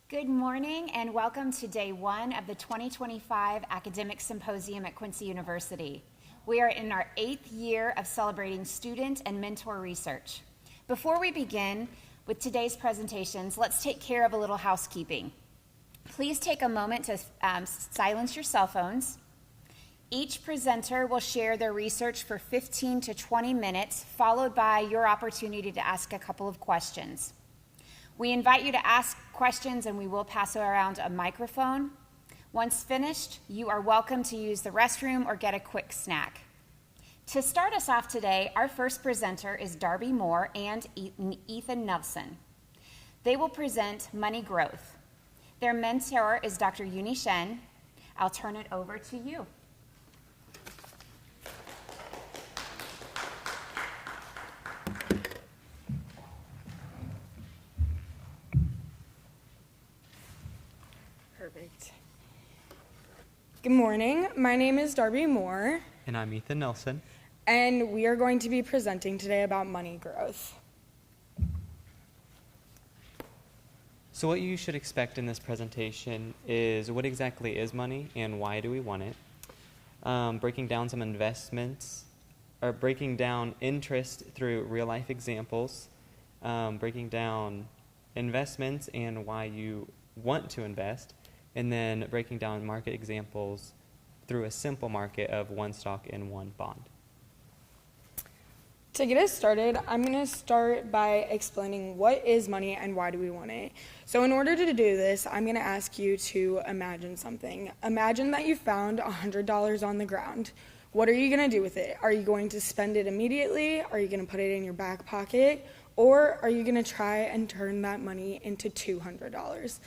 Good morning and welcome to day one of the 2025 Academic Symposium at Quincy University. We are in our 8th year of celebrating student and mentor research. Before we begin with today's presentations, let's take care of a little housekeeping. Please take a moment to silence your cell phones. Each presenter will share their research for 15 to 20 minutes, followed by your opportunity to ask a couple of questions. We invite you to ask questions and we will pass around a microphone. Once finished, you are welcome to use the restroom or get a quick snack. To start us off today, our first presenter is Darby Moore and Ethan Nelson. They will present Money Growth. Their mentor is Dr. Uni Shen. I'll turn it over to you. Perfect. Good morning. My name is Darby Moore. And I'm Ethan Nelson. And we are going to be presenting today about money growth. So what you should expect in this presentation is what exactly is money and why do we want it? Breaking down some investments, or breaking down interest through real-life examples, breaking down investments and why you want to invest, and then breaking down market examples through a simple market of one stock and one bond. To get us started, I'm going to start by explaining what is money and why do we want it. So in order to do this, I'm going to ask you to imagine something. Imagine that you found $100 on the ground. What are you going to do with it? Are you going to spend it immediately? Are you going to put it in your back pocket? Or are you going to try and turn that money into $200?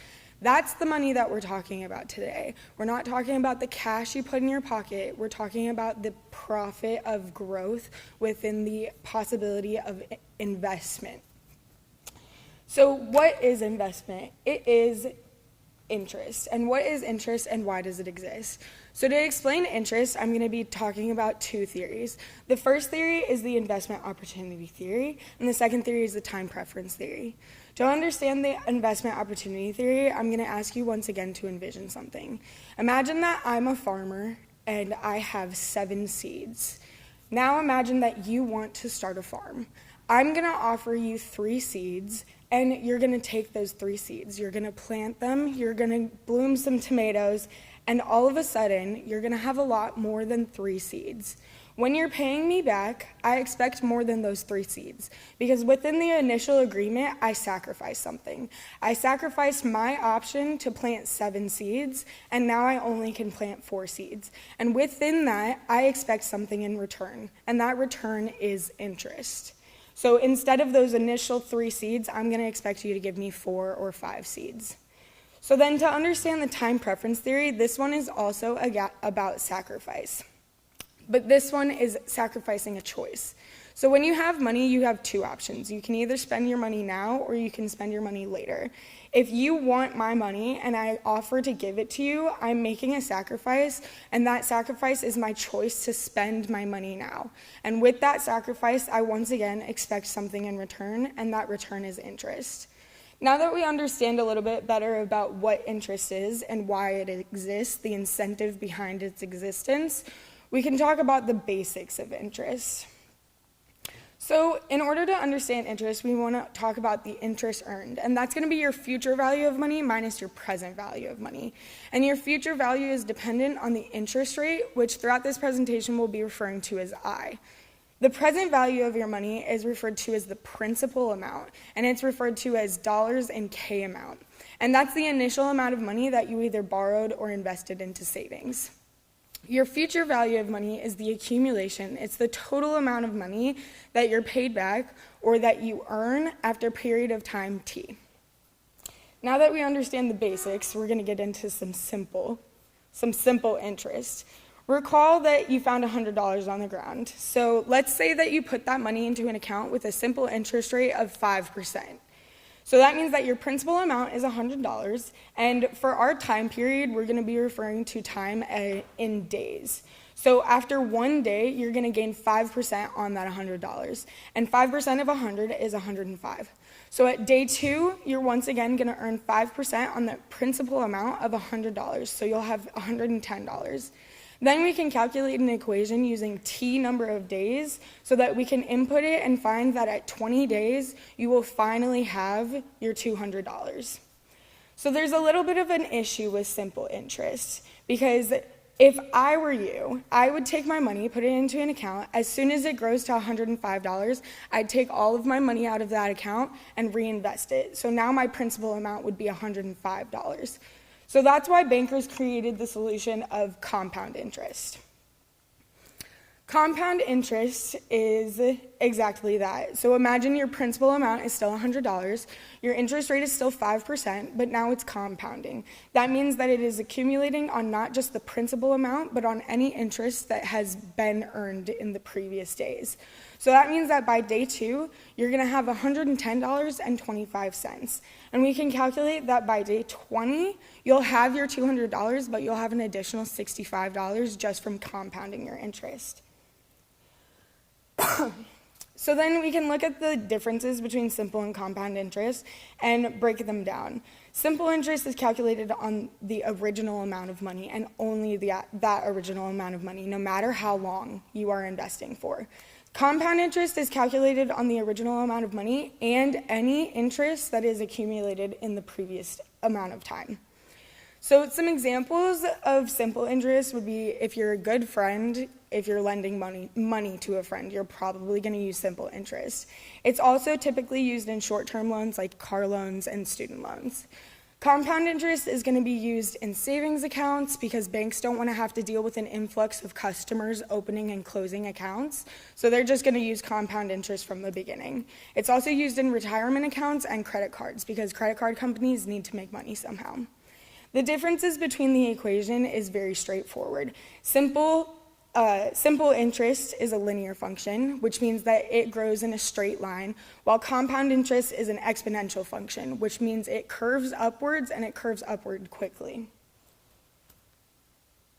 That's the money that we're talking about today. We're not talking about the cash you put in your pocket. We're talking about the profit of growth within the possibility of investment. So what is investment? It is interest. And what is interest and why does it exist? So to explain interest, I'm going to be talking about two theories. The first theory is the investment opportunity theory, and the second theory is the time preference theory. To understand the investment opportunity theory, I'm going to ask you once again to envision something. Imagine that I'm a farmer and I have 7 seeds. Now imagine that you want to start a farm. I'm going to offer you 3 seeds, and you're going to take those 3 seeds. You're going to plant them, you're going to bloom some tomatoes, and all of a sudden, you're going to have a lot more than 3 seeds. When you're paying me back, I expect more than those 3 seeds, because within the initial agreement, I sacrificed something. I sacrificed my option to plant 7 seeds, and now I only can plant 4 seeds. And within that, I expect something in return, and that return is interest. So instead of those initial 3 seeds, I'm going to expect you to give me 4 or 5 seeds. So then to understand the time preference theory, this one is also about sacrifice. But this one is sacrificing a choice. So when you have money, you have 2 options. You can either spend your money now or you can spend your money later. If you want my money and I offer to give it to you, I'm making a sacrifice, and that sacrifice is my choice to spend my money now. And with that sacrifice, I once again expect something in return, and that return is interest. Now that we understand a little bit better about what interest is and why it exists, the incentive behind its existence, we can talk about the basics of interest. So in order to understand interest, we want to talk about the interest earned, and that's going to be your future value of money minus your present value of money. And your future value is dependent on the interest rate, which throughout this presentation we'll be referring to as I. The present value of your money is referred to as the principal amount, and it's referred to as dollars and K amount. And that's the initial amount of money that you either borrowed or invested into savings. Your future value of money is the accumulation. It's the total amount of money that you're paid back or that you earn after a period of time T. Now that we understand the basics, we're going to get into some simple interest. Recall that you found $100 on the ground. So let's say that you put that money into an account with a simple interest rate of 5%. So that means that your principal amount is $100, and for our time period, we're going to be referring to time in days. So after 1 day, you're going to gain 5% on that $100, and 5% of 100 is 105. So at day 2, you're once again going to earn 5% on the principal amount of $100, so you'll have $110. Then we can calculate an equation using T number of days so that we can input it and find that at 20 days, you will finally have your $200. So there's a little bit of an issue with simple interest because if I were you, I would take my money, put it into an account. As soon as it grows to $105, I'd take all of my money out of that account and reinvest it. So now my principal amount would be $105. So that's why bankers created the solution of compound interest. Compound interest is exactly that. So imagine your principal amount is still $100, your interest rate is still 5%, but now it's compounding. That means that it is accumulating on not just the principal amount, but on any interest that has been earned in the previous days. So that means that by day 2, you're gonna have $110.25. And we can calculate that by day 20, you'll have your $200, but you'll have an additional $65 just from compounding your interest. So then we can look at the differences between simple and compound interest and break them down. Simple interest is calculated on the original amount of money and only that original amount of money, no matter how long you are investing for. Compound interest is calculated on the original amount of money and any interest that is accumulated in the previous amount of time. So some examples of simple interest would be if you're a good friend, if you're lending money to a friend, you're probably going to use simple interest. It's also typically used in short-term loans like car loans and student loans. Compound interest is going to be used in savings accounts because banks don't want to have to deal with an influx of customers opening and closing accounts, so they're just going to use compound interest from the beginning. It's also used in retirement accounts and credit cards because credit card companies need to make money somehow. The differences between the equation is very straightforward. Simple interest is a linear function, which means that it grows in a straight line, while compound interest is an exponential function, which means it curves upwards and it curves upward quickly.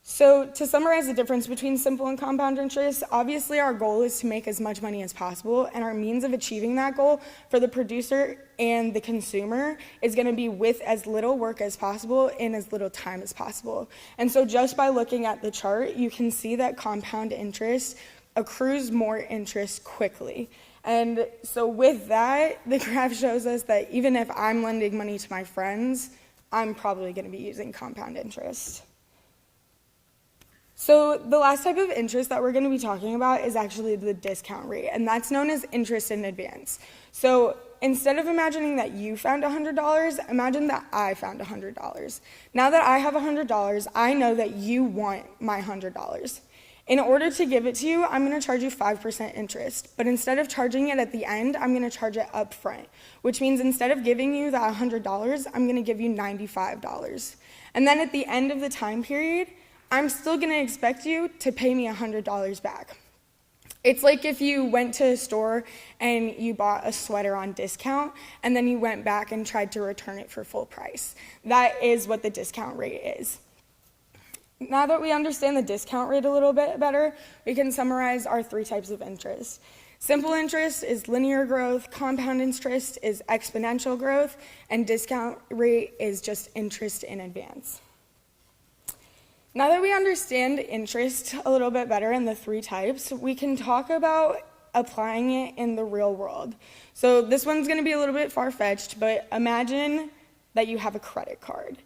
So to summarize the difference between simple and compound interest, obviously our goal is to make as much money as possible, and our means of achieving that goal for the producer and the consumer is going to be with as little work as possible in as little time as possible. And so just by looking at the chart, you can see that compound interest accrues more interest quickly. And so with that, the graph shows us that even if I'm lending money to my friends, I'm probably going to be using compound interest. So the last type of interest that we're going to be talking about is actually the discount rate, and that's known as interest in advance. So instead of imagining that you found $100, imagine that I found $100. Now that I have $100, I know that you want my $100. In order to give it to you, I'm going to charge you 5% interest, but instead of charging it at the end, I'm going to charge it up front, which means instead of giving you that $100, I'm going to give you $95. And then at the end of the time period, I'm still going to expect you to pay me $100 back. It's like if you went to a store and you bought a sweater on discount and then you went back and tried to return it for full price. That is what the discount rate is. Now that we understand the discount rate a little bit better, we can summarize our 3 types of interest. Simple interest is linear growth, compound interest is exponential growth, and discount rate is just interest in advance. Now that we understand interest a little bit better in the 3 types, we can talk about applying it in the real world. So this one's going to be a little bit far-fetched, but imagine that you have a credit card.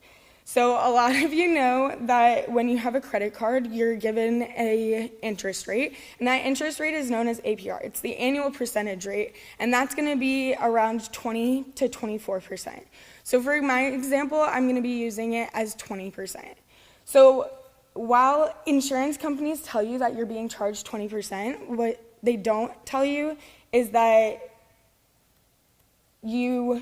So a lot of you know that when you have a credit card, you're given an interest rate, and that interest rate is known as APR. It's the annual percentage rate, and that's going to be around 20 to 24%. So for my example, I'm going to be using it as 20%. So while insurance companies tell you that you're being charged 20%, what they don't tell you is that it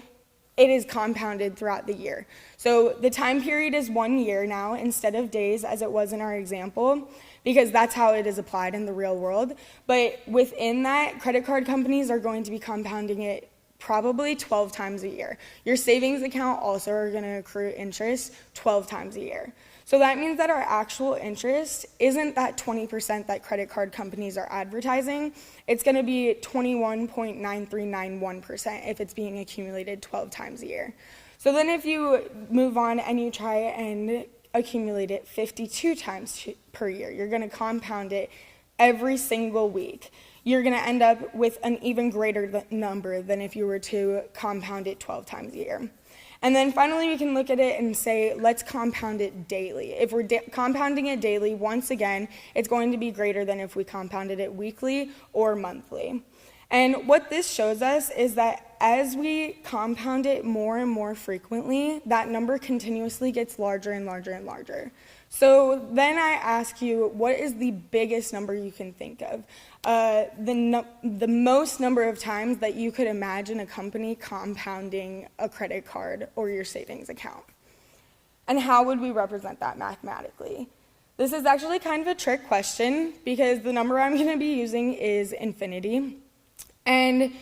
is compounded throughout the year. So the time period is 1 year now instead of days as it was in our example, because that's how it is applied in the real world. But within that, credit card companies are going to be compounding it probably 12 times a year. Your savings account also are going to accrue interest 12 times a year. So that means that our actual interest isn't that 20% that credit card companies are advertising. It's going to be 21.9391% if it's being accumulated 12 times a year. So then if you move on and you try and accumulate it 52 times per year, you're going to compound it every single week. You're going to end up with an even greater number than if you were to compound it 12 times a year. And then finally, we can look at it and say, let's compound it daily. If we're compounding it daily, once again, it's going to be greater than if we compounded it weekly or monthly. And what this shows us is that as we compound it more and more frequently, that number continuously gets larger and larger and larger. So then I ask you, what is the biggest number you can think of? The most number of times that you could imagine a company compounding a credit card or your savings account. And how would we represent that mathematically? This is actually kind of a trick question because the number I'm going to be using is infinity. And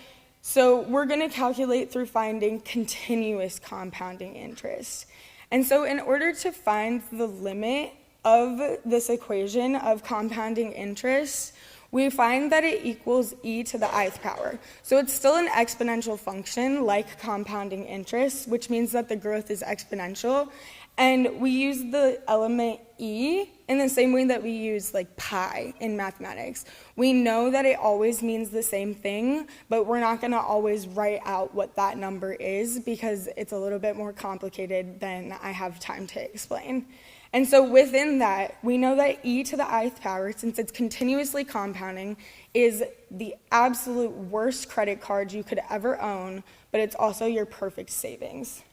so we're going to calculate through finding continuous compounding interest. And so in order to find the limit of this equation of compounding interest, we find that it equals e to the ith power. So it's still an exponential function like compounding interest, which means that the growth is exponential. And we use the element e in the same way that we use like pi in mathematics. We know that it always means the same thing, but we're not going to always write out what that number is because it's a little bit more complicated than I have time to explain. And so within that, we know that e to the ith power, since it's continuously compounding, is the absolute worst credit card you could ever own, but it's also your perfect savings.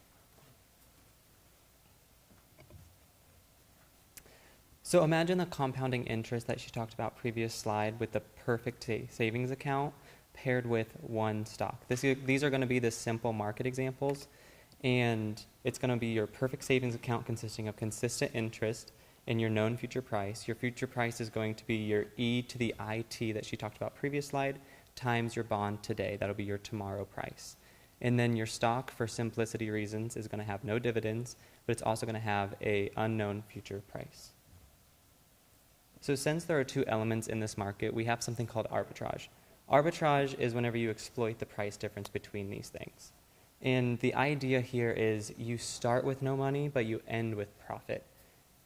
So imagine the compounding interest that she talked about previous slide with the perfect savings account paired with one stock. These are going to be the simple market examples, and it's going to be your perfect savings account consisting of consistent interest and your known future price. Your future price is going to be your e to the it that she talked about previous slide times your bond today. That'll be your tomorrow price. And then your stock, for simplicity reasons, is going to have no dividends, but it's also going to have an unknown future price. So since there are two elements in this market, we have something called arbitrage. Arbitrage is whenever you exploit the price difference between these things. And the idea here is you start with no money, but you end with profit.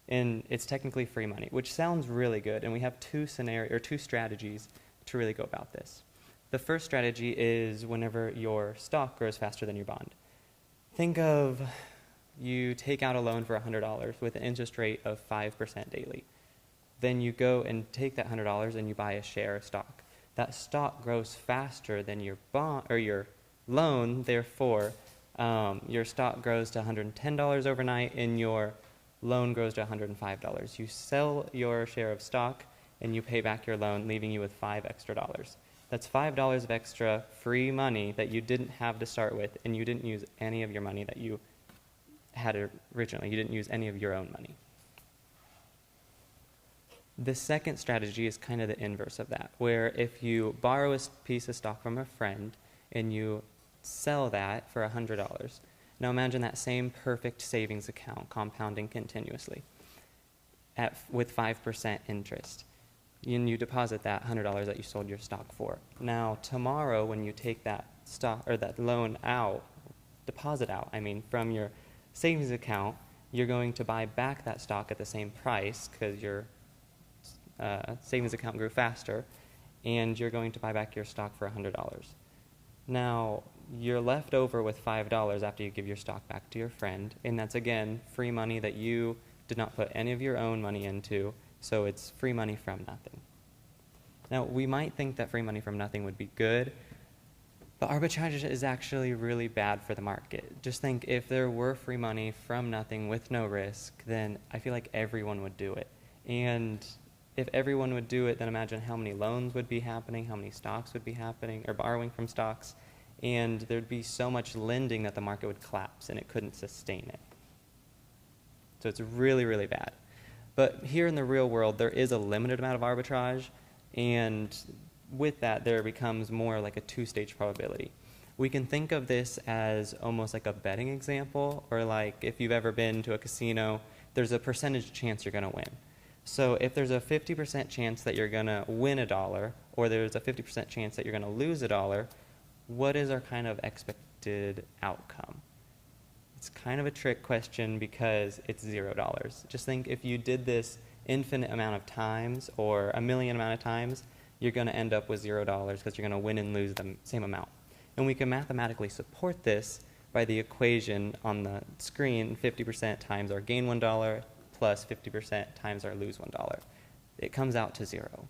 And it's technically free money, which sounds really good. And we have two strategies to really go about this. The first strategy is whenever your stock grows faster than your bond. Think of you take out a loan for $100 with an interest rate of 5% daily. Then you go and take that $100 and you buy a share of stock. That stock grows faster than your bond or your loan, therefore your stock grows to $110 overnight and your loan grows to $105. You sell your share of stock and you pay back your loan, leaving you with $5 extra. That's $5 of extra free money that you didn't have to start with, and you didn't use any of your money that you had originally. You didn't use any of your own money. The second strategy is kind of the inverse of that, where if you borrow a piece of stock from a friend and you sell that for $100, now imagine that same perfect savings account compounding continuously with 5% interest. And you deposit that $100 that you sold your stock for. Now tomorrow when you take that stock or that loan out, from your savings account, you're going to buy back that stock at the same price because your savings account grew faster, and you're going to buy back your stock for $100. Now, you're left over with $5 after you give your stock back to your friend, and that's, again, free money that you did not put any of your own money into, so it's free money from nothing. Now, we might think that free money from nothing would be good, but arbitrage is actually really bad for the market. Just think, if there were free money from nothing with no risk, then I feel like everyone would do it. And if everyone would do it, then imagine how many loans would be happening, how many stocks would be happening, or borrowing from stocks, and there'd be so much lending that the market would collapse and it couldn't sustain it. So it's really, really bad. But here in the real world, there is a limited amount of arbitrage, and with that, there becomes more like a two-stage probability. We can think of this as almost like a betting example, or like if you've ever been to a casino there's a percentage chance you're going to win. So if there's a 50% chance that you're going to win $1, or there's a 50% chance that you're going to lose $1, what is our kind of expected outcome? It's kind of a trick question because it's $0. Just think if you did this infinite amount of times or a million amount of times, you're going to end up with $0 because you're going to win and lose the same amount. And we can mathematically support this by the equation on the screen, 50% times our gain $1 plus 50% times our lose $1. It comes out to 0.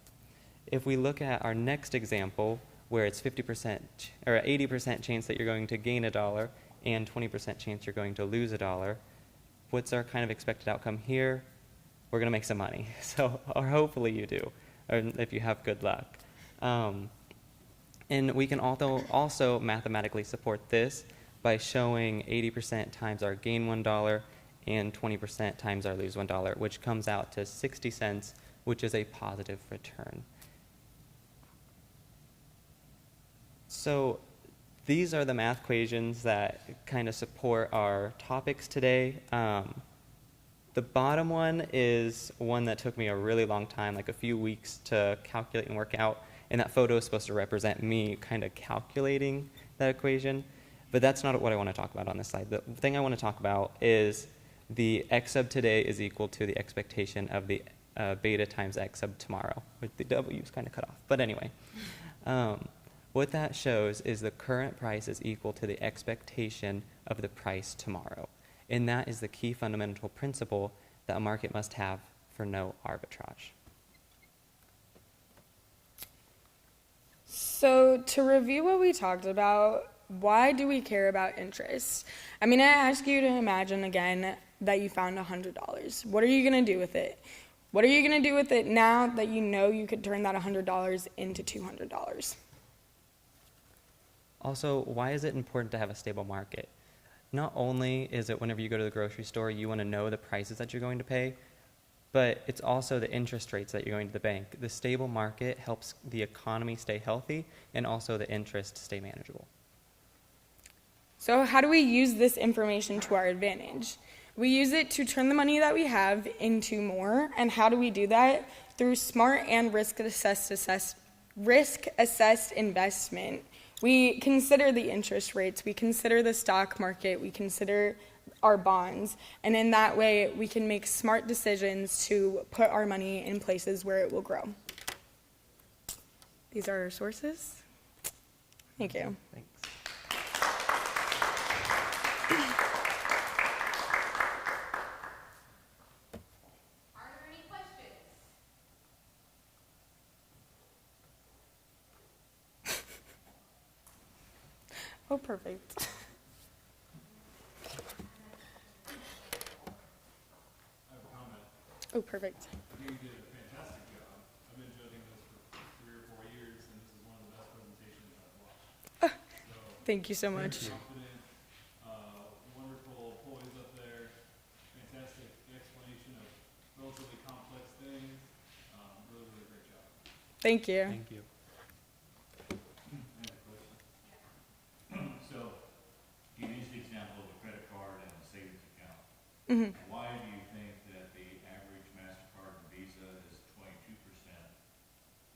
If we look at our next example, where it's 50% or 80% chance that you're going to gain $1 and 20% chance you're going to lose $1, what's our kind of expected outcome here? We're going to make some money. So, or hopefully you do, or if you have good luck. And we can also mathematically support this by showing 80% times our gain $1 and 20% times our lose $1, which comes out to 60 cents, which is a positive return. So these are the math equations that kind of support our topics today. The bottom one is one that took me a really long time, like a few weeks to calculate and work out, and that photo is supposed to represent me kind of calculating that equation, but that's not what I want to talk about on this slide. The thing I want to talk about is the x sub today is equal to the expectation of the beta times x sub tomorrow, with the w is kind of cut off. But anyway, what that shows is the current price is equal to the expectation of the price tomorrow. And that is the key fundamental principle that a market must have for no arbitrage. So to review what we talked about, why do we care about interest? I'm going to ask you to imagine again that you found $100. What are you going to do with it? What are you going to do with it now that you know you could turn that $100 into $200? Also, why is it important to have a stable market? Not only is it whenever you go to the grocery store, you want to know the prices that you're going to pay, but it's also the interest rates that you're going to the bank. The stable market helps the economy stay healthy and also the interest stay manageable. So how do we use this information to our advantage? We use it to turn the money that we have into more, and how do we do that? Through smart and risk-assessed investment. We consider the interest rates, we consider the stock market, we consider our bonds, and in that way we can make smart decisions to put our money in places where it will grow. These are our sources. Thank you. Thanks. Are there any questions? Oh, perfect. Oh, perfect. You did a fantastic job. I've been judging this for 3 or 4 years, and this is one of the best presentations I've watched. So, Thank you so much. confident, wonderful poise up there, fantastic explanation of relatively complex things. Really, really great job. Thank you. Thank you. I have a question. So, you used the example of a credit card and a savings account. Mhm. Why do you think that the average MasterCard and Visa is 22%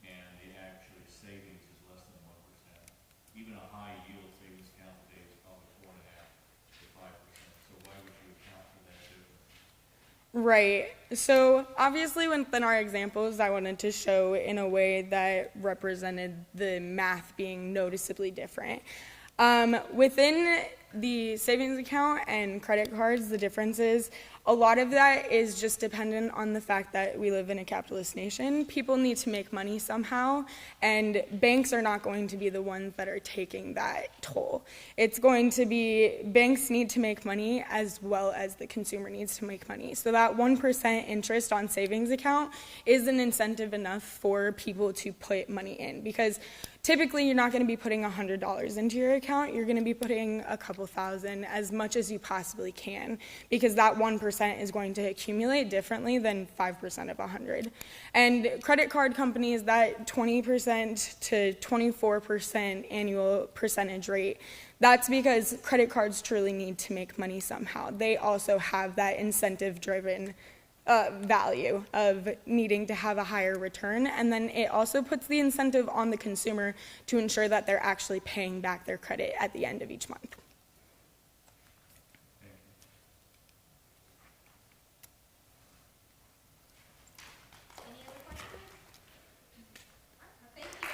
and the actual savings is less than 1%? Even a high yield savings account today is probably 4.5 to 5%. So why would you account for that difference? Right. So obviously within our examples, I wanted to show in a way that represented the math being noticeably different. Within the savings account and credit cards, the difference is a lot of that is just dependent on the fact that we live in a capitalist nation. People need to make money somehow, and banks are not going to be the ones that are taking that toll. It's going to be banks need to make money as well as the consumer needs to make money. So that 1% interest on savings account is an incentive enough for people to put money in, because typically you're not going to be putting $100 into your account. You're going to be putting a couple thousand, as much as you possibly can, because that 1% is going to accumulate differently than 5% of 100. And credit card companies, that 20% to 24% annual percentage rate, That's because credit cards truly need to make money somehow. They also have that incentive-driven value of needing to have a higher return, and then it also puts the incentive on the consumer to ensure that they're actually paying back their credit at the end of each month. Any other questions? Thank you.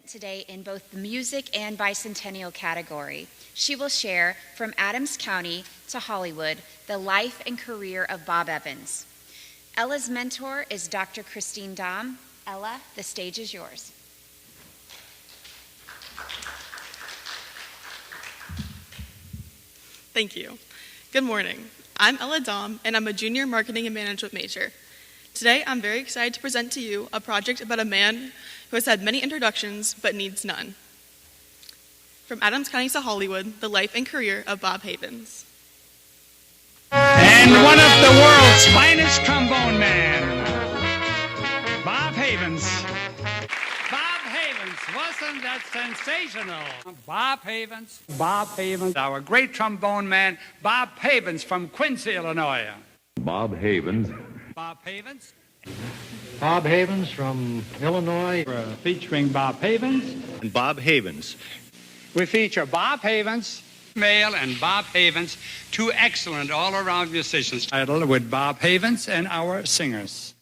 Today in both the music and bicentennial category. She will share From Adams County to Hollywood, the life and career of Bob Evans. Ella's mentor is Dr. Christine Dahm. Ella, the stage is yours. Thank you. Good morning. I'm Ella Dahm, and I'm a junior marketing and management major. Today, I'm very excited to present to you a project about a man who has had many introductions but needs none. From Adams County to Hollywood, the life and career of Bob Havens. And one of the world's finest trombone men, Bob Havens. Bob Havens, wasn't that sensational? Bob Havens, our great trombone man, Bob Havens from Quincy, Illinois. Bob Havens. Bob Havens. Bob Havens from Illinois. Featuring Bob Havens. And Bob Havens. We feature Bob Havens, male, and Bob Havens, two excellent all-around musicians. Title with Bob Havens and our singers.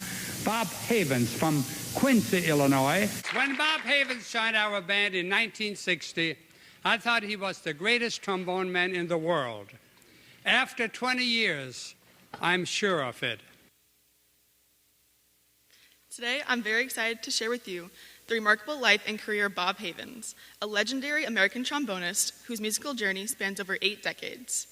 Bob Havens from Quincy, Illinois. When Bob Havens joined our band in 1960, I thought he was the greatest trombone man in the world. After 20 years, I'm sure of it. Today, I'm very excited to share with you the remarkable life and career of Bob Havens, a legendary American trombonist whose musical journey spans over 8 decades.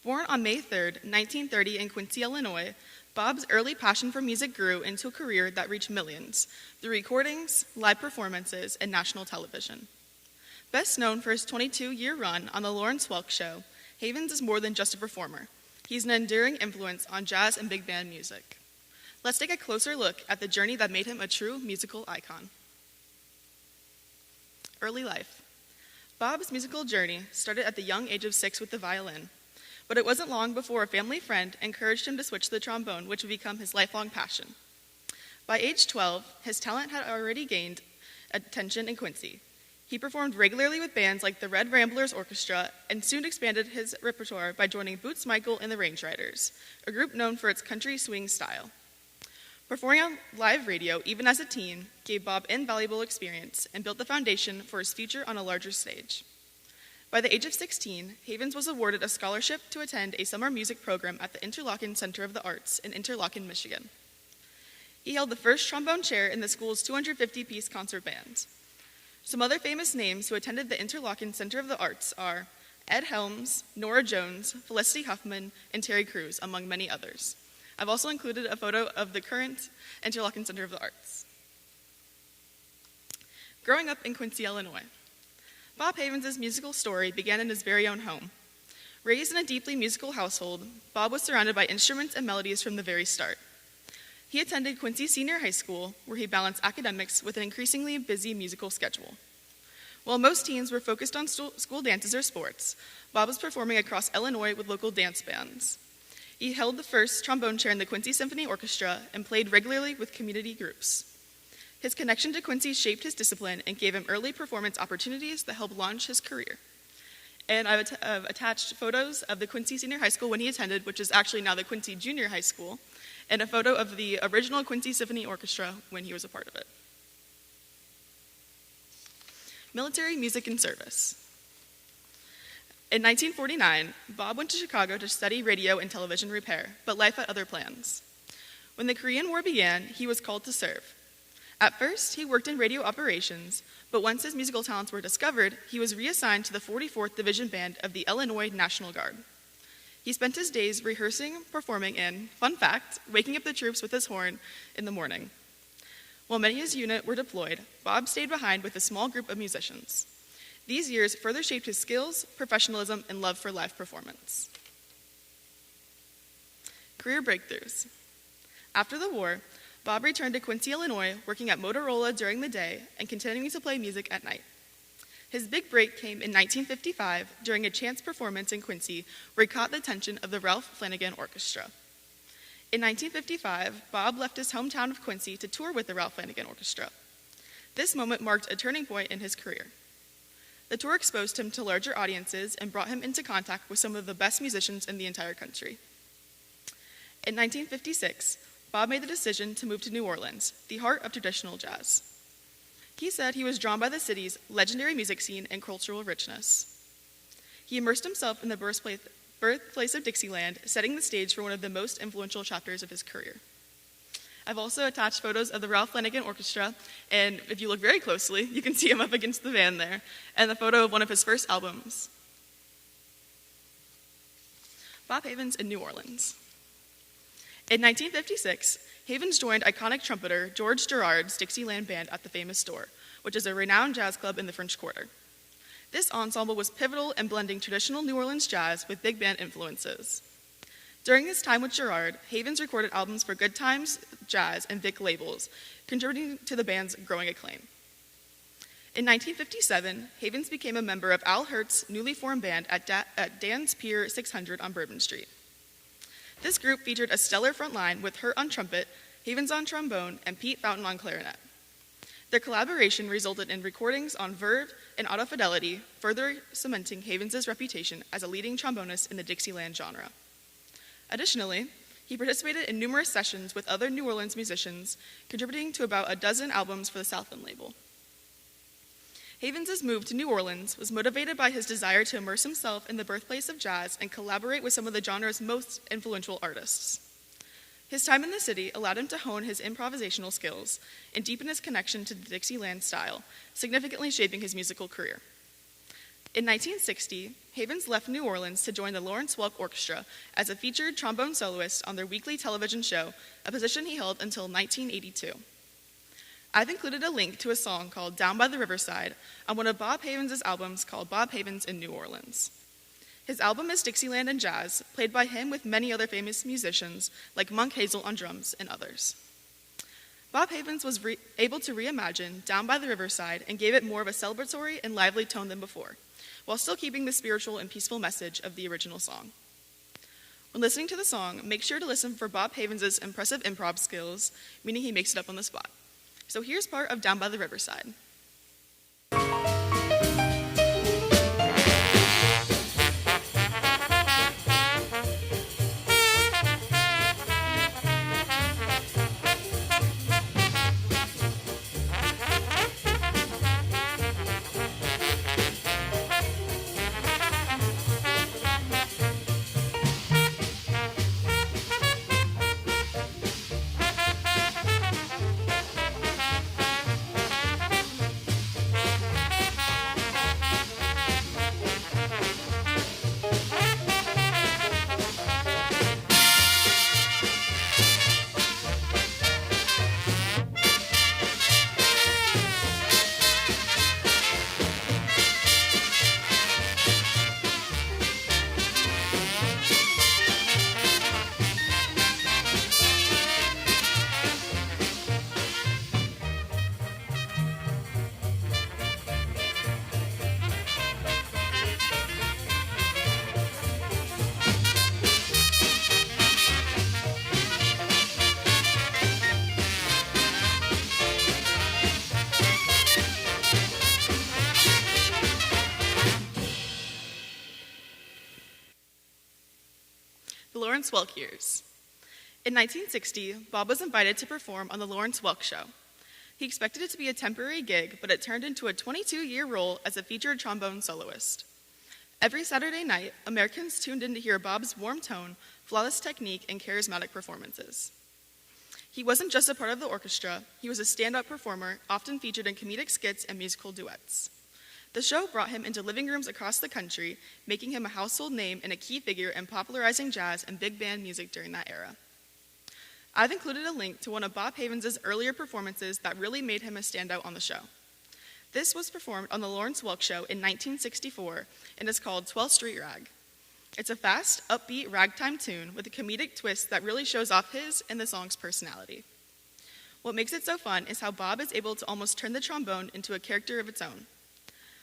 Born on May 3rd, 1930 in Quincy, Illinois, Bob's early passion for music grew into a career that reached millions through recordings, live performances, and national television. Best known for his 22-year run on The Lawrence Welk Show, Havens is more than just a performer. He's an enduring influence on jazz and big band music. Let's take a closer look at the journey that made him a true musical icon. Early life. Bob's musical journey started at the young age of 6 with the violin, but it wasn't long before a family friend encouraged him to switch to the trombone, which would become his lifelong passion. By age 12, his talent had already gained attention in Quincy. He performed regularly with bands like the Red Ramblers Orchestra and soon expanded his repertoire by joining Boots Michael and the Range Riders, a group known for its country swing style. Performing on live radio, even as a teen, gave Bob invaluable experience and built the foundation for his future on a larger stage. By the age of 16, Havens was awarded a scholarship to attend a summer music program at the Interlochen Center of the Arts in Interlochen, Michigan. He held the first trombone chair in the school's 250-piece concert band. Some other famous names who attended the Interlochen Center of the Arts are Ed Helms, Nora Jones, Felicity Huffman, and Terry Crews, among many others. I've also included a photo of the current Interlochen Center of the Arts. Growing up in Quincy, Illinois, Bob Havens' musical story began in his very own home. Raised in a deeply musical household, Bob was surrounded by instruments and melodies from the very start. He attended Quincy Senior High School, where he balanced academics with an increasingly busy musical schedule. While most teens were focused on school dances or sports, Bob was performing across Illinois with local dance bands. He held the first trombone chair in the Quincy Symphony Orchestra and played regularly with community groups. His connection to Quincy shaped his discipline and gave him early performance opportunities that helped launch his career. And I've attached photos of the Quincy Senior High School when he attended, which is actually now the Quincy Junior High School, and a photo of the original Quincy Symphony Orchestra when he was a part of it. Military music and service. In 1949, Bob went to Chicago to study radio and television repair, but life had other plans. When the Korean War began, he was called to serve. At first, he worked in radio operations, but once his musical talents were discovered, he was reassigned to the 44th Division Band of the Illinois National Guard. He spent his days rehearsing, performing, and, fun fact, waking up the troops with his horn in the morning. While many of his unit were deployed, Bob stayed behind with a small group of musicians. These years further shaped his skills, professionalism, and love for live performance. Career breakthroughs. After the war, Bob returned to Quincy, Illinois, working at Motorola during the day and continuing to play music at night. His big break came in 1955 during a chance performance in Quincy where he caught the attention of the Ralph Flanagan Orchestra. In 1955, Bob left his hometown of Quincy to tour with the Ralph Flanagan Orchestra. This moment marked a turning point in his career. The tour exposed him to larger audiences and brought him into contact with some of the best musicians in the entire country. In 1956, Bob made the decision to move to New Orleans, the heart of traditional jazz. He said he was drawn by the city's legendary music scene and cultural richness. He immersed himself in the birthplace of Dixieland, setting the stage for one of the most influential chapters of his career. I've also attached photos of the Ralph Flanagan Orchestra, and if you look very closely, you can see him up against the van there, and the photo of one of his first albums. Bob Havens in New Orleans. In 1956, Havens joined iconic trumpeter George Gerard's Dixieland Band at the Famous Store, which is a renowned jazz club in the French Quarter. This ensemble was pivotal in blending traditional New Orleans jazz with big band influences. During his time with Gerard, Havens recorded albums for Good Times Jazz and Vic labels, contributing to the band's growing acclaim. In 1957, Havens became a member of Al Hirt's newly formed band at Dan's Pier 600 on Bourbon Street. This group featured a stellar front line with Hurt on trumpet, Havens on trombone, and Pete Fountain on clarinet. Their collaboration resulted in recordings on Verve and Auto Fidelity, further cementing Havens' reputation as a leading trombonist in the Dixieland genre. Additionally, he participated in numerous sessions with other New Orleans musicians, contributing to about a dozen albums for the Southland label. Havens' move to New Orleans was motivated by his desire to immerse himself in the birthplace of jazz and collaborate with some of the genre's most influential artists. His time in the city allowed him to hone his improvisational skills and deepen his connection to the Dixieland style, significantly shaping his musical career. In 1960, Havens left New Orleans to join the Lawrence Welk Orchestra as a featured trombone soloist on their weekly television show, a position he held until 1982. I've included a link to a song called Down by the Riverside on one of Bob Havens' albums called Bob Havens in New Orleans. His album is Dixieland and Jazz, played by him with many other famous musicians like Monk Hazel on drums and others. Bob Havens was able to reimagine Down by the Riverside and gave it more of a celebratory and lively tone than before, while still keeping the spiritual and peaceful message of the original song. When listening to the song, make sure to listen for Bob Havens' impressive improv skills, meaning he makes it up on the spot. So here's part of Down by the Riverside. The Lawrence Welk years. In 1960, Bob was invited to perform on the Lawrence Welk Show. He expected it to be a temporary gig, but it turned into a 22-year role as a featured trombone soloist. Every Saturday night, Americans tuned in to hear Bob's warm tone, flawless technique, and charismatic performances. He wasn't just a part of the orchestra, he was a stand-up performer, often featured in comedic skits and musical duets. The show brought him into living rooms across the country, making him a household name and a key figure in popularizing jazz and big band music during that era. I've included a link to one of Bob Havens' earlier performances that really made him a standout on the show. This was performed on the Lawrence Welk Show in 1964 and is called 12th Street Rag. It's a fast, upbeat ragtime tune with a comedic twist that really shows off his and the song's personality. What makes it so fun is how Bob is able to almost turn the trombone into a character of its own.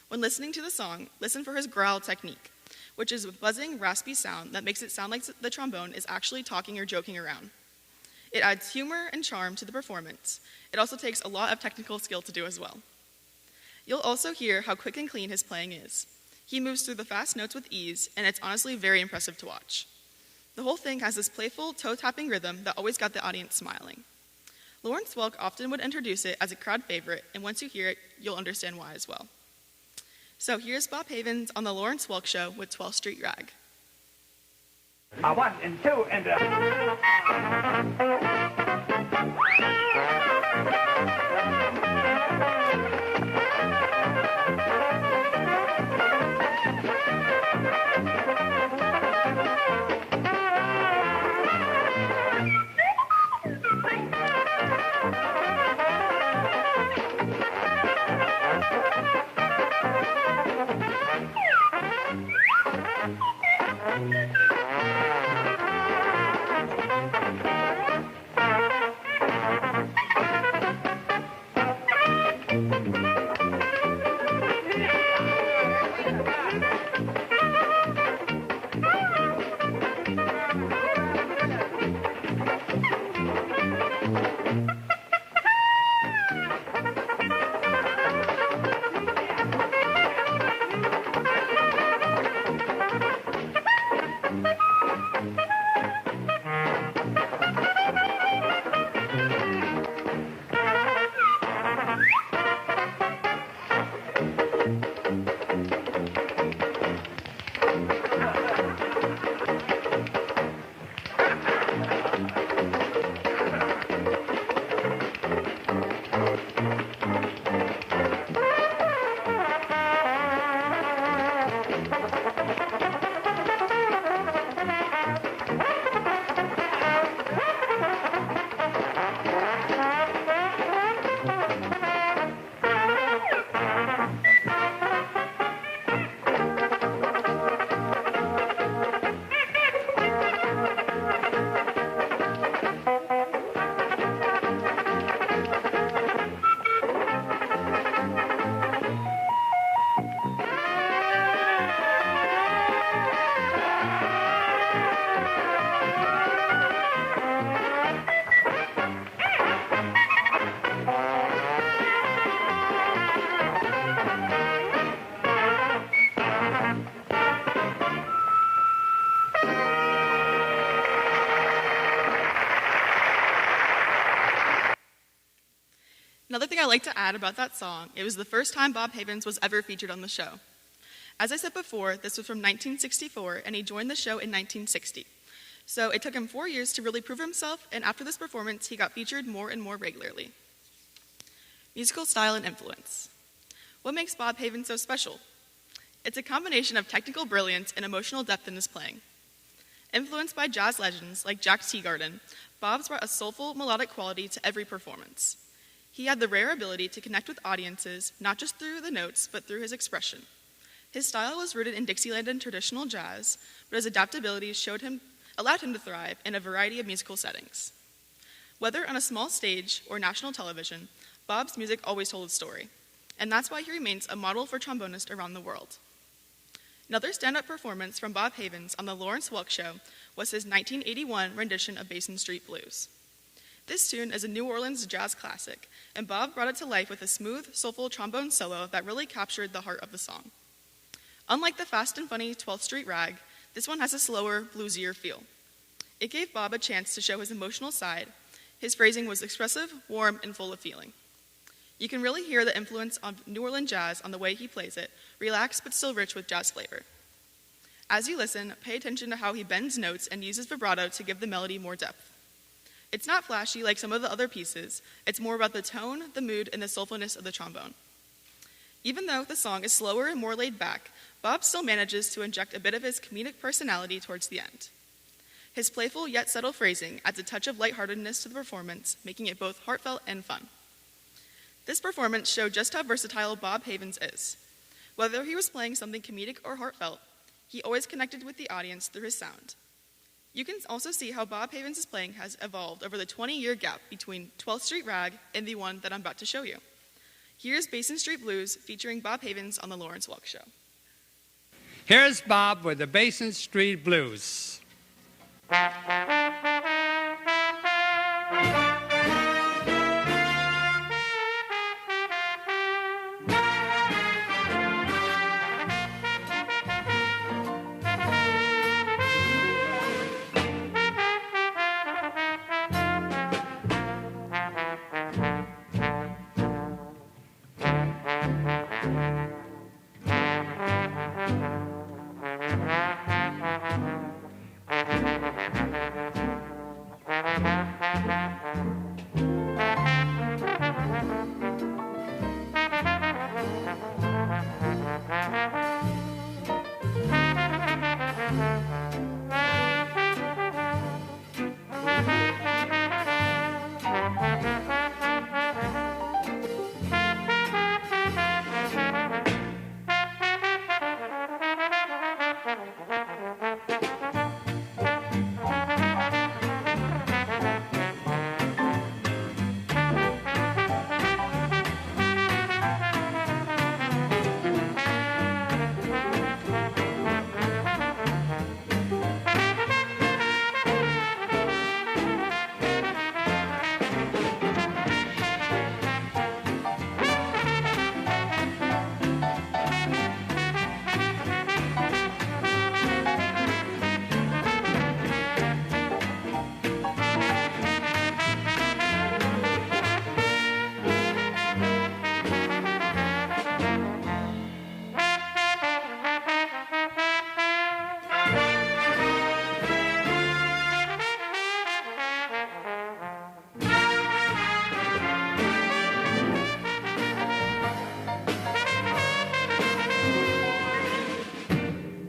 When listening to the song, listen for his growl technique, which is a buzzing, raspy sound that makes it sound like the trombone is actually talking or joking around. It adds humor and charm to the performance. It also takes a lot of technical skill to do as well. You'll also hear how quick and clean his playing is. He moves through the fast notes with ease, and it's honestly very impressive to watch. The whole thing has this playful, toe-tapping rhythm that always got the audience smiling. Lawrence Welk often would introduce it as a crowd favorite, and once you hear it, you'll understand why as well. So here's Bob Havens on the Lawrence Welk Show with 12th Street Rag. 1 and 2 and Another thing I'd like to add about that song, it was the first time Bob Havens was ever featured on the show. As I said before, this was from 1964, and he joined the show in 1960. So it took him 4 years to really prove himself, and after this performance, he got featured more and more regularly. Musical style and influence. What makes Bob Havens so special? It's a combination of technical brilliance and emotional depth in his playing. Influenced by jazz legends like Jack Teagarden, Bob's brought a soulful, melodic quality to every performance. He had the rare ability to connect with audiences, not just through the notes, but through his expression. His style was rooted in Dixieland and traditional jazz, but his adaptability allowed him to thrive in a variety of musical settings. Whether on a small stage or national television, Bob's music always told a story, and that's why he remains a model for trombonists around the world. Another stand-up performance from Bob Havens on the Lawrence Welk Show was his 1981 rendition of Basin Street Blues. This tune is a New Orleans jazz classic, and Bob brought it to life with a smooth, soulful trombone solo that really captured the heart of the song. Unlike the fast and funny 12th Street Rag, this one has a slower, bluesier feel. It gave Bob a chance to show his emotional side. His phrasing was expressive, warm, and full of feeling. You can really hear the influence of New Orleans jazz on the way he plays it, relaxed but still rich with jazz flavor. As you listen, pay attention to how he bends notes and uses vibrato to give the melody more depth. It's not flashy like some of the other pieces, it's more about the tone, the mood, and the soulfulness of the trombone. Even though the song is slower and more laid back, Bob still manages to inject a bit of his comedic personality towards the end. His playful yet subtle phrasing adds a touch of lightheartedness to the performance, making it both heartfelt and fun. This performance showed just how versatile Bob Havens is. Whether he was playing something comedic or heartfelt, he always connected with the audience through his sound. You can also see how Bob Havens' playing has evolved over the 20-year gap between 12th Street Rag and the one that I'm about to show you. Here's Basin Street Blues featuring Bob Havens on the Lawrence Welk Show. Here's Bob with the Basin Street Blues.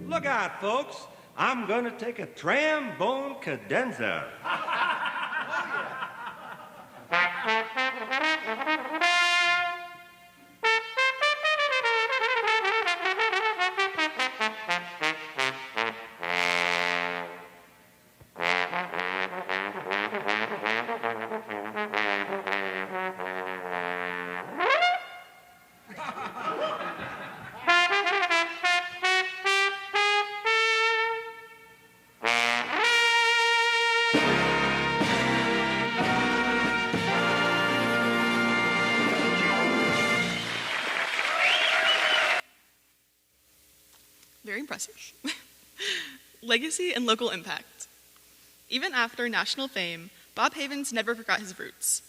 Look out, folks. I'm going to take a trombone cadenza. Very impressive. Legacy and local impact. Even after national fame, Bob Havens never forgot his roots.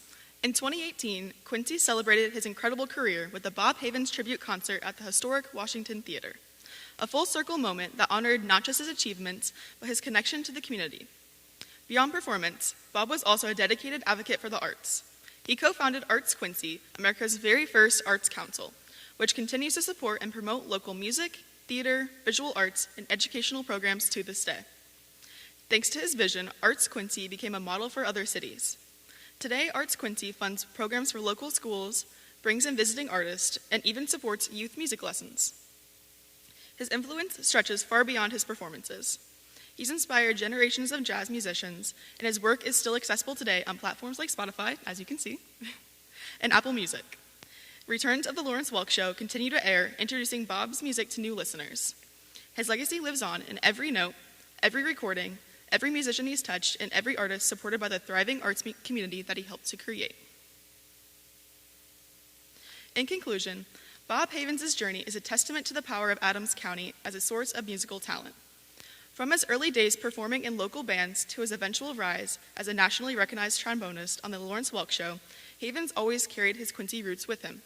In 2018, Quincy celebrated his incredible career with the Bob Havens tribute concert at the historic Washington Theater, a full-circle moment that honored not just his achievements, but his connection to the community. Beyond performance, Bob was also a dedicated advocate for the arts. He co-founded Arts Quincy, America's very first arts council, which continues to support and promote local music, theater, visual arts, and educational programs to this day. Thanks to his vision, Arts Quincy became a model for other cities. Today, Arts Quincy funds programs for local schools, brings in visiting artists, and even supports youth music lessons. His influence stretches far beyond his performances. He's inspired generations of jazz musicians, and his work is still accessible today on platforms like Spotify, as you can see, and Apple Music. Returns of the Lawrence Welk Show continue to air, introducing Bob's music to new listeners. His legacy lives on in every note, every recording, every musician he's touched, and every artist supported by the thriving arts community that he helped to create. In conclusion, Bob Havens' journey is a testament to the power of Adams County as a source of musical talent. From his early days performing in local bands to his eventual rise as a nationally recognized trombonist on the Lawrence Welk Show, Havens always carried his Quincy roots with him.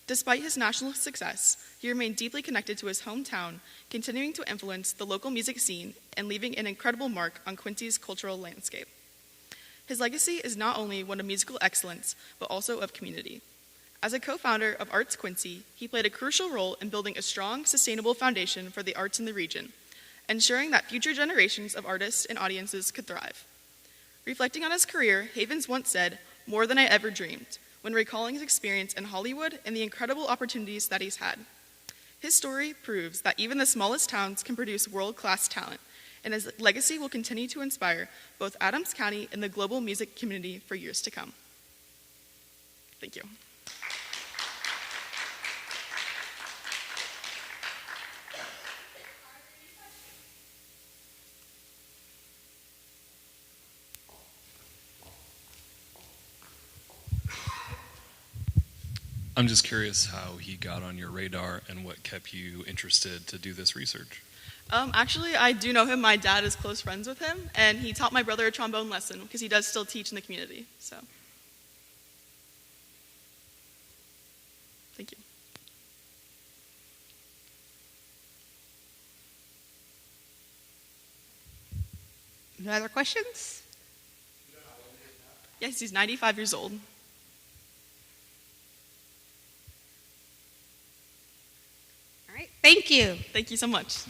Despite his national success, he remained deeply connected to his hometown, continuing to influence the local music scene and leaving an incredible mark on Quincy's cultural landscape. His legacy is not only one of musical excellence, but also of community. As a co-founder of Arts Quincy, he played a crucial role in building a strong, sustainable foundation for the arts in the region, ensuring that future generations of artists and audiences could thrive. Reflecting on his career, Havens once said, "More than I ever dreamed," when recalling his experience in Hollywood and the incredible opportunities that he's had. His story proves that even the smallest towns can produce world-class talent, and his legacy will continue to inspire both Adams County and the global music community for years to come. Thank you. I'm just curious how he got on your radar and what kept you interested to do this research. Actually, I do know him. My dad is close friends with him, and he taught my brother a trombone lesson because he does still teach in the community. So, thank you. No other questions? Yes, he's 95 years old. All right, thank you. Thank you so much.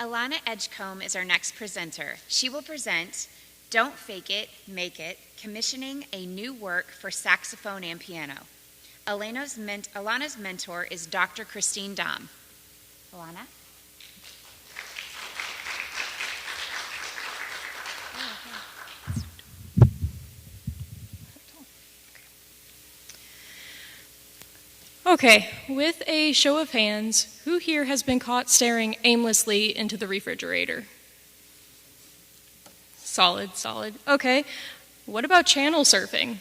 Alana Edgecombe is our next presenter. She will present Don't Fake It, Make It, Commissioning a New Work for Saxophone and Piano. Alana's mentor is Dr. Christine Dom. Alana? Okay, with a show of hands, who here has been caught staring aimlessly into the refrigerator? Solid, solid. Okay, what about channel surfing?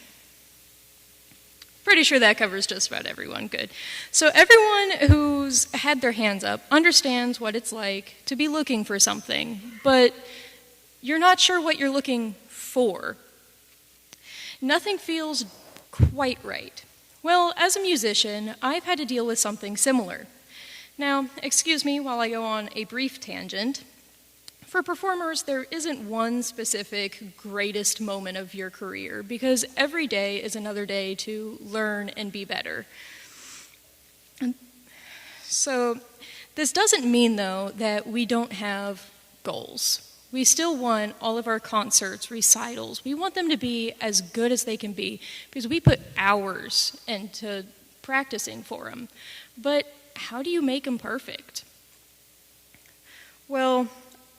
Pretty sure that covers just about everyone. Good. So everyone who's had their hands up understands what it's like to be looking for something, but you're not sure what you're looking for. Nothing feels quite right. Well, as a musician, I've had to deal with something similar. Now, excuse me while I go on a brief tangent. For performers, there isn't one specific greatest moment of your career because every day is another day to learn and be better. So, this doesn't mean, though, that we don't have goals. We still want all of our concerts, recitals, we want them to be as good as they can be because we put hours into practicing for them. But how do you make them perfect? Well,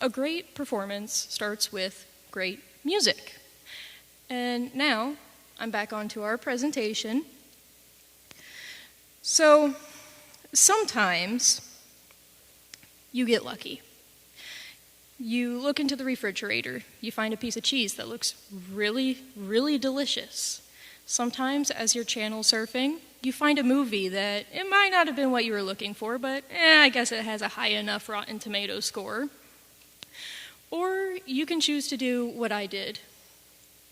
a great performance starts with great music. And now, I'm back onto our presentation. So, sometimes you get lucky. You look into the refrigerator, you find a piece of cheese that looks really, really delicious. Sometimes, as you're channel surfing, you find a movie that it might not have been what you were looking for, but I guess it has a high enough Rotten Tomatoes score. Or you can choose to do what I did.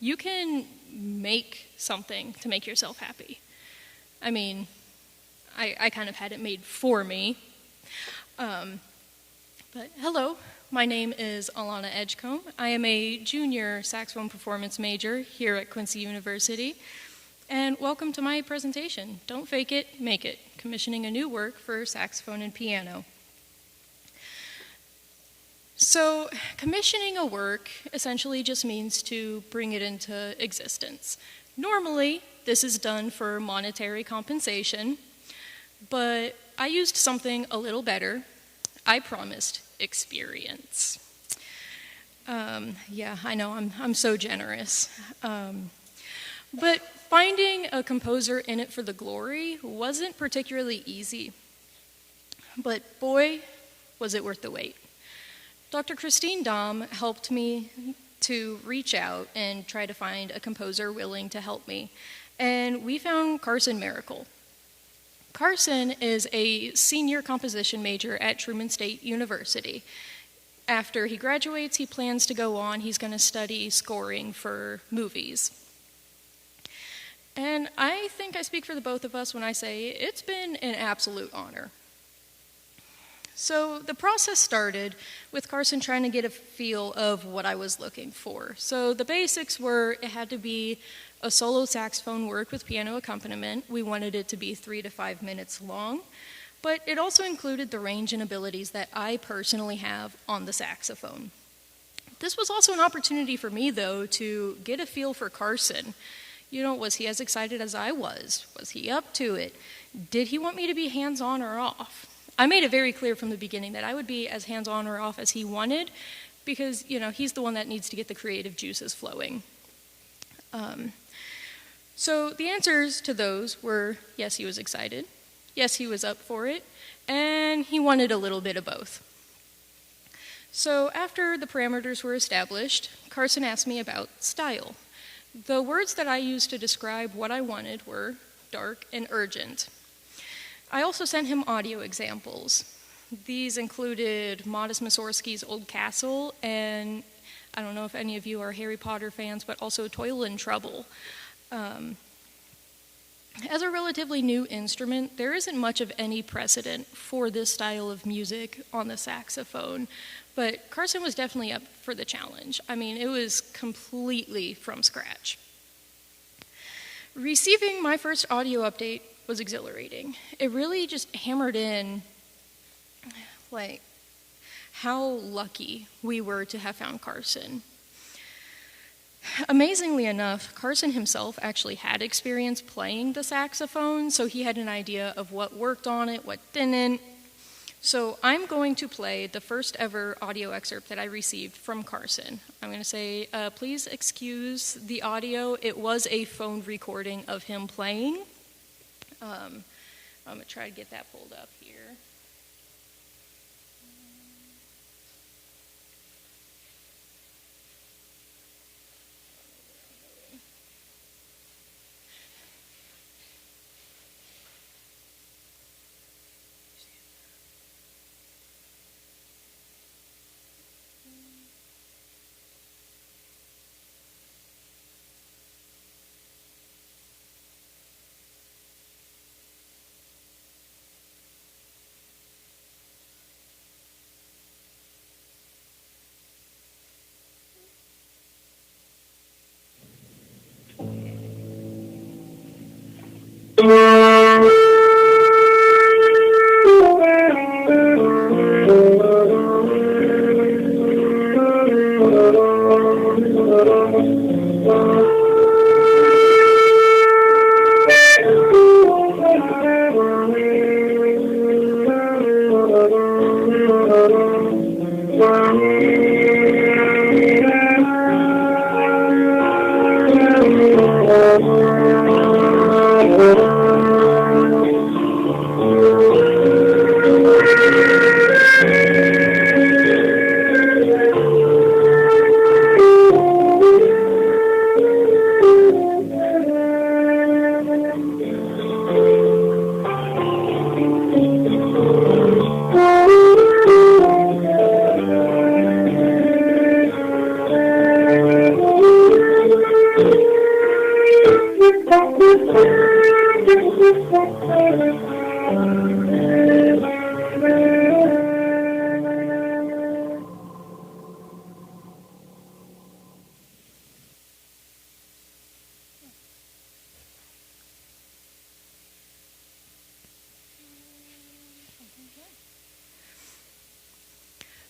You can make something to make yourself happy. I mean, I kind of had it made for me. But hello, my name is Alana Edgecombe. I am a junior saxophone performance major here at Quincy University. And welcome to my presentation, Don't Fake It, Make It, Commissioning a New Work for Saxophone and Piano. So, commissioning a work essentially just means to bring it into existence. Normally, this is done for monetary compensation, but I used something a little better. I promised experience. Yeah, I know, I'm so generous. But finding a composer in it for the glory wasn't particularly easy. But boy, was it worth the wait. Dr. Christine Dom helped me to reach out and try to find a composer willing to help me. And we found Carson Miracle. Carson is a senior composition major at Truman State University. After he graduates, he plans to go on. He's going to study scoring for movies. And I think I speak for the both of us when I say it's been an absolute honor. So the process started with Carson trying to get a feel of what I was looking for. So the basics were it had to be a solo saxophone work with piano accompaniment. We wanted it to be 3 to 5 minutes long, but it also included the range and abilities that I personally have on the saxophone. This was also an opportunity for me, though, to get a feel for Carson. You know, was he as excited as I was? Was he up to it? Did he want me to be hands-on or off? I made it very clear from the beginning that I would be as hands-on or off as he wanted because, you know, he's the one that needs to get the creative juices flowing. So the answers to those were, yes, he was excited, yes, he was up for it, and he wanted a little bit of both. So after the parameters were established, Carson asked me about style. The words that I used to describe what I wanted were dark and urgent. I also sent him audio examples. These included Modest Mussorgsky's Old Castle, and I don't know if any of you are Harry Potter fans, but also Toil and Trouble. As a relatively new instrument, there isn't much of any precedent for this style of music on the saxophone, but Carson was definitely up for the challenge. I mean, it was completely from scratch. Receiving my first audio update was exhilarating. It really just hammered in, like, how lucky we were to have found Carson. Amazingly enough, Carson himself actually had experience playing the saxophone, so he had an idea of what worked on it, what didn't. So I'm going to play the first ever audio excerpt that I received from Carson. I'm going to say, please excuse the audio. It was a phone recording of him playing. I'm going to try to get that pulled up here.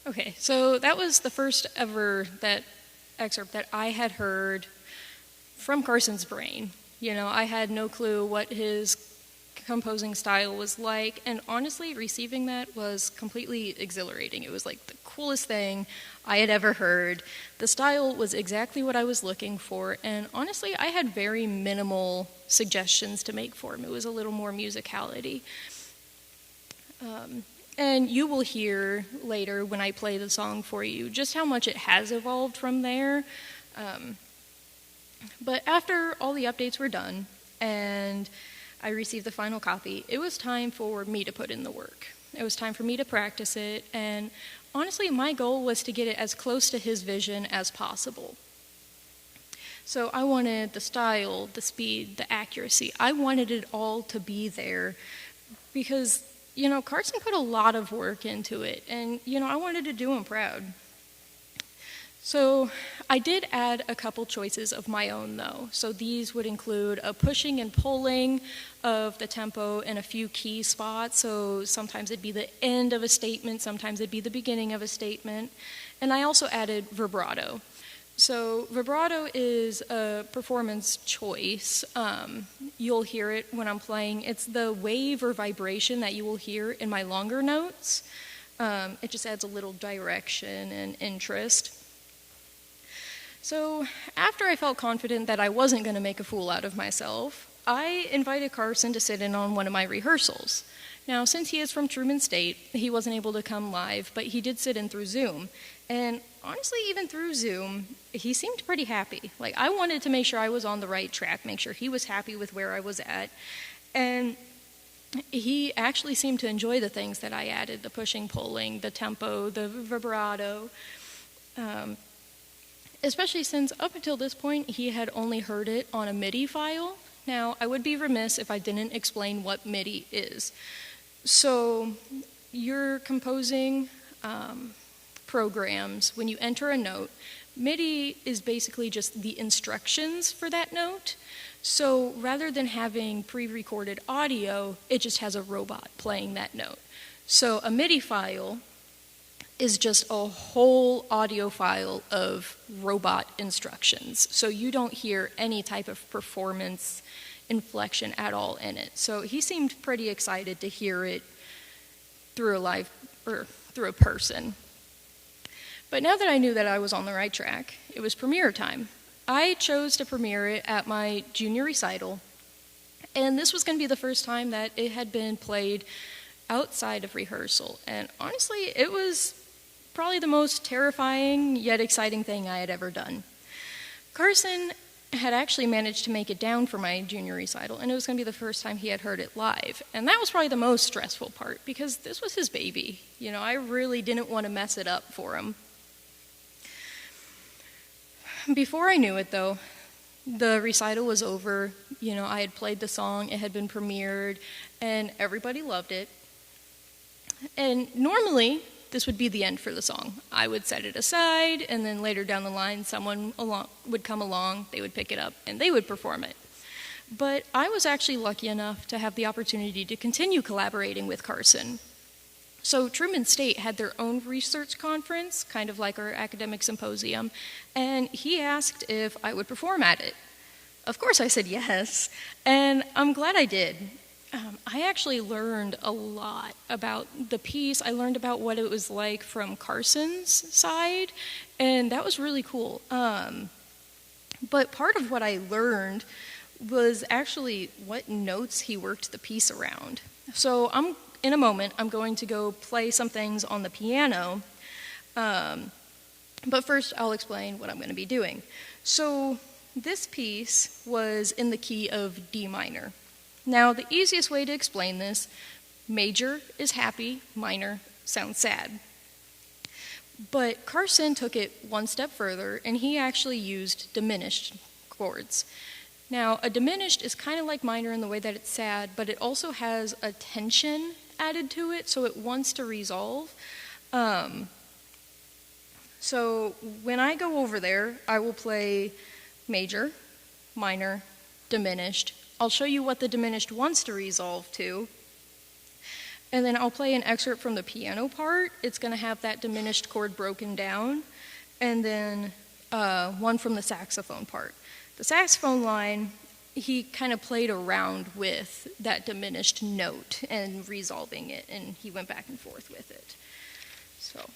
Okay, so that was the first ever excerpt that I had heard from Carson's brain. You know, I had no clue what his composing style was like, and honestly, receiving that was completely exhilarating. It was like the coolest thing I had ever heard. The style was exactly what I was looking for, and honestly, I had very minimal suggestions to make for him. It was a little more musicality. And you will hear later when I play the song for you just how much it has evolved from there. But after all the updates were done and I received the final copy, it was time for me to put in the work. It was time for me to practice it, and honestly, my goal was to get it as close to his vision as possible. So I wanted the style, the speed, the accuracy. I wanted it all to be there because, you know, Carson put a lot of work into it, and, you know, I wanted to do him proud. So I did add a couple choices of my own, though. So these would include a pushing and pulling of the tempo in a few key spots. So sometimes it'd be the end of a statement, sometimes it'd be the beginning of a statement. And I also added vibrato. So vibrato is a performance choice. You'll hear it when I'm playing. It's the wave or vibration that you will hear in my longer notes. It just adds a little direction and interest. So after I felt confident that I wasn't going to make a fool out of myself, I invited Carson to sit in on one of my rehearsals. Now, since he is from Truman State, he wasn't able to come live, but he did sit in through Zoom. And honestly, even through Zoom, he seemed pretty happy. Like, I wanted to make sure I was on the right track, make sure he was happy with where I was at. And he actually seemed to enjoy the things that I added, the pushing, pulling, the tempo, the vibrato. Especially since up until this point, he had only heard it on a MIDI file. Now, I would be remiss if I didn't explain what MIDI is. So, you're composing programs. When you enter a note, MIDI is basically just the instructions for that note. So, rather than having pre-recorded audio, it just has a robot playing that note. So, a MIDI file is just a whole audio file of robot instructions. So you don't hear any type of performance inflection at all in it. So he seemed pretty excited to hear it through a person. But now that I knew that I was on the right track, it was premiere time. I chose to premiere it at my junior recital, and this was going to be the first time that it had been played outside of rehearsal. And honestly, it was probably the most terrifying yet exciting thing I had ever done. Carson had actually managed to make it down for my junior recital, and it was going to be the first time he had heard it live. And that was probably the most stressful part, because this was his baby. You know, I really didn't want to mess it up for him. Before I knew it, though, the recital was over. You know, I had played the song, it had been premiered, and everybody loved it. And normally, this would be the end for the song. I would set it aside, and then later down the line, someone would come along, they would pick it up, and they would perform it. But I was actually lucky enough to have the opportunity to continue collaborating with Carson. So Truman State had their own research conference, kind of like our academic symposium, and he asked if I would perform at it. Of course I said yes, and I'm glad I did. I actually learned a lot about the piece. I learned about what it was like from Carson's side, and that was really cool. But part of what I learned was actually what notes he worked the piece around. So in a moment, I'm going to go play some things on the piano, but first I'll explain what I'm going to be doing. So this piece was in the key of D minor. Now, the easiest way to explain this, major is happy, minor sounds sad. But Carson took it one step further, and he actually used diminished chords. Now, a diminished is kind of like minor in the way that it's sad, but it also has a tension added to it, so it wants to resolve. So when I go over there, I will play major, minor, diminished. I'll show you what the diminished wants to resolve to, and then I'll play an excerpt from the piano part. It's going to have that diminished chord broken down, and then one from the saxophone part. The saxophone line, he kind of played around with that diminished note and resolving it, and he went back and forth with it. So.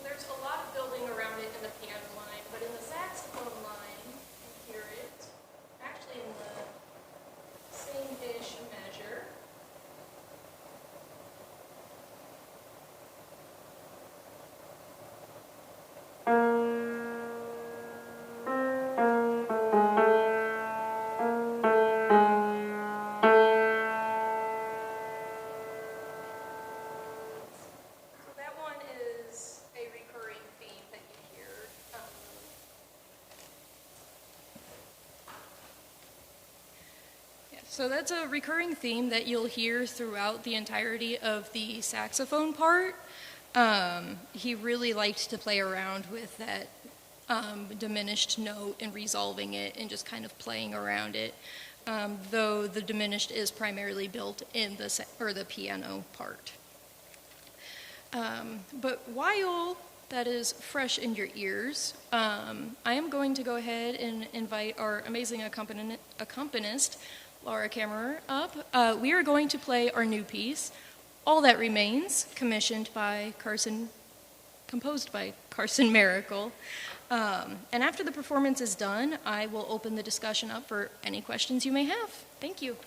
There's a lot of building around it in the piano line, but in the saxophone line, you hear it actually in the same-ish measure. So that's a recurring theme that you'll hear throughout the entirety of the saxophone part. He really liked to play around with that diminished note and resolving it and just kind of playing around it, though the diminished is primarily built in the piano part. But while that is fresh in your ears, I am going to go ahead and invite our amazing accompanist, Laura Kammerer, up. We are going to play our new piece, All That Remains, composed by Carson Miracle. And after the performance is done, I will open the discussion up for any questions you may have. Thank you.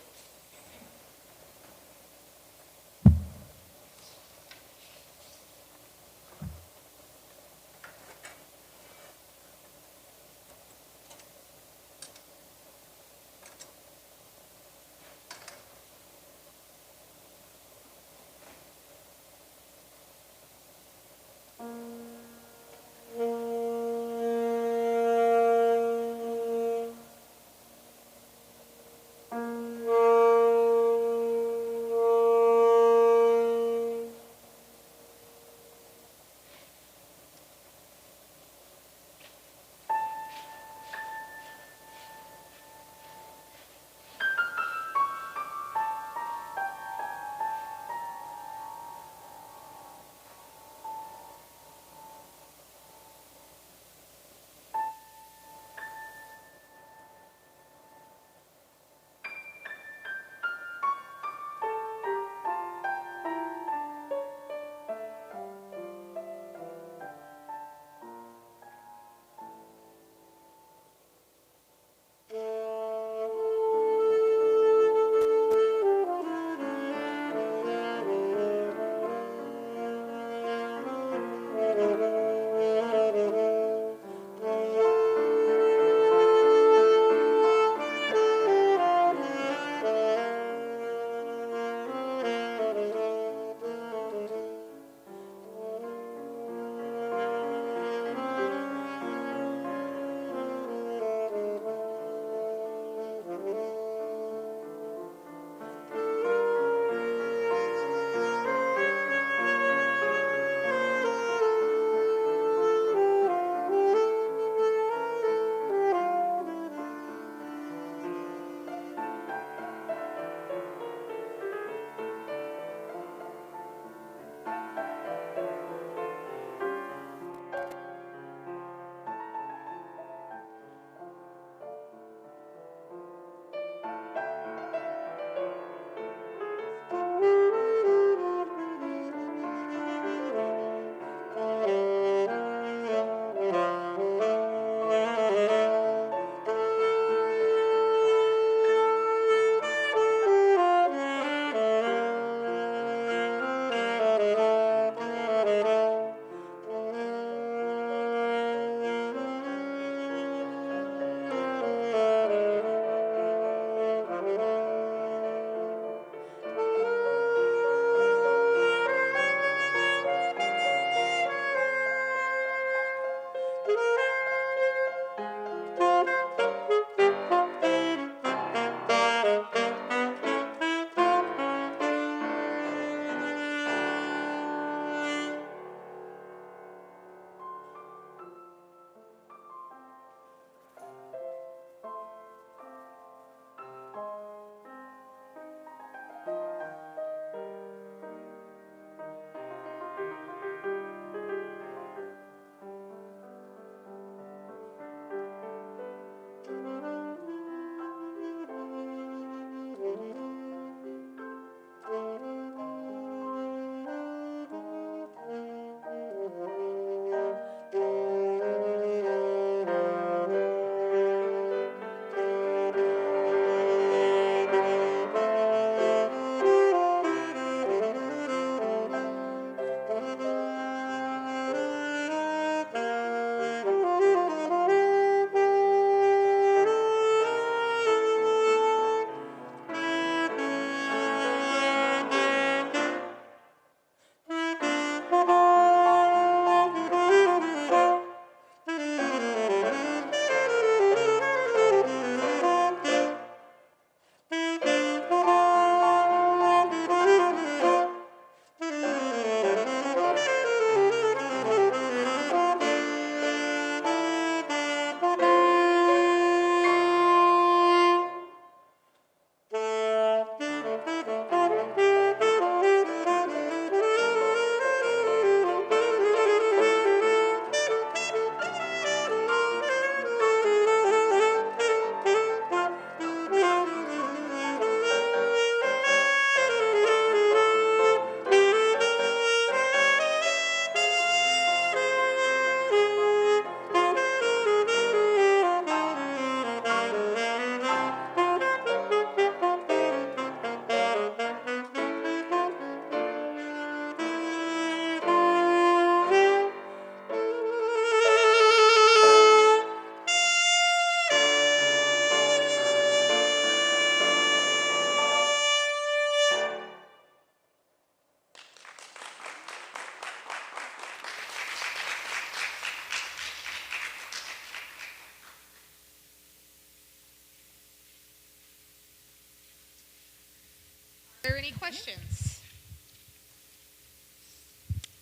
there any questions?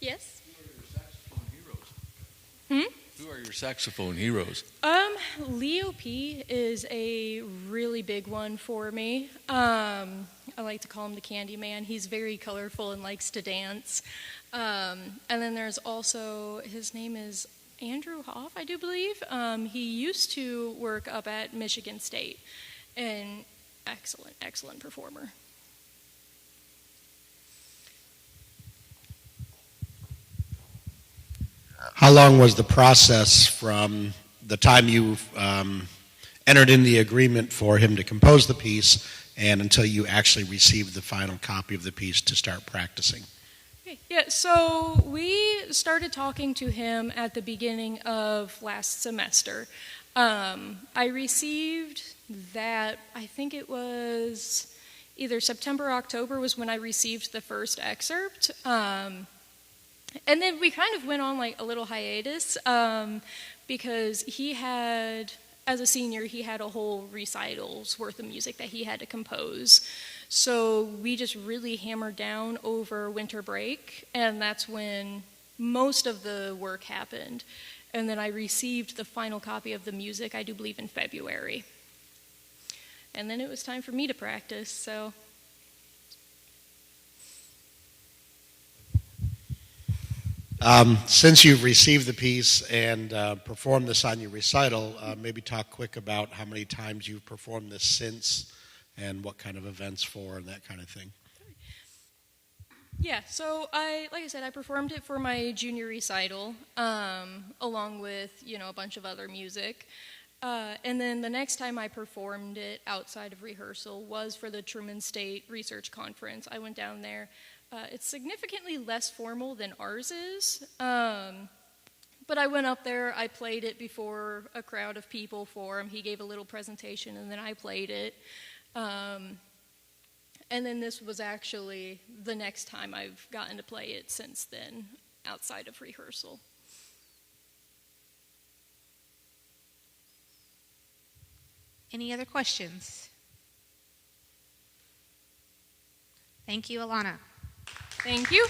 Yes? Who are your saxophone heroes? Leo P is a really big one for me. I like to call him the Candy Man. He's very colorful and likes to dance. And then there's also, his name is Andrew Hoff, I do believe. He used to work up at Michigan State, and excellent performer. How long was the process from the time you entered in the agreement for him to compose the piece and until you actually received the final copy of the piece to start practicing? Yeah, so we started talking to him at the beginning of last semester. I received that, I think it was either September or October was when I received the first excerpt. And then we kind of went on like a little hiatus because he had, as a senior, he had a whole recital's worth of music that he had to compose. So we just really hammered down over winter break, and that's when most of the work happened. And then I received the final copy of the music, I do believe, in February. And then it was time for me to practice, so. Since you've received the piece and performed this on your recital, maybe talk quick about how many times you've performed this since and what kind of events for and that kind of thing. Yeah, so like I said, I performed it for my junior recital, along with, a bunch of other music. And then the next time I performed it outside of rehearsal was for the Truman State Research Conference. I went down there. It's significantly less formal than ours is, but I went up there, I played it before a crowd of people for him. He gave a little presentation, and then I played it. And then this was actually the next time I've gotten to play it since then, outside of rehearsal. Any other questions? Thank you, Alana. Thank you.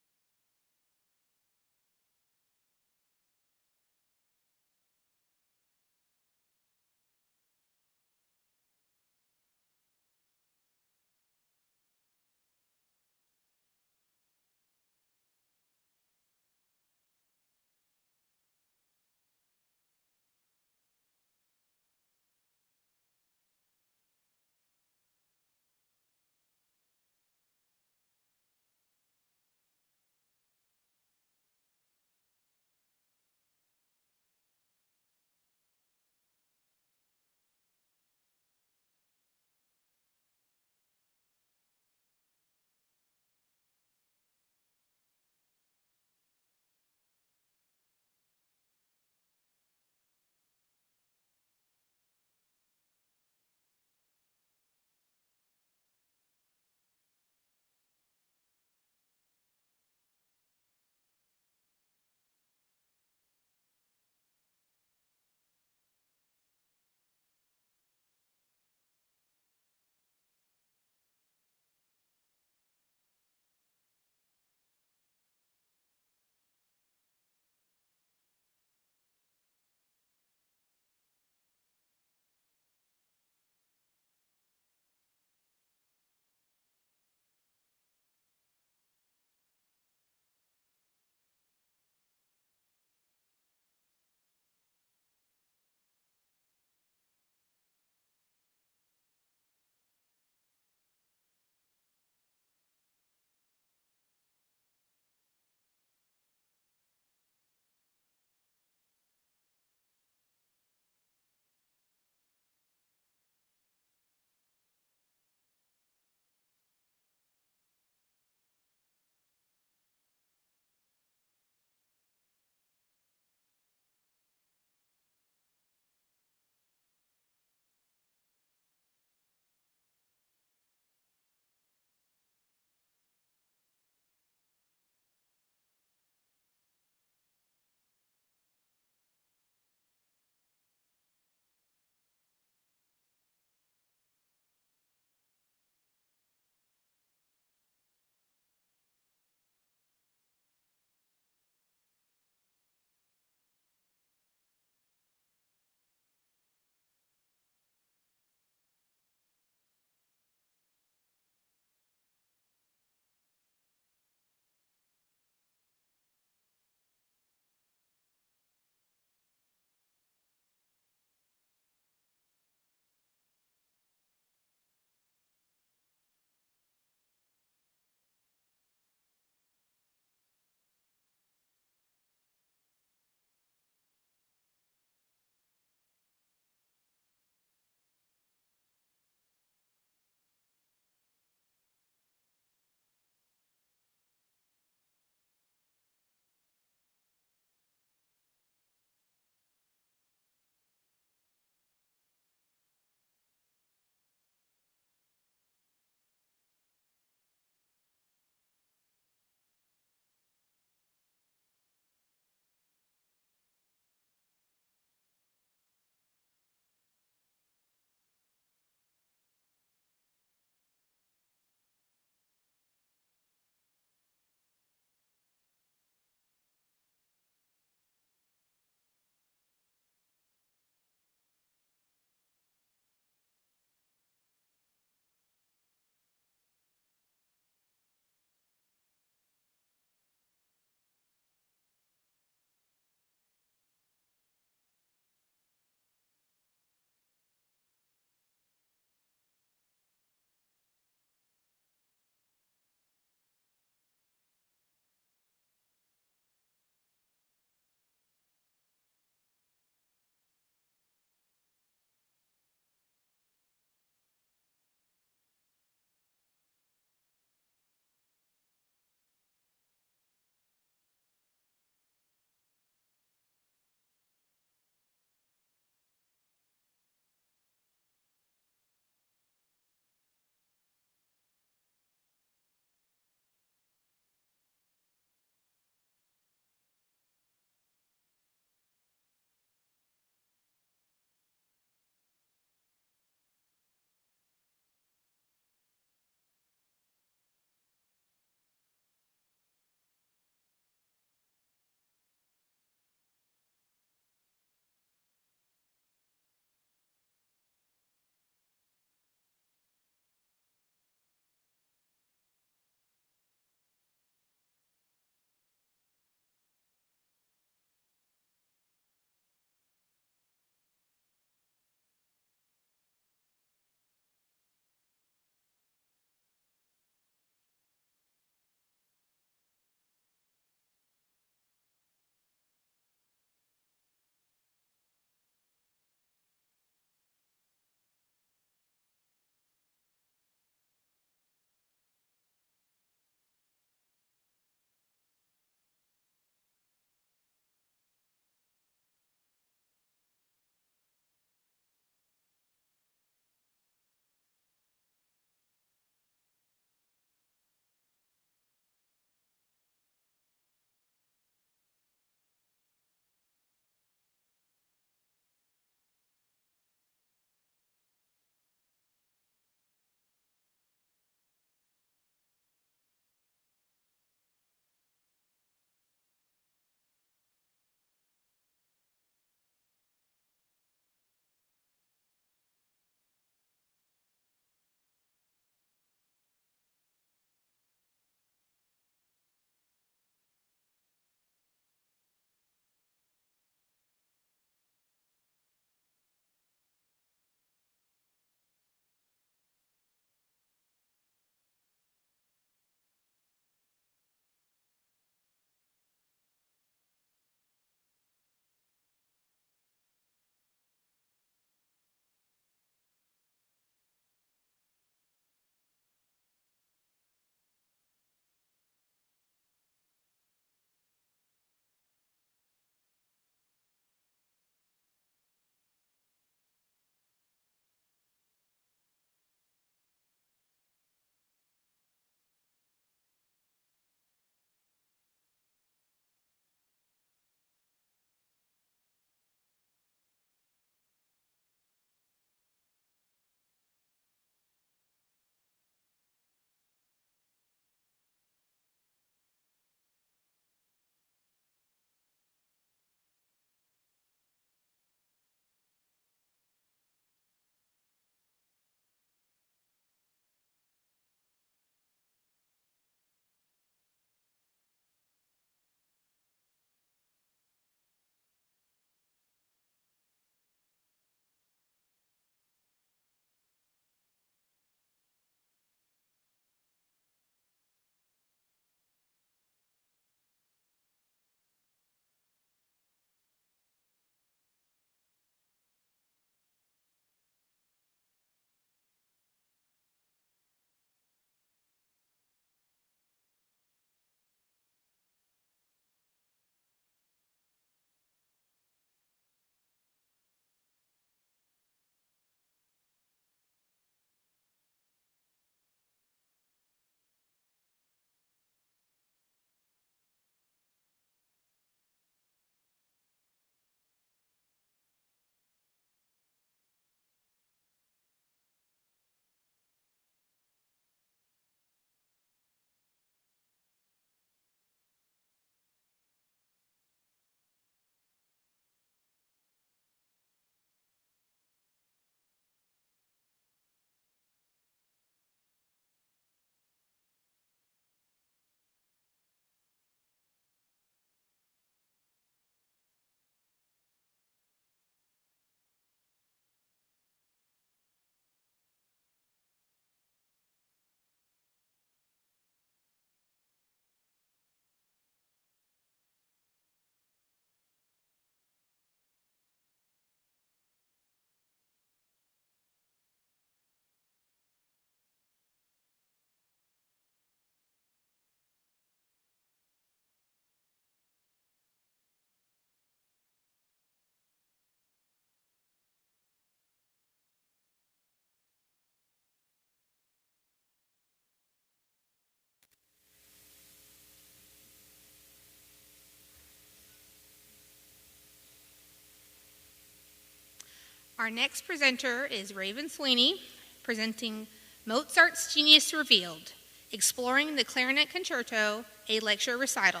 Our next presenter is Raven Sweeney, presenting Mozart's Genius Revealed, Exploring the Clarinet Concerto, a lecture recital.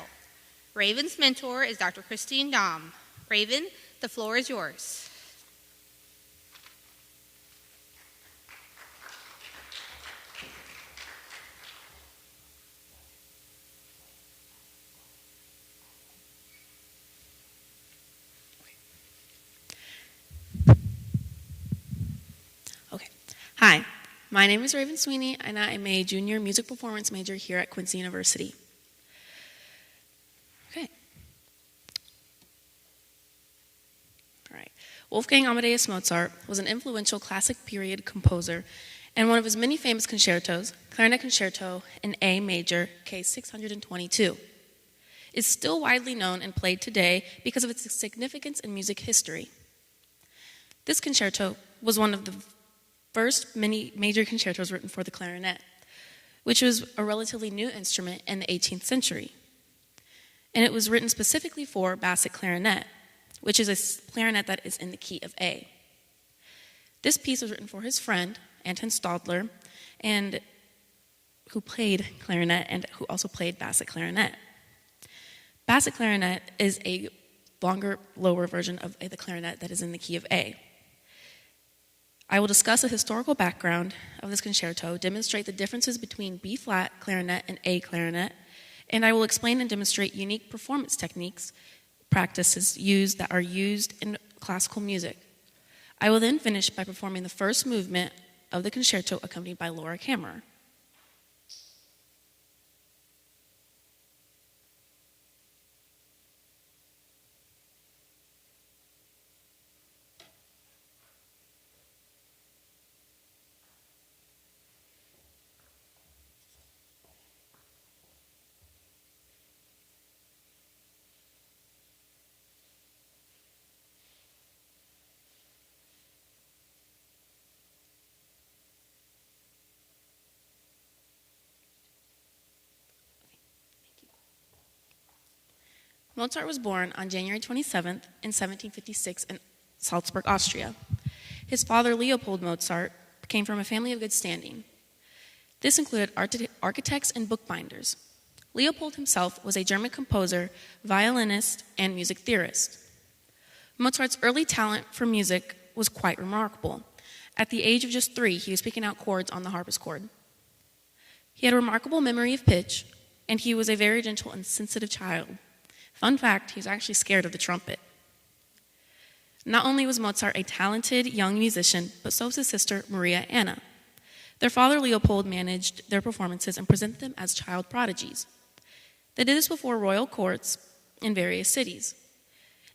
Raven's mentor is Dr. Christine Dahm. Raven, the floor is yours. Hi, my name is Raven Sweeney, and I am a junior music performance major here at Quincy University. Okay. All right. Wolfgang Amadeus Mozart was an influential classic period composer, and one of his many famous concertos, Clarinet Concerto in A major, case 622, is still widely known and played today because of its significance in music history. This concerto was one of the first many major concertos written for the clarinet, which was a relatively new instrument in the 18th century. And it was written specifically for basset clarinet, which is a clarinet that is in the key of A. This piece was written for his friend, Anton Stadler, and who played clarinet and who also played basset clarinet. Basset clarinet is a longer, lower version of the clarinet that is in the key of A. I will discuss the historical background of this concerto, demonstrate the differences between B-flat clarinet and A clarinet, and I will explain and demonstrate unique performance techniques, practices that are used in classical music. I will then finish by performing the first movement of the concerto accompanied by Laura Kammerer. Mozart was born on January 27th in 1756 in Salzburg, Austria. His father, Leopold Mozart, came from a family of good standing. This included architects and bookbinders. Leopold himself was a German composer, violinist, and music theorist. Mozart's early talent for music was quite remarkable. At the age of just 3, he was picking out chords on the harpsichord. He had a remarkable memory of pitch, and he was a very gentle and sensitive child. Fun fact, he was actually scared of the trumpet. Not only was Mozart a talented young musician, but so was his sister, Maria Anna. Their father, Leopold, managed their performances and presented them as child prodigies. They did this before royal courts in various cities.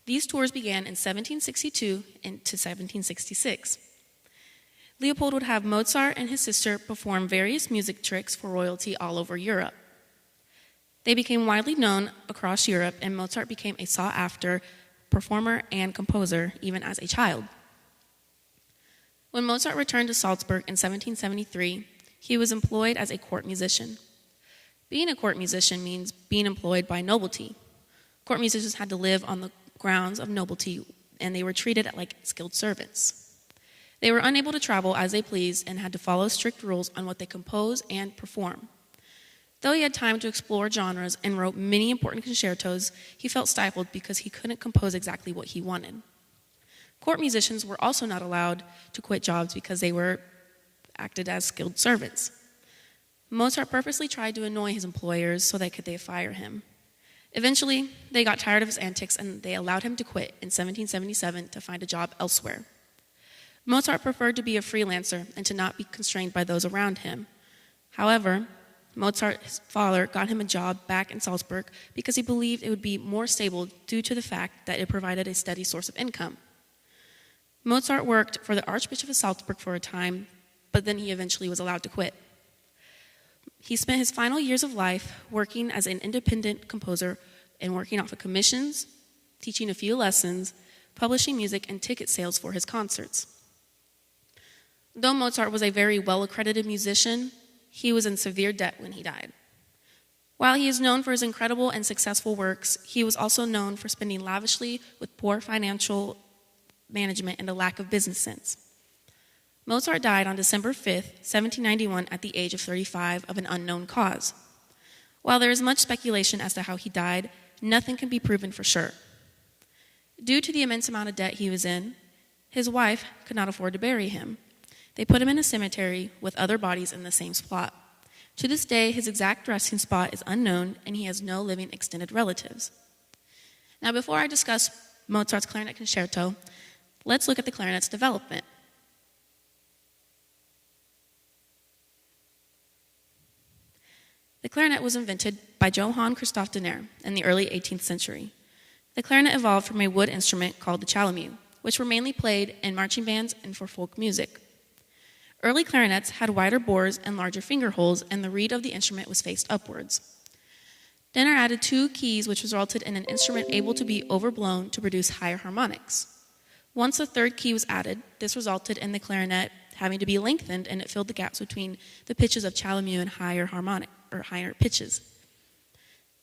These tours began in 1762 into 1766. Leopold would have Mozart and his sister perform various music tricks for royalty all over Europe. They became widely known across Europe, and Mozart became a sought-after performer and composer, even as a child. When Mozart returned to Salzburg in 1773, he was employed as a court musician. Being a court musician means being employed by nobility. Court musicians had to live on the grounds of nobility, and they were treated like skilled servants. They were unable to travel as they pleased and had to follow strict rules on what they compose and perform. Though he had time to explore genres and wrote many important concertos, he felt stifled because he couldn't compose exactly what he wanted. Court musicians were also not allowed to quit jobs because they were acted as skilled servants. Mozart purposely tried to annoy his employers so they could fire him. Eventually, they got tired of his antics and they allowed him to quit in 1777 to find a job elsewhere. Mozart preferred to be a freelancer and to not be constrained by those around him. However, Mozart's father got him a job back in Salzburg because he believed it would be more stable due to the fact that it provided a steady source of income. Mozart worked for the Archbishop of Salzburg for a time, but then he eventually was allowed to quit. He spent his final years of life working as an independent composer and working off of commissions, teaching a few lessons, publishing music, and ticket sales for his concerts. Though Mozart was a very well-accredited musician, he was in severe debt when he died. While he is known for his incredible and successful works, he was also known for spending lavishly with poor financial management, and a lack of business sense. Mozart died on December 5th, 1791, at the age of 35 of an unknown cause. While there is much speculation as to how he died, nothing can be proven for sure. Due to the immense amount of debt he was in, his wife could not afford to bury him. They put him in a cemetery with other bodies in the same spot. To this day, his exact resting spot is unknown, and he has no living extended relatives. Now, before I discuss Mozart's clarinet concerto, let's look at the clarinet's development. The clarinet was invented by Johann Christoph Denner in the early 18th century. The clarinet evolved from a wood instrument called the chalumeau, which were mainly played in marching bands and for folk music. Early clarinets had wider bores and larger finger holes, and the reed of the instrument was faced upwards. Denner added 2 keys, which resulted in an instrument able to be overblown to produce higher harmonics. Once a 3rd key was added, this resulted in the clarinet having to be lengthened, and it filled the gaps between the pitches of chalumeau and higher pitches.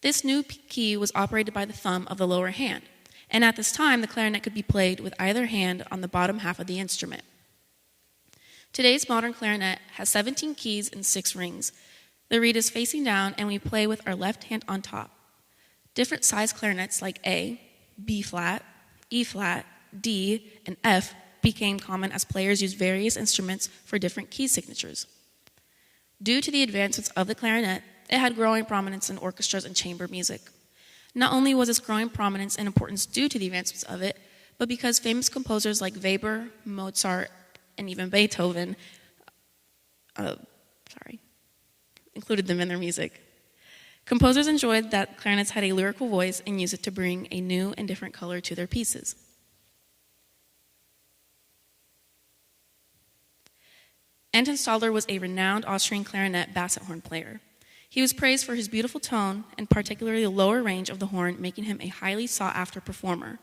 This new key was operated by the thumb of the lower hand, and at this time the clarinet could be played with either hand on the bottom half of the instrument. Today's modern clarinet has 17 keys and 6 rings. The reed is facing down, and we play with our left hand on top. Different size clarinets like A, B flat, E flat, D, and F became common as players used various instruments for different key signatures. Due to the advancements of the clarinet, it had growing prominence in orchestras and chamber music. Not only was its growing prominence and importance due to the advancements of it, but because famous composers like Weber, Mozart, and even Beethoven included them in their music. Composers enjoyed that clarinets had a lyrical voice and used it to bring a new and different color to their pieces. Anton Stadler was a renowned Austrian clarinet basset horn player. He was praised for his beautiful tone and particularly the lower range of the horn, making him a highly sought-after performer.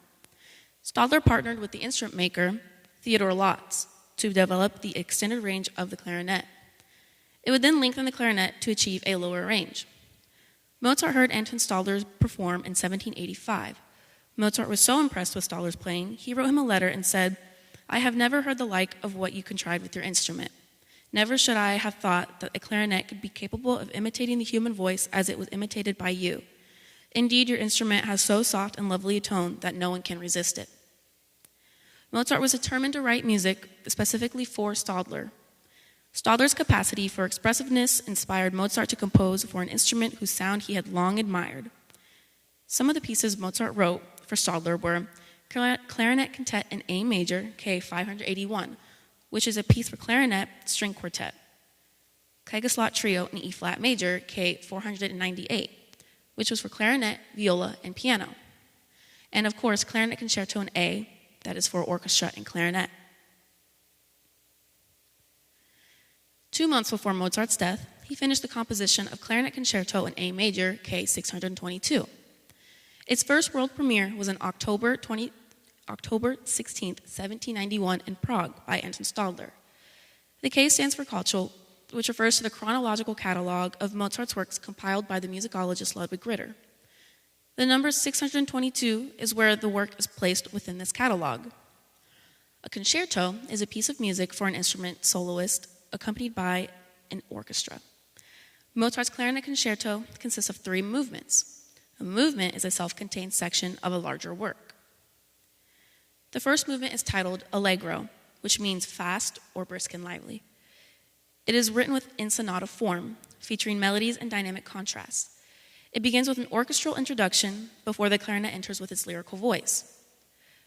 Stadler partnered with the instrument maker Theodor Lotz to develop the extended range of the clarinet. It would then lengthen the clarinet to achieve a lower range. Mozart heard Anton Stadler perform in 1785. Mozart was so impressed with Stadler's playing, he wrote him a letter and said, "I have never heard the like of what you contrived with your instrument. Never should I have thought that a clarinet could be capable of imitating the human voice as it was imitated by you. Indeed, your instrument has so soft and lovely a tone that no one can resist it." Mozart was determined to write music specifically for Stadler. Stadler's capacity for expressiveness inspired Mozart to compose for an instrument whose sound he had long admired. Some of the pieces Mozart wrote for Stadler were Clarinet Quintet in A major, K 581, which is a piece for clarinet string quartet. Klageslot Trio in E flat major, K 498, which was for clarinet, viola, and piano. And of course, Clarinet Concerto in A, that is for orchestra and clarinet. 2 months before Mozart's death, he finished the composition of Clarinet Concerto in A major, K 622. Its first world premiere was on October 16, 1791 in Prague by Anton Stadler. The K stands for Kachel, which refers to the chronological catalog of Mozart's works compiled by the musicologist Ludwig Ritter. The number 622 is where the work is placed within this catalog. A concerto is a piece of music for an instrument soloist accompanied by an orchestra. Mozart's clarinet concerto consists of 3 movements. A movement is a self-contained section of a larger work. The first movement is titled Allegro, which means fast or brisk and lively. It is written in sonata form, featuring melodies and dynamic contrasts. It begins with an orchestral introduction before the clarinet enters with its lyrical voice.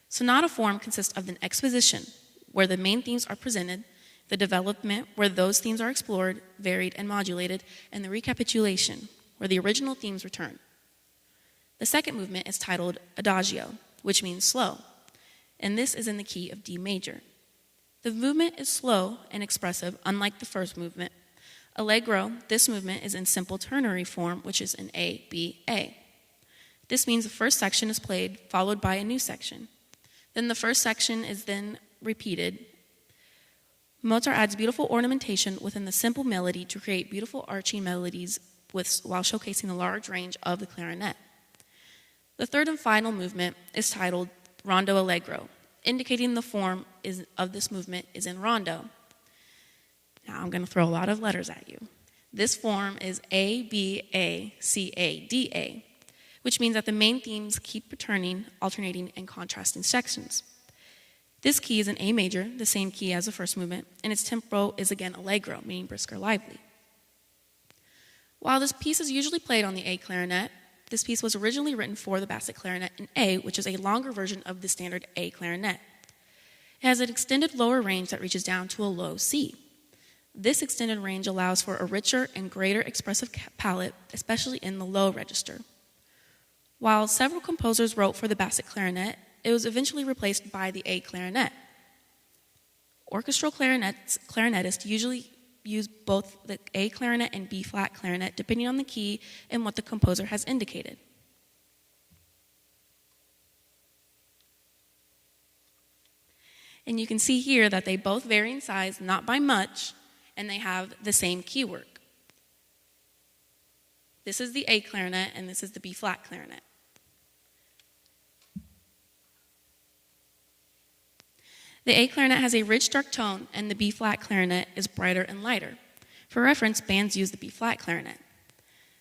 Sonata form consists of an exposition, where the main themes are presented, the development, where those themes are explored, varied, and modulated, and the recapitulation, where the original themes return. The second movement is titled Adagio, which means slow, and this is in the key of D major. The movement is slow and expressive, unlike the first movement. Allegro, this movement is in simple ternary form, which is in A, B, A. This means the first section is played, followed by a new section. Then the first section is then repeated. Mozart adds beautiful ornamentation within the simple melody to create beautiful arching melodies while showcasing the large range of the clarinet. The third and final movement is titled Rondo Allegro, indicating the form of this movement is in rondo. Now I'm going to throw a lot of letters at you. This form is A, B, A, C, A, D, A, which means that the main themes keep returning, alternating, and contrasting sections. This key is an A major, the same key as the first movement, and its tempo is again allegro, meaning brisk or lively. While this piece is usually played on the A clarinet, this piece was originally written for the basset clarinet in A, which is a longer version of the standard A clarinet. It has an extended lower range that reaches down to a low C. This extended range allows for a richer and greater expressive palette, especially in the low register. While several composers wrote for the basset clarinet, it was eventually replaced by the A clarinet. Orchestral clarinetists usually use both the A clarinet and B flat clarinet depending on the key and what the composer has indicated. And you can see here that they both vary in size, not by much, and they have the same key work. This is the A clarinet and this is the B flat clarinet. The A clarinet has a rich dark tone and the B flat clarinet is brighter and lighter. For reference, bands use the B flat clarinet.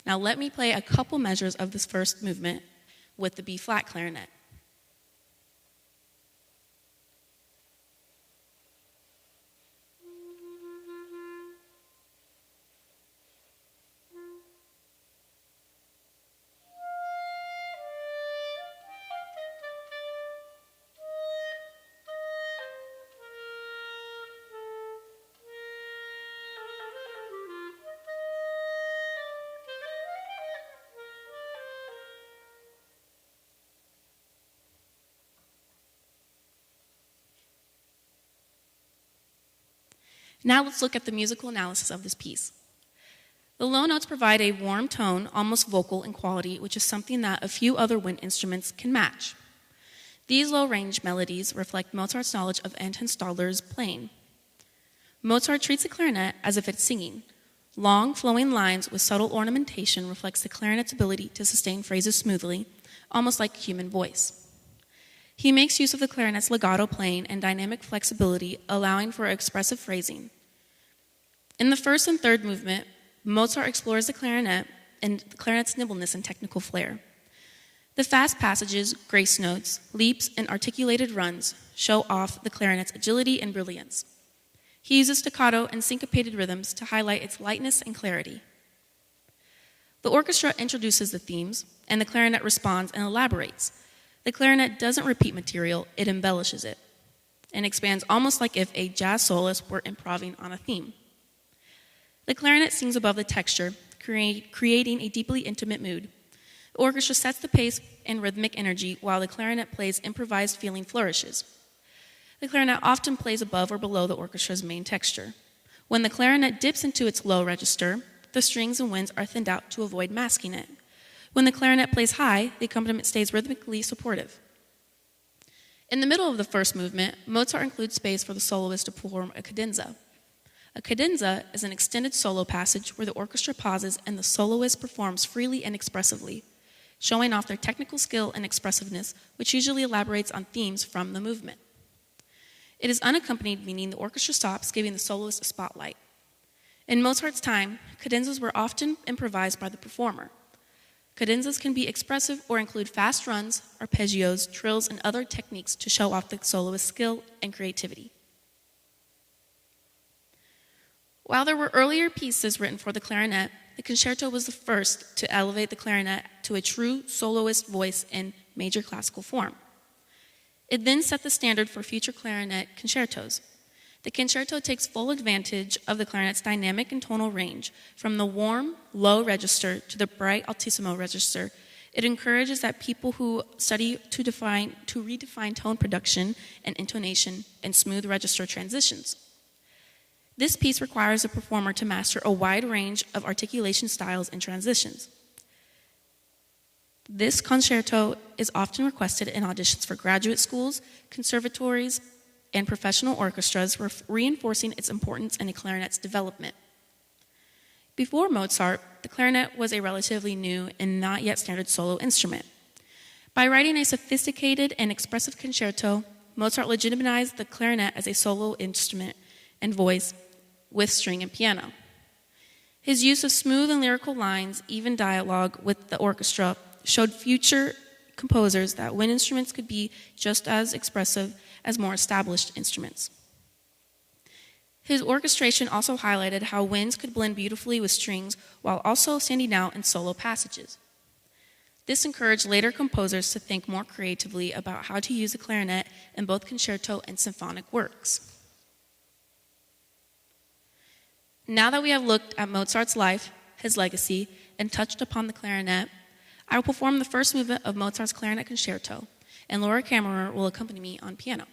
Now let me play a couple measures of this first movement with the B flat clarinet. Now let's look at the musical analysis of this piece. The low notes provide a warm tone, almost vocal in quality, which is something that a few other wind instruments can match. These low-range melodies reflect Mozart's knowledge of Anton Stadler's playing. Mozart treats the clarinet as if it's singing. Long, flowing lines with subtle ornamentation reflects the clarinet's ability to sustain phrases smoothly, almost like a human voice. He makes use of the clarinet's legato playing and dynamic flexibility, allowing for expressive phrasing. In the first and third movement, Mozart explores the clarinet and the clarinet's nimbleness and technical flair. The fast passages, grace notes, leaps, and articulated runs show off the clarinet's agility and brilliance. He uses staccato and syncopated rhythms to highlight its lightness and clarity. The orchestra introduces the themes, and the clarinet responds and elaborates. The clarinet doesn't repeat material, it embellishes it, and expands almost like if a jazz soloist were improvising on a theme. The clarinet sings above the texture, creating a deeply intimate mood. The orchestra sets the pace and rhythmic energy, while the clarinet plays improvised feeling flourishes. The clarinet often plays above or below the orchestra's main texture. When the clarinet dips into its low register, the strings and winds are thinned out to avoid masking it. When the clarinet plays high, the accompaniment stays rhythmically supportive. In the middle of the first movement, Mozart includes space for the soloist to perform a cadenza. A cadenza is an extended solo passage where the orchestra pauses and the soloist performs freely and expressively, showing off their technical skill and expressiveness, which usually elaborates on themes from the movement. It is unaccompanied, meaning the orchestra stops, giving the soloist a spotlight. In Mozart's time, cadenzas were often improvised by the performer. Cadenzas can be expressive or include fast runs, arpeggios, trills, and other techniques to show off the soloist's skill and creativity. While there were earlier pieces written for the clarinet, the concerto was the first to elevate the clarinet to a true soloist voice in major classical form. It then set the standard for future clarinet concertos. The concerto takes full advantage of the clarinet's dynamic and tonal range, from the warm, low register to the bright altissimo register. It encourages that people who study to redefine tone production and intonation and smooth register transitions. This piece requires a performer to master a wide range of articulation styles and transitions. This concerto is often requested in auditions for graduate schools, conservatories, and professional orchestras, reinforcing its importance in a clarinet's development. Before Mozart, the clarinet was a relatively new and not yet standard solo instrument. By writing a sophisticated and expressive concerto, Mozart legitimized the clarinet as a solo instrument and voice with string and piano. His use of smooth and lyrical lines, even dialogue with the orchestra, showed future composers that wind instruments could be just as expressive as more established instruments. His orchestration also highlighted how winds could blend beautifully with strings while also standing out in solo passages. This encouraged later composers to think more creatively about how to use the clarinet in both concerto and symphonic works. Now that we have looked at Mozart's life, his legacy, and touched upon the clarinet, I will perform the first movement of Mozart's Clarinet Concerto, and Laura Kammerer will accompany me on piano.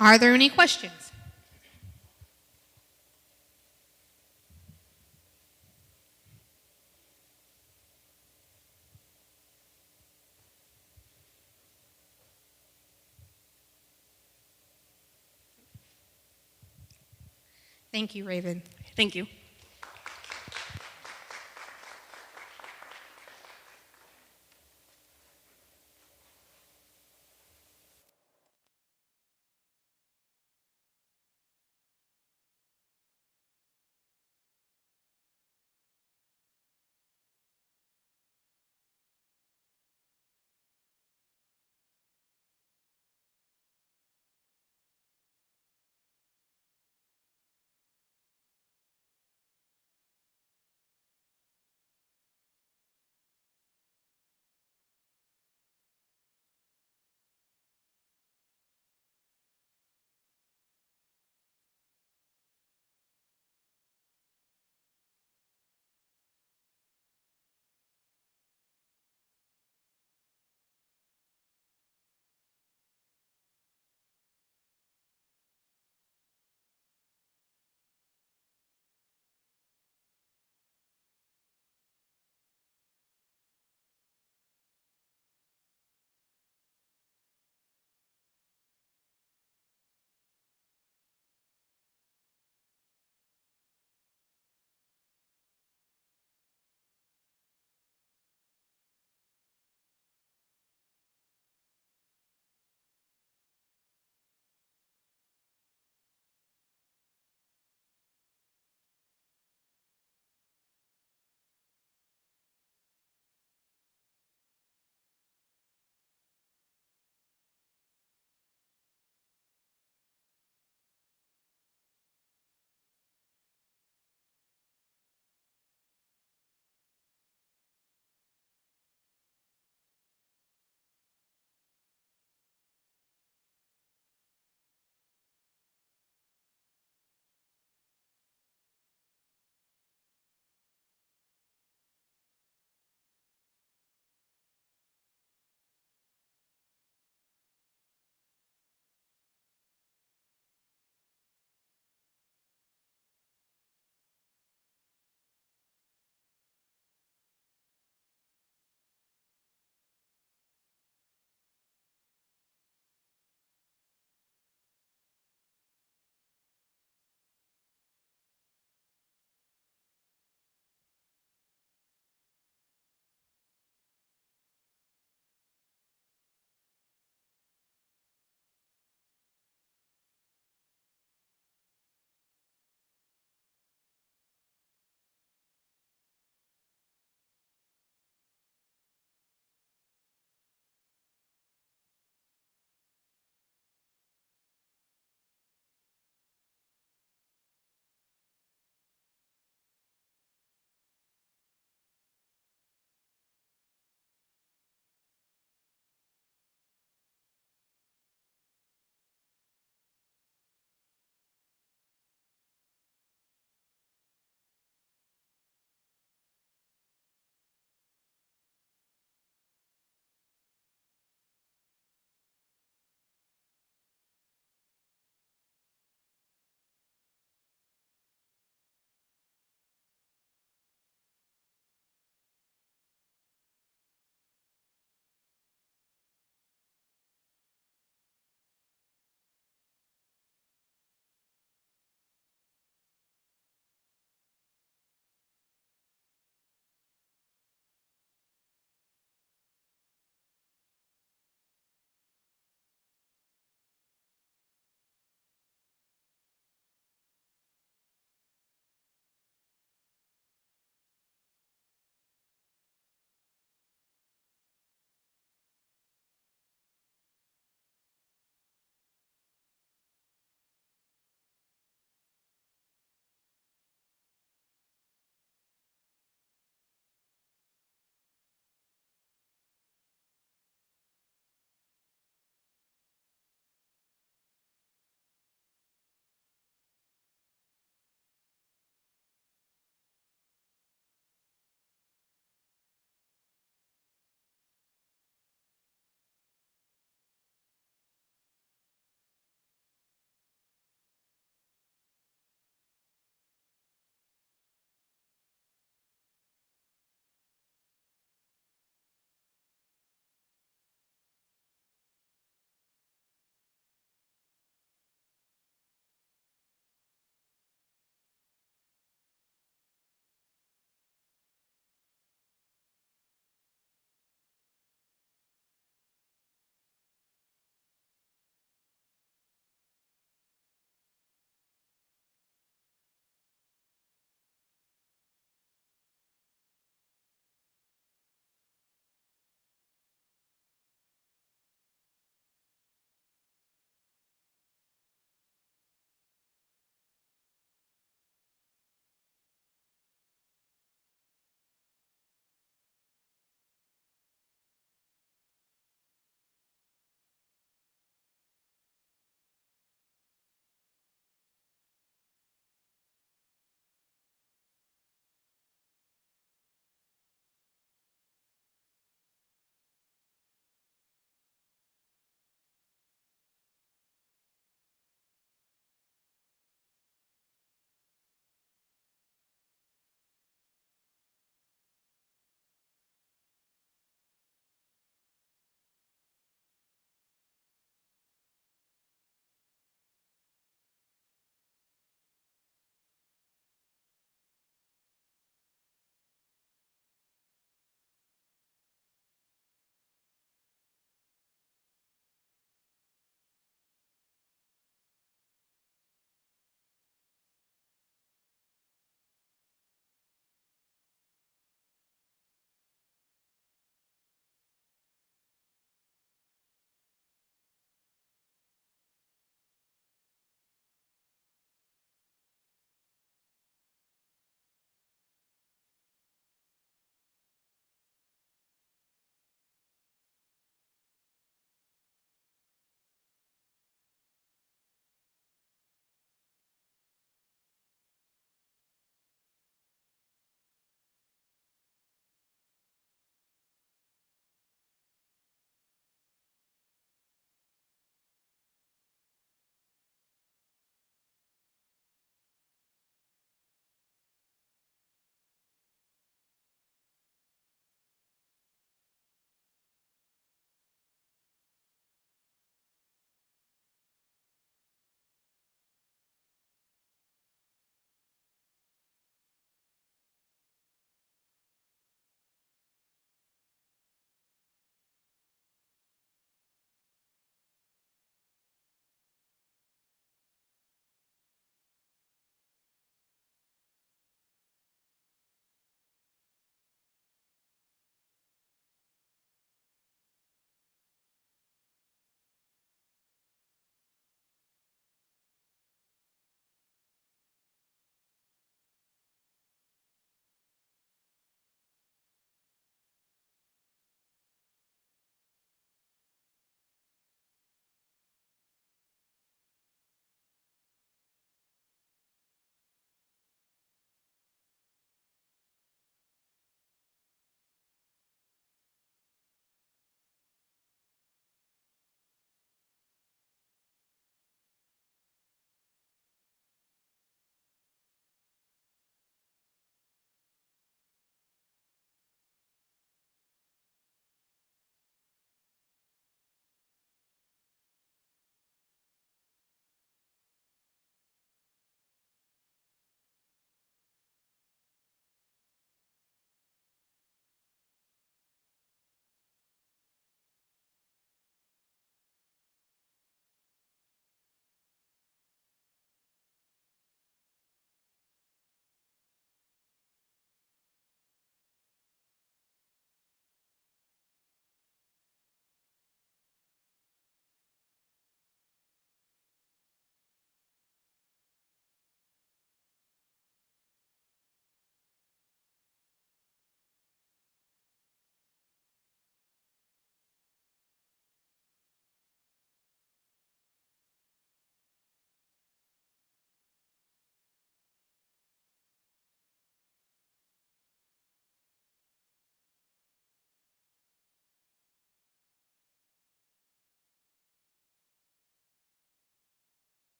Are there any questions? Thank you, Raven. Thank you.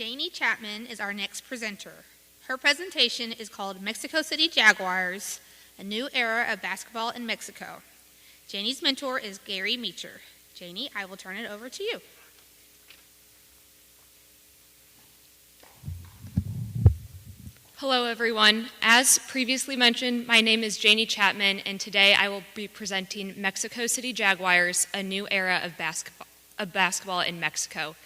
Janie Chapman is our next presenter. Her presentation is called Mexico City Jaguars, a New Era of Basketball in Mexico. Janie's mentor is Gary Meacher. Janie, I will turn it over to you. Hello, everyone. As previously mentioned, my name is Janie Chapman, and today I will be presenting Mexico City Jaguars, a new era of basketball in Mexico.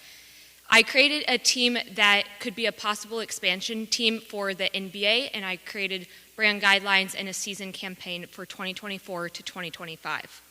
I created a team that could be a possible expansion team for the NBA, and I created brand guidelines and a season campaign for 2024 to 2025.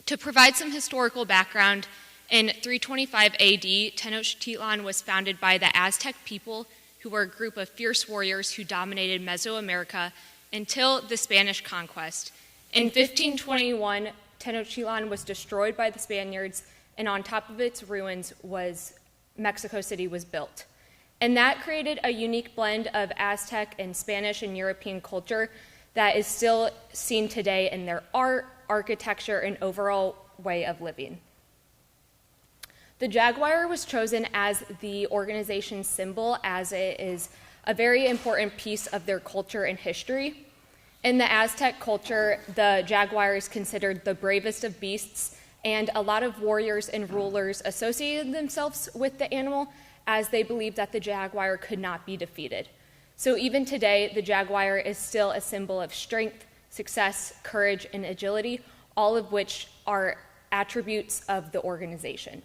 To provide some historical background, in 325 AD, Tenochtitlan was founded by the Aztec people, who were a group of fierce warriors who dominated Mesoamerica until the Spanish conquest. In 1521, Tenochtitlan was destroyed by the Spaniards, and on top of its ruins was Mexico City was built. And that created a unique blend of Aztec and Spanish and European culture that is still seen today in their art, architecture, and overall way of living. The Jaguar was chosen as the organization's symbol, as it is a very important piece of their culture and history. In the Aztec culture, the Jaguar is considered the bravest of beasts, and a lot of warriors and rulers associated themselves with the animal, as they believed that the Jaguar could not be defeated. So even today, the Jaguar is still a symbol of strength, success, courage, and agility, all of which are attributes of the organization.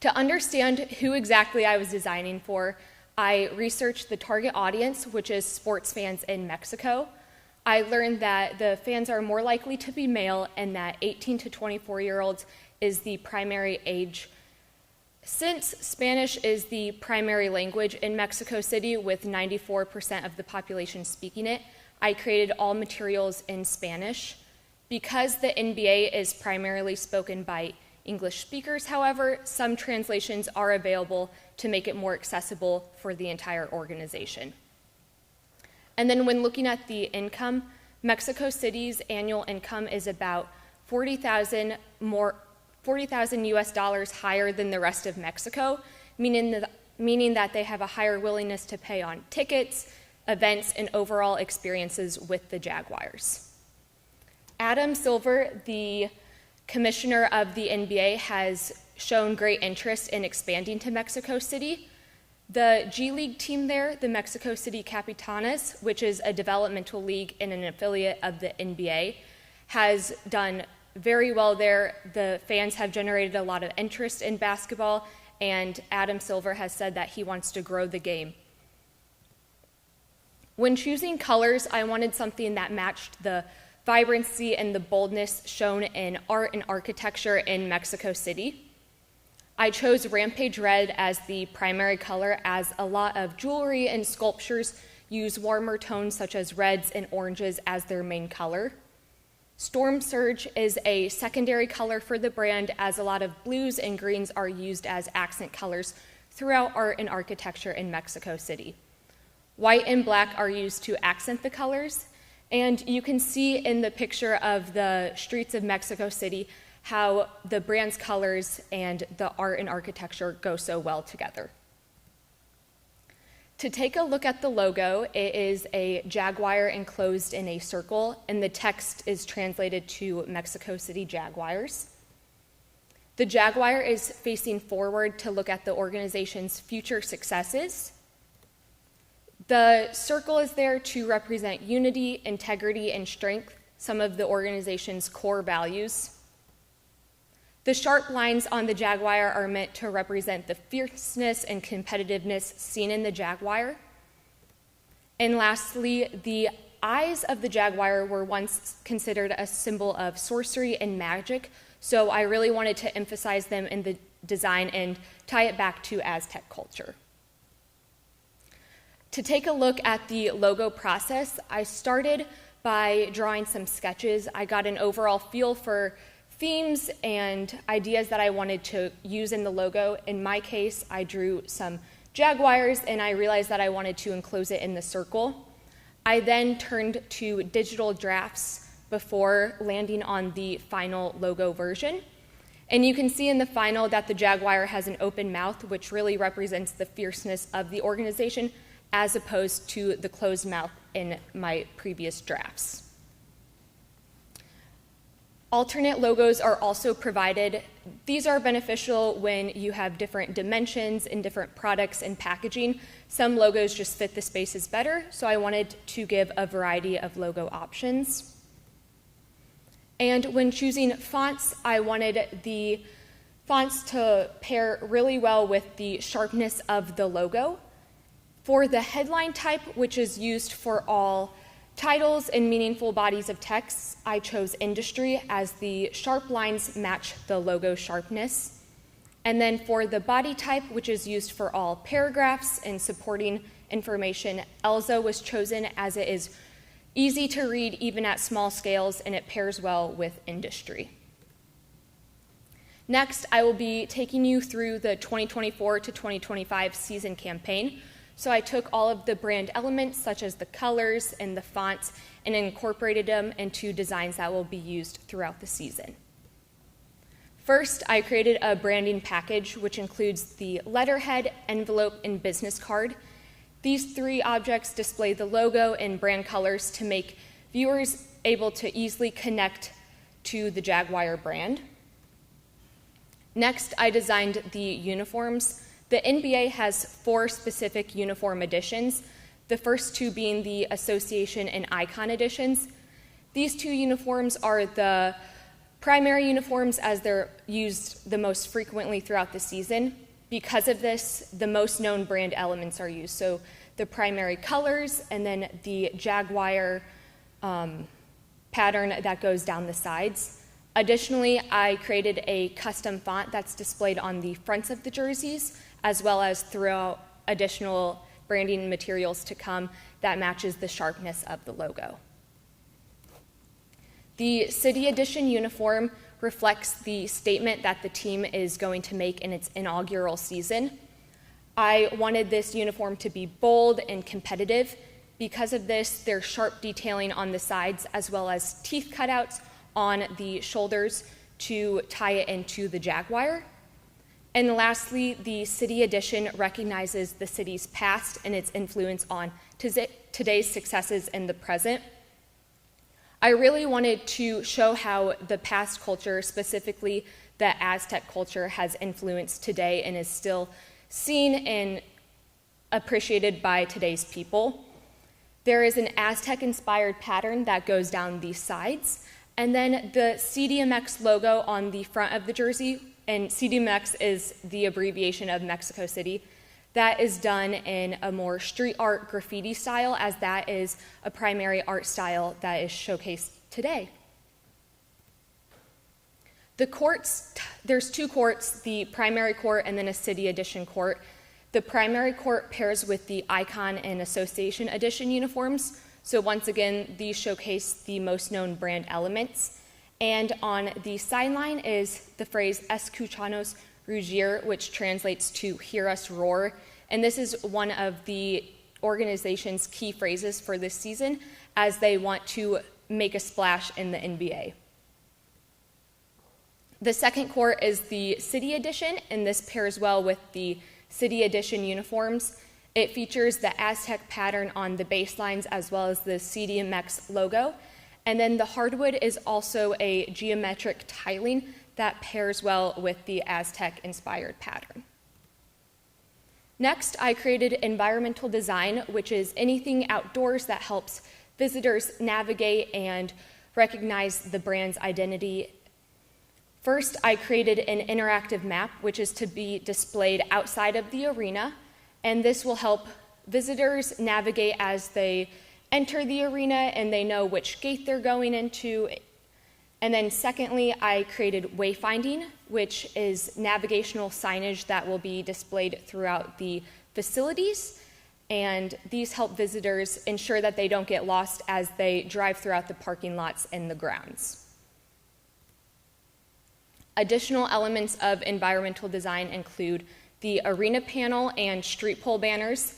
To understand who exactly I was designing for, I researched the target audience, which is sports fans in Mexico. I learned that the fans are more likely to be male and that 18 to 24-year-olds is the primary age. Since Spanish is the primary language in Mexico City, with 94% of the population speaking it, I created all materials in Spanish. Because the NBA is primarily spoken by English speakers, however, some translations are available to make it more accessible for the entire organization. And then when looking at the income, Mexico City's annual income is about $40,000 US dollars higher than the rest of Mexico, meaning that they have a higher willingness to pay on tickets, events, and overall experiences with the Jaguars. Adam Silver, the commissioner of the NBA, has shown great interest in expanding to Mexico City. The G League team there, the Mexico City Capitanes, which is a developmental league and an affiliate of the NBA, has done very well there. The fans have generated a lot of interest in basketball, and Adam Silver has said that he wants to grow the game. When choosing colors, I wanted something that matched the vibrancy and the boldness shown in art and architecture in Mexico City. I chose Rampage Red as the primary color, as a lot of jewelry and sculptures use warmer tones such as reds and oranges as their main color. Storm Surge is a secondary color for the brand, as a lot of blues and greens are used as accent colors throughout art and architecture in Mexico City. White and black are used to accent the colors, and you can see in the picture of the streets of Mexico City how the brand's colors and the art and architecture go so well together. To take a look at the logo, it is a jaguar enclosed in a circle, and the text is translated to Mexico City Jaguars. The jaguar is facing forward to look at the organization's future successes. The circle is there to represent unity, integrity, and strength, some of the organization's core values. The sharp lines on the jaguar are meant to represent the fierceness and competitiveness seen in the jaguar. And lastly, the eyes of the jaguar were once considered a symbol of sorcery and magic, so I really wanted to emphasize them in the design and tie it back to Aztec culture. To take a look at the logo process, I started by drawing some sketches. I got an overall feel for themes and ideas that I wanted to use in the logo. In my case, I drew some jaguars, and I realized that I wanted to enclose it in the circle. I then turned to digital drafts before landing on the final logo version. And you can see in the final that the jaguar has an open mouth, which really represents the fierceness of the organization as opposed to the closed mouth in my previous drafts. Alternate logos are also provided. These are beneficial when you have different dimensions in different products and packaging. Some logos just fit the spaces better, so I wanted to give a variety of logo options. And when choosing fonts, I wanted the fonts to pair really well with the sharpness of the logo. For the headline type, which is used for all titles and meaningful bodies of text, I chose industry as the sharp lines match the logo sharpness. And then for the body type, which is used for all paragraphs and supporting information, Elza was chosen as it is easy to read even at small scales, and it pairs well with industry. Next, I will be taking you through the 2024 to 2025 season campaign. So I took all of the brand elements, such as the colors and the fonts, and incorporated them into designs that will be used throughout the season. First, I created a branding package, which includes the letterhead, envelope, and business card. These three objects display the logo and brand colors to make viewers able to easily connect to the Jaguar brand. Next, I designed the uniforms. The NBA has 4 specific uniform editions, the first 2 being the Association and Icon editions. These 2 uniforms are the primary uniforms as they're used the most frequently throughout the season. Because of this, the most known brand elements are used. So the primary colors and then the Jaguar pattern that goes down the sides. Additionally, I created a custom font that's displayed on the fronts of the jerseys, as well as throughout additional branding materials to come that matches the sharpness of the logo. The City Edition uniform reflects the statement that the team is going to make in its inaugural season. I wanted this uniform to be bold and competitive. Because of this, there's sharp detailing on the sides as well as teeth cutouts on the shoulders to tie it into the Jaguar. And lastly, the City Edition recognizes the city's past and its influence on today's successes in the present. I really wanted to show how the past culture, specifically the Aztec culture, has influenced today and is still seen and appreciated by today's people. There is an Aztec-inspired pattern that goes down the sides, and then the CDMX logo on the front of the jersey, and CDMX is the abbreviation of Mexico City. That is done in a more street art graffiti style, as that is a primary art style that is showcased today. The courts, there's 2 courts, the primary court and then a City Edition court. The primary court pairs with the Icon and Association Edition uniforms. So once again, these showcase the most known brand elements. And on the sideline is the phrase Escuchanos Rugir, which translates to hear us roar. And this is one of the organization's key phrases for this season as they want to make a splash in the NBA. The second court is the City Edition, and this pairs well with the City Edition uniforms. It features the Aztec pattern on the baselines as well as the CDMX logo. And then the hardwood is also a geometric tiling that pairs well with the Aztec-inspired pattern. Next, I created environmental design, which is anything outdoors that helps visitors navigate and recognize the brand's identity. First, I created an interactive map, which is to be displayed outside of the arena, and this will help visitors navigate as they enter the arena and they know which gate they're going into. And then secondly, I created wayfinding, which is navigational signage that will be displayed throughout the facilities. And these help visitors ensure that they don't get lost as they drive throughout the parking lots and the grounds. Additional elements of environmental design include the arena panel and street pole banners.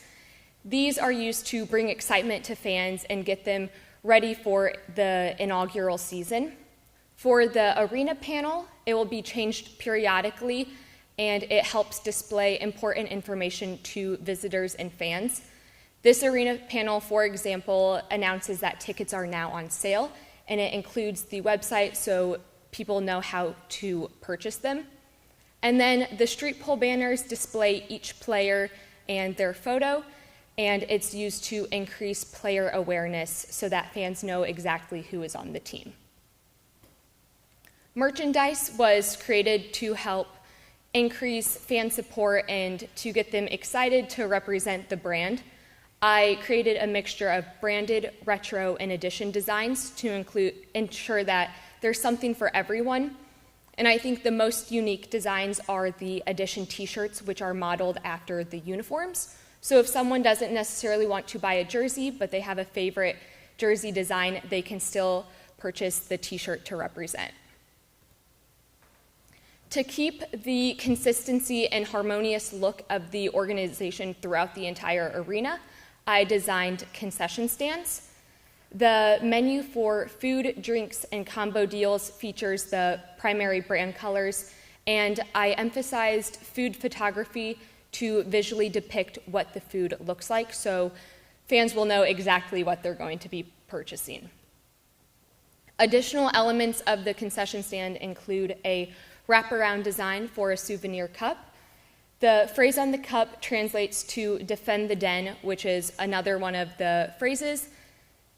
These are used to bring excitement to fans and get them ready for the inaugural season. For the arena panel, It will be changed periodically, and it helps display important information to visitors and fans. This arena panel, for example, announces that tickets are now on sale, and it includes the website so people know how to purchase them. And then the street pole banners display each player and their photo, and it's used to increase player awareness so that fans know exactly who is on the team. Merchandise was created to help increase fan support and to get them excited to represent the brand. I created a mixture of branded, retro, and edition designs to ensure that there's something for everyone. And I think the most unique designs are the edition t-shirts, which are modeled after the uniforms. So if someone doesn't necessarily want to buy a jersey, but they have a favorite jersey design, they can still purchase the t-shirt to represent. To keep the consistency and harmonious look of the organization throughout the entire arena, I designed concession stands. The menu for food, drinks, and combo deals features the primary brand colors, and I emphasized food photography to visually depict what the food looks like so fans will know exactly what they're going to be purchasing. Additional elements of the concession stand include a wraparound design for a souvenir cup. The phrase on the cup translates to defend the den, which is another one of the phrases.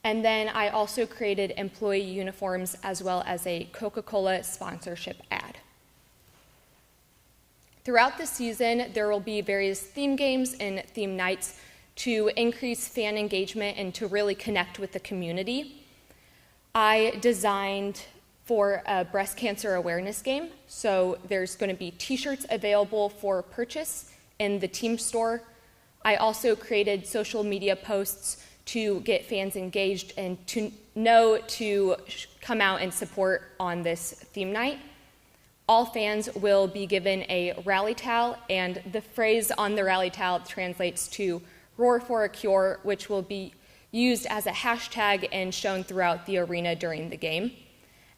And then I also created employee uniforms as well as a Coca-Cola sponsorship ad. Throughout the season, there will be various theme games and theme nights to increase fan engagement and to really connect with the community. I designed for a breast cancer awareness game, so there's going to be t-shirts available for purchase in the team store. I also created social media posts to get fans engaged and to know to come out and support on this theme night. All fans will be given a rally towel, and the phrase on the rally towel translates to "Roar for a Cure," which will be used as a hashtag and shown throughout the arena during the game.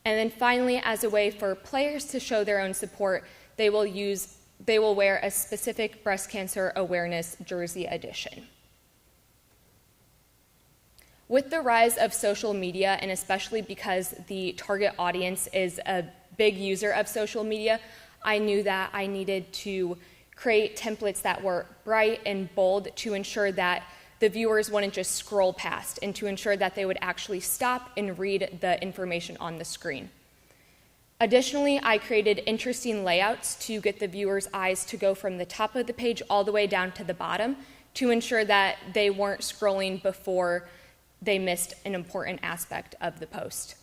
And then finally, as a way for players to show their own support, they will wear a specific breast cancer awareness jersey edition. With the rise of social media, and especially because the target audience is a big user of social media, I knew that I needed to create templates that were bright and bold to ensure that the viewers wouldn't just scroll past and to ensure that they would actually stop and read the information on the screen. Additionally, I created interesting layouts to get the viewers' eyes to go from the top of the page all the way down to the bottom to ensure that they weren't scrolling before they missed an important aspect of the post.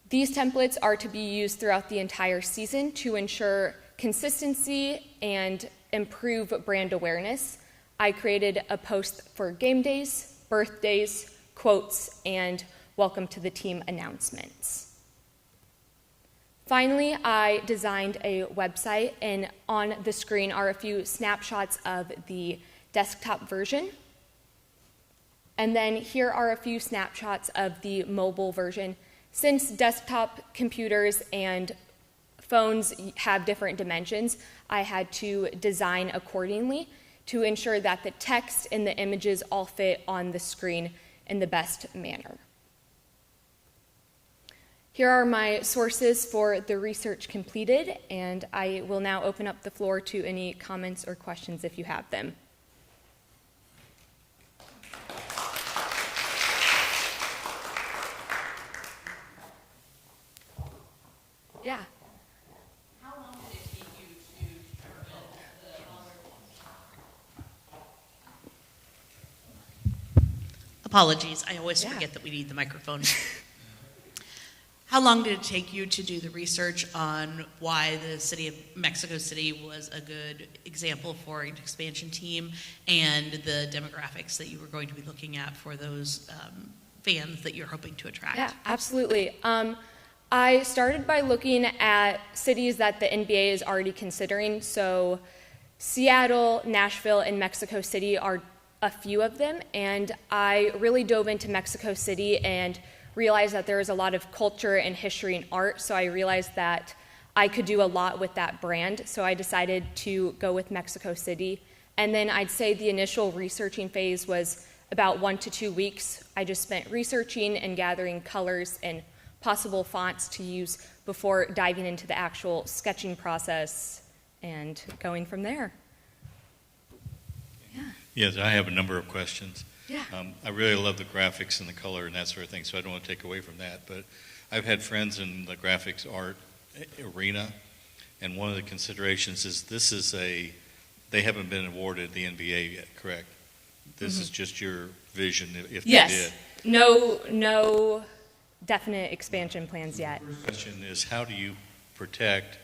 These templates are to be used throughout the entire season to ensure consistency and improve brand awareness. I created a post for game days, birthdays, quotes, and welcome to the team announcements. Finally, I designed a website, and on the screen are a few snapshots of the desktop version. And then here are a few snapshots of the mobile version. Since desktop computers and phones have different dimensions, I had to design accordingly to ensure that the text and the images all fit on the screen in the best manner. Here are my sources for the research completed, and I will now open up the floor to any comments or questions if you have them. Yeah. How long did it take you to determine the Apologies, I always forget that we need the microphone. How long did it take you to do the research on why the city of Mexico City was a good example for an expansion team and the demographics that you were going to be looking at for those fans that you're hoping to attract? Yeah, absolutely. I started by looking at cities that the NBA is already considering. So Seattle, Nashville, and Mexico City are a few of them. And I really dove into Mexico City and realized that there is a lot of culture and history and art. So I realized that I could do a lot with that brand, so I decided to go with Mexico City. And then I'd say the initial researching phase was about 1 to 2 weeks. I just spent researching and gathering colors and possible fonts to use before diving into the actual sketching process and going from there. Yes, I have a number of questions. Yeah. I really love the graphics and the color and that sort of thing, so I don't want to take away from that. But I've had friends in the graphics art arena, and one of the considerations is they haven't been awarded the NBA yet, correct? This is just your vision if Yes. they did. No definite expansion plans yet. The question is, how do you protect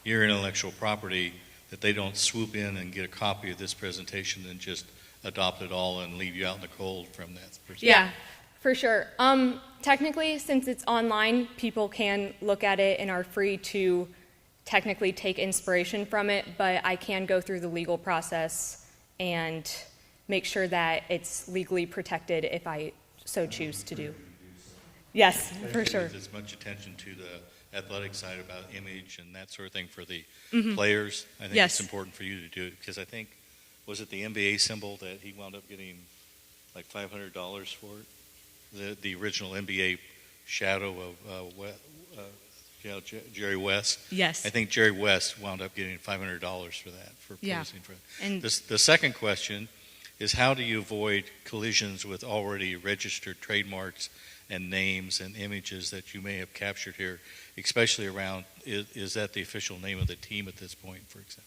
your intellectual property that they don't swoop in and get a copy of this presentation and just adopt it all and leave you out in the cold from that perspective? Yeah, for sure. Technically, since it's online, people can look at it and are free to technically take inspiration from it, but I can go through the legal process and make sure that it's legally protected if I so choose to do. Yes, for sure. There's much attention to the athletic side about image and that sort of thing for the Mhm. players. I think Yes. it's important for you to do it because I think, was it the NBA symbol that he wound up getting like $500 for it? The original NBA shadow of Jerry West. Yes. I think Jerry West wound up getting $500 for that, for Yeah. posing for it. And The second question is, how do you avoid collisions with already registered trademarks and names and images that you may have captured here, especially around, is that the official name of the team at this point, for example?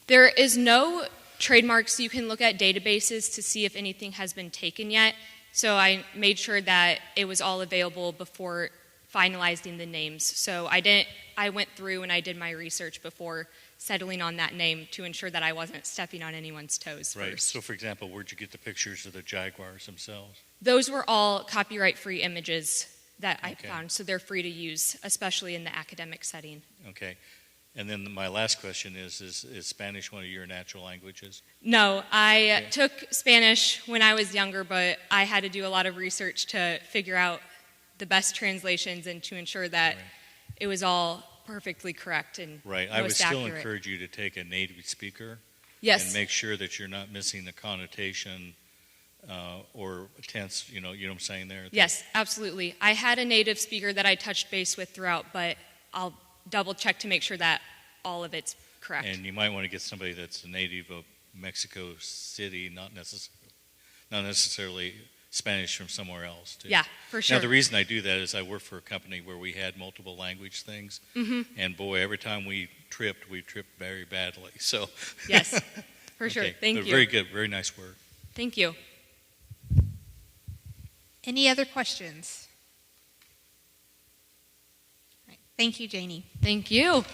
there is no trademarks. You can look at databases to see if anything has been taken yet. So I made sure that it was all available before finalizing the names. So I went through and I did my research before settling on that name to ensure that I wasn't stepping on anyone's toes Right. first. So, for example, where'd you get the pictures of the Jaguars themselves? Those were all copyright-free images that I Okay. found, so they're free to use, especially in the academic setting. Okay. And then my last question is Spanish one of your natural languages? No, I took Spanish when I was younger, but I had to do a lot of research to figure out the best translations and to ensure that it was all perfectly correct and Right. I would most still accurate. encourage you to take a native speaker. Yes. And make sure that you're not missing the connotation or tense, you know what I'm saying there? Yes, absolutely. I had a native speaker that I touched base with throughout, but I'll double check to make sure that all of it's correct. And you might want to get somebody that's a native of Mexico City, not necessarily Spanish from somewhere else. Too. Yeah, for sure. Now, the reason I do that is I work for a company where we had multiple language things. Mhm. And boy, every time we tripped very badly. So Yes, for sure. Okay, Thank but you. Very good. Very nice work. Thank you. Any other questions? All right. Thank you, Janie. Thank you.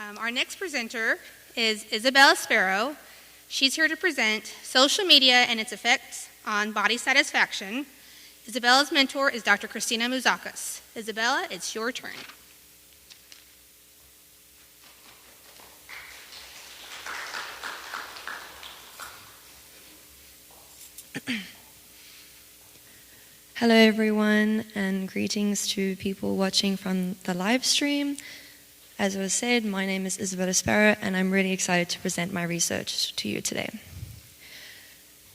Our next presenter is Isabella Sparrow. She's here to present Social Media and Its Effects on Body Satisfaction. Isabella's mentor is Dr. Christina Mouzakis. Isabella, it's your turn. Hello everyone, and greetings to people watching from the live stream. As was said, my name is Isabella Sparrow, and I'm really excited to present my research to you today.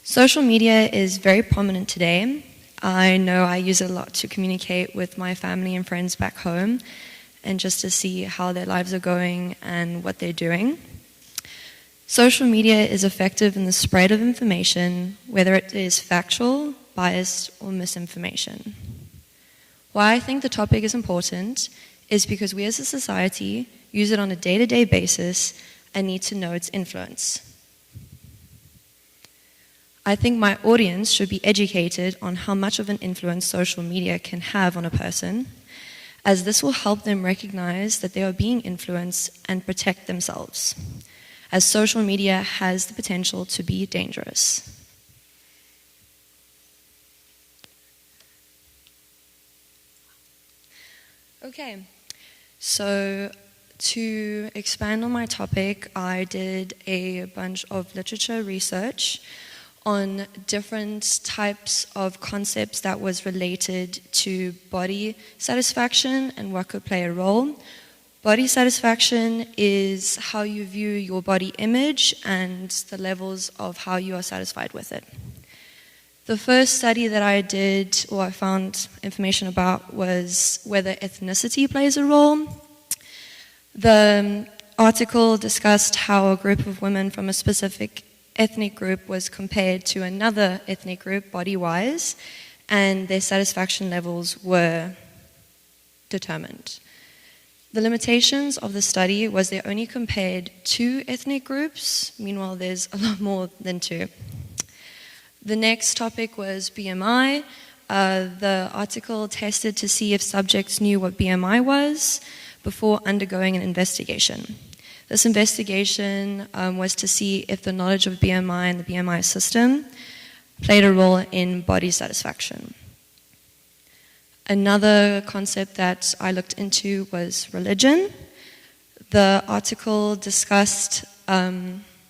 Social media is very prominent today. I know I use it a lot to communicate with my family and friends back home, and just to see how their lives are going and what they're doing. Social media is effective in the spread of information, whether it is factual, biased, or misinformation. Why I think the topic is important is because we as a society use it on a day-to-day basis and need to know its influence. I think my audience should be educated on how much of an influence social media can have on a person, as this will help them recognize that they are being influenced and protect themselves, as social media has the potential to be dangerous. Okay, so to expand on my topic, I did a bunch of literature research on different types of concepts that was related to body satisfaction and what could play a role. Body satisfaction is how you view your body image and the levels of how you are satisfied with it. The first study that I did, or I found information about, was whether ethnicity plays a role. The article discussed how a group of women from a specific ethnic group was compared to another ethnic group body-wise, and their satisfaction levels were determined. The limitations of the study was they only compared 2 ethnic groups. Meanwhile, there's a lot more than 2. The next topic was BMI. The article tested to see if subjects knew what BMI was before undergoing an investigation. This investigation was to see if the knowledge of BMI and the BMI system played a role in body satisfaction. Another concept that I looked into was religion. The article discussed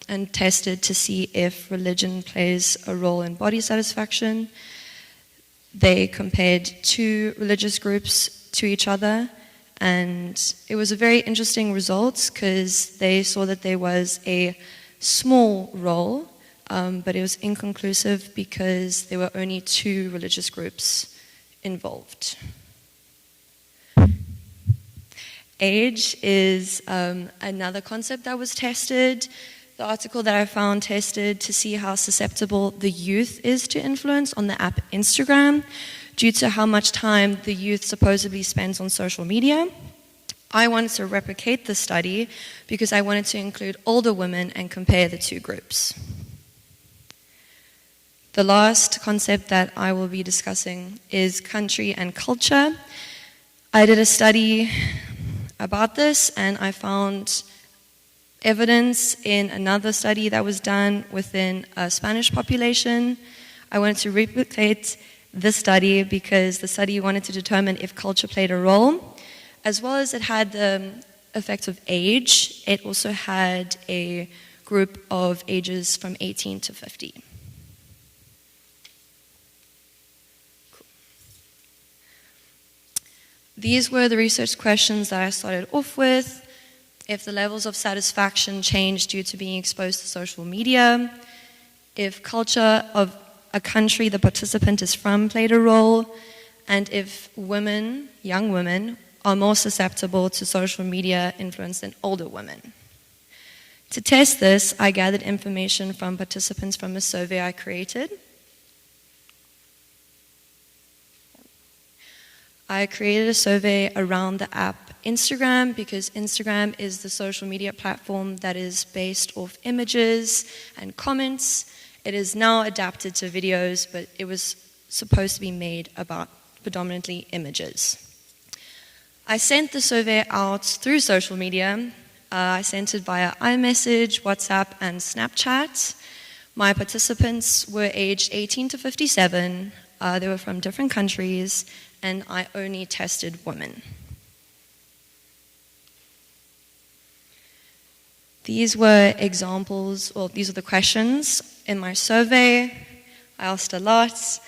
and tested to see if religion plays a role in body satisfaction. They compared 2 religious groups to each other, and it was a very interesting result because they saw that there was a small role, but it was inconclusive because there were only 2 religious groups involved. Age is another concept that was tested. The article that I found tested to see how susceptible the youth is to influence on the app Instagram due to how much time the youth supposedly spends on social media. I wanted to replicate the study because I wanted to include older women and compare the 2 groups. The last concept that I will be discussing is country and culture. I did a study about this, and I found evidence in another study that was done within a Spanish population. I wanted to replicate this study because the study wanted to determine if culture played a role, as well as it had the effect of age. It also had a group of ages from 18 to 50. Cool. These were the research questions that I started off with. If the levels of satisfaction change due to being exposed to social media, if culture of a country the participant is from played a role, and if women, young women, are more susceptible to social media influence than older women. To test this, I gathered information from participants from a survey I created. I created a survey around the app Instagram because Instagram is the social media platform that is based off images and comments. It is now adapted to videos, but it was supposed to be made about predominantly images. I sent the survey out through social media. I sent it via iMessage, WhatsApp, and Snapchat. My participants were aged 18 to 57. They were from different countries, and I only tested women. These were examples, well, these are the questions in my survey. I asked a lot,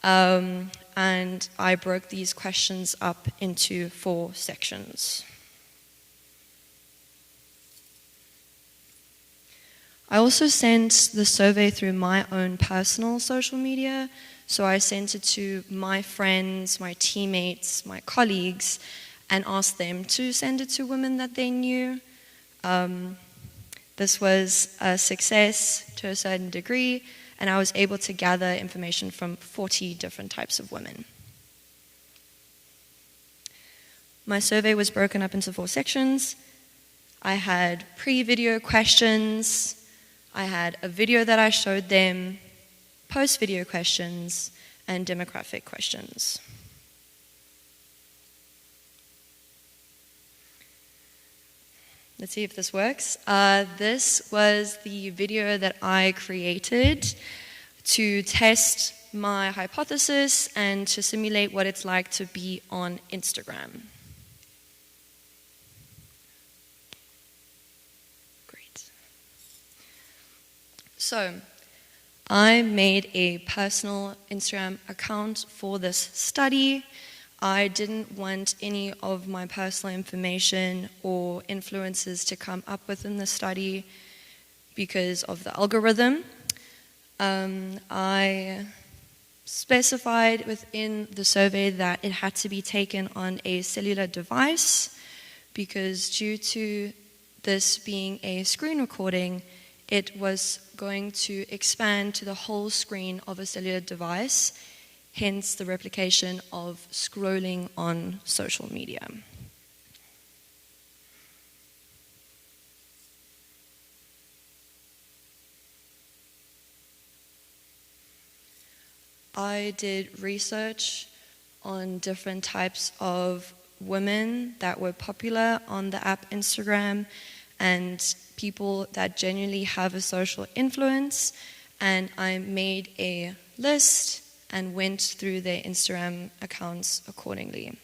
and I broke these questions up into 4 sections. I also sent the survey through my own personal social media, so I sent it to my friends, my teammates, my colleagues, and asked them to send it to women that they knew. This was a success to a certain degree, and I was able to gather information from 40 different types of women. My survey was broken up into 4 sections. I had pre-video questions, I had a video that I showed them, post-video questions, and demographic questions. Let's see if this works. This was the video that I created to test my hypothesis and to simulate what it's like to be on Instagram. Great. So, I made a personal Instagram account for this study. I didn't want any of my personal information or influences to come up within the study because of the algorithm. I specified within the survey that it had to be taken on a cellular device because due to this being a screen recording, it was going to expand to the whole screen of a cellular device, hence the replication of scrolling on social media. I did research on different types of women that were popular on the app Instagram and people that genuinely have a social influence, and I made a list and went through their Instagram accounts accordingly.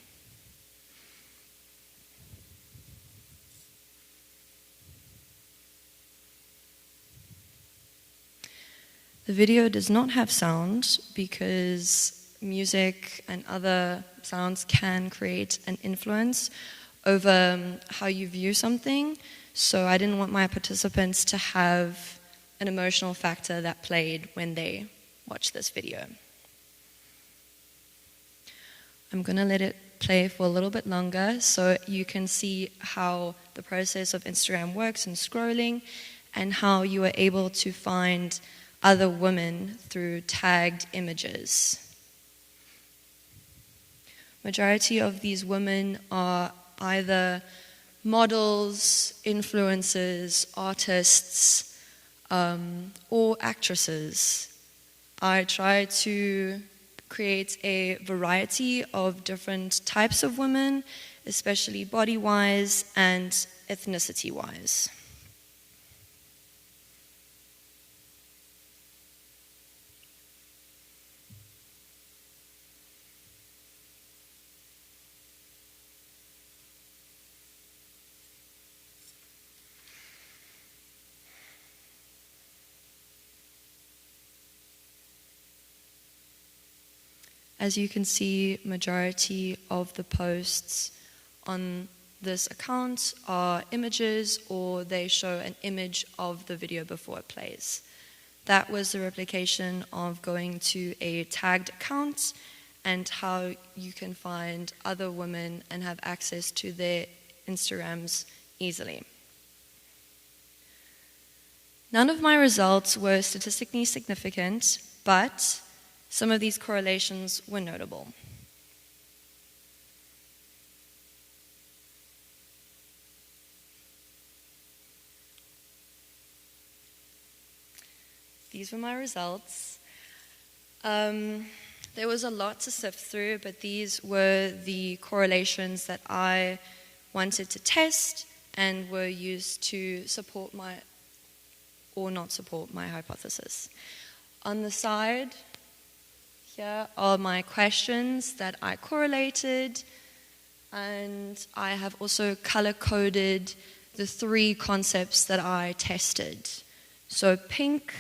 The video does not have sound because music and other sounds can create an influence over how you view something, so I didn't want my participants to have an emotional factor that played when they watched this video. I'm going to let it play for a little bit longer so you can see how the process of Instagram works and scrolling and how you are able to find other women through tagged images. Majority of these women are either models, influencers, artists, or actresses. I try to create a variety of different types of women, especially body-wise and ethnicity-wise. As you can see, majority of the posts on this account are images or they show an image of the video before it plays. That was the replication of going to a tagged account and how you can find other women and have access to their Instagrams easily. None of my results were statistically significant, but some of these correlations were notable. These were my results. There was a lot to sift through, but these were the correlations that I wanted to test and were used to support my, or not support my hypothesis. On the side, here are my questions that I correlated, and I have also color-coded the 3 concepts that I tested. So pink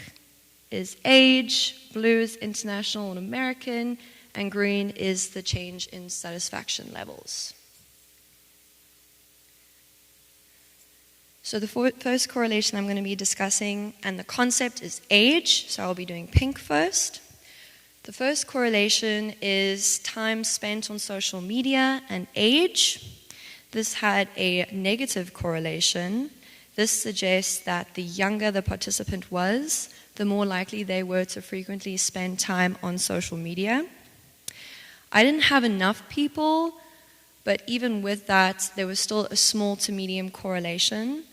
is age, blue is international and American, and green is the change in satisfaction levels. So the first correlation I'm going to be discussing, and the concept is age, so I'll be doing pink first. The first correlation is time spent on social media and age. This had a negative correlation. This suggests that the younger the participant was, the more likely they were to frequently spend time on social media. I didn't have enough people, but even with that, there was still a small to medium correlation,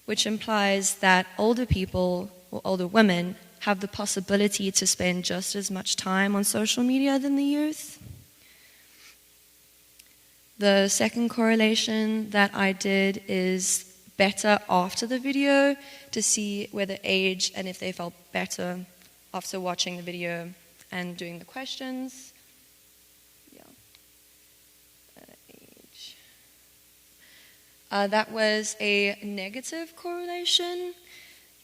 which implies that older people, or older women, have the possibility to spend just as much time on social media than the youth. The second correlation that I did is better after the video, to see whether age and if they felt better after watching the video and doing the questions. Age. That was a negative correlation.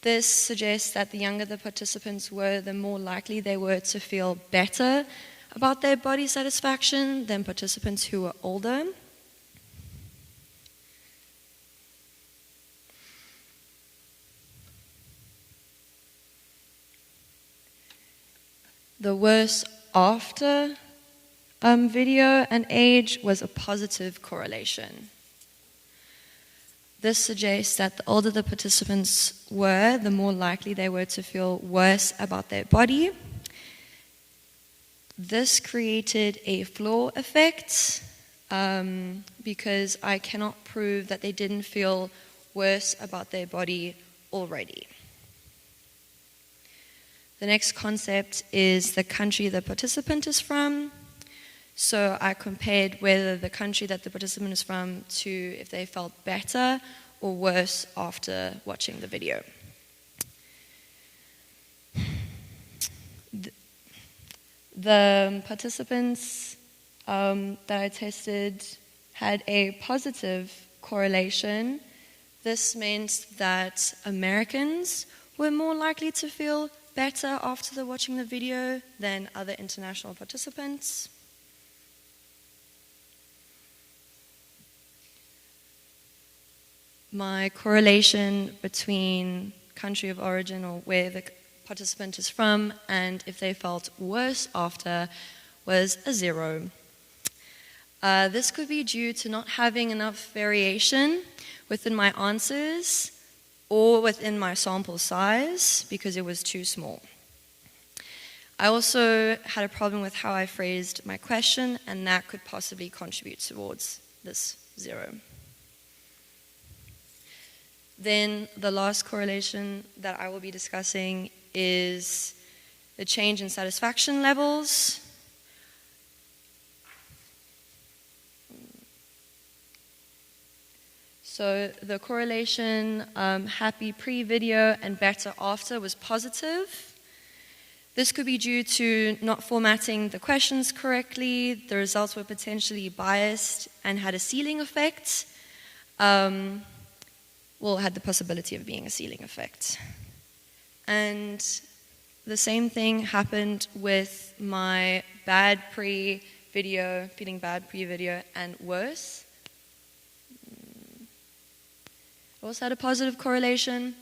This suggests that the younger the participants were, the more likely they were to feel better about their body satisfaction than participants who were older. The worse after video and age was a positive correlation. This suggests that the older the participants were, the more likely they were to feel worse about their body. This created a floor effect because I cannot prove that they didn't feel worse about their body already. The next concept is the country the participant is from. So I compared whether the country that the participant is from to if they felt better or worse after watching the video. The participants that I tested had a positive correlation. This meant that Americans were more likely to feel better after watching the video than other international participants. My correlation between country of origin, or where the participant is from, and if they felt worse after, was a 0. This could be due to not having enough variation within my answers or within my sample size because it was too small. I also had a problem with how I phrased my question, and that could possibly contribute towards this 0. Then the last correlation that I will be discussing is the change in satisfaction levels. So the correlation happy pre-video and better after was positive. This could be due to not formatting the questions correctly. The results were potentially biased and had a ceiling effect. Had the possibility of being a ceiling effect. And the same thing happened with my bad pre-video, feeling bad pre-video, and worse. Also had a positive correlation,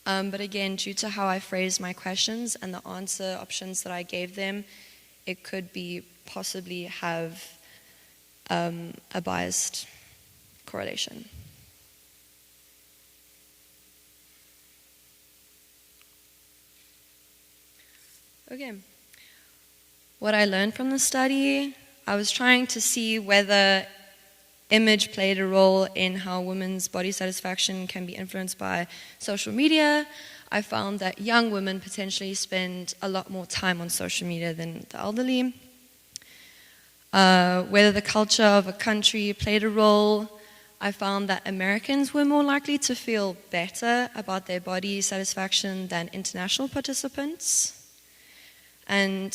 but again, due to how I phrased my questions and the answer options that I gave them, it could be possibly have a biased correlation. Okay, what I learned from the study, I was trying to see whether image played a role in how women's body satisfaction can be influenced by social media. I found that young women potentially spend a lot more time on social media than the elderly. Whether the culture of a country played a role, I found that Americans were more likely to feel better about their body satisfaction than international participants. And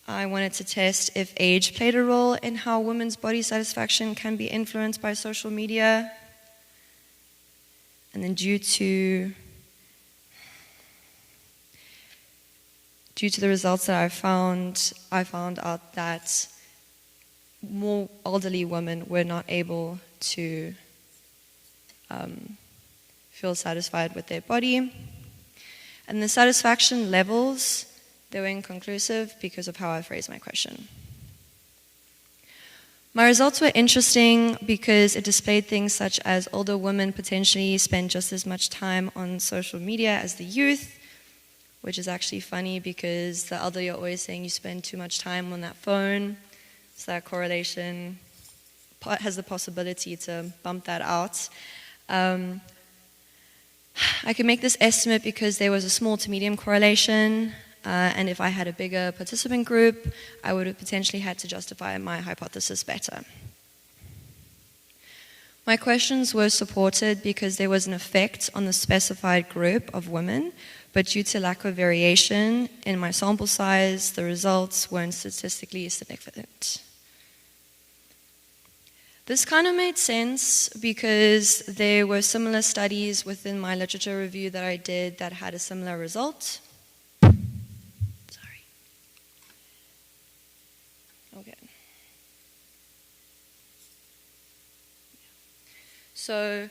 I wanted to test if age played a role in how women's body satisfaction can be influenced by social media. And then due to the results that I found out that more elderly women were not able to feel satisfied with their body. And the satisfaction levels, they were inconclusive because of how I phrased my question. My results were interesting because it displayed things such as older women potentially spend just as much time on social media as the youth, which is actually funny because the elderly are always saying you spend too much time on that phone. So that correlation has the possibility to bump that out. I could make this estimate because there was a small to medium correlation, and if I had a bigger participant group, I would have potentially had to justify my hypothesis better. My questions were supported because there was an effect on the specified group of women, but due to lack of variation in my sample size, the results weren't statistically significant. This kind of made sense because there were similar studies within my literature review that I did that had a similar result. Sorry. Okay. So,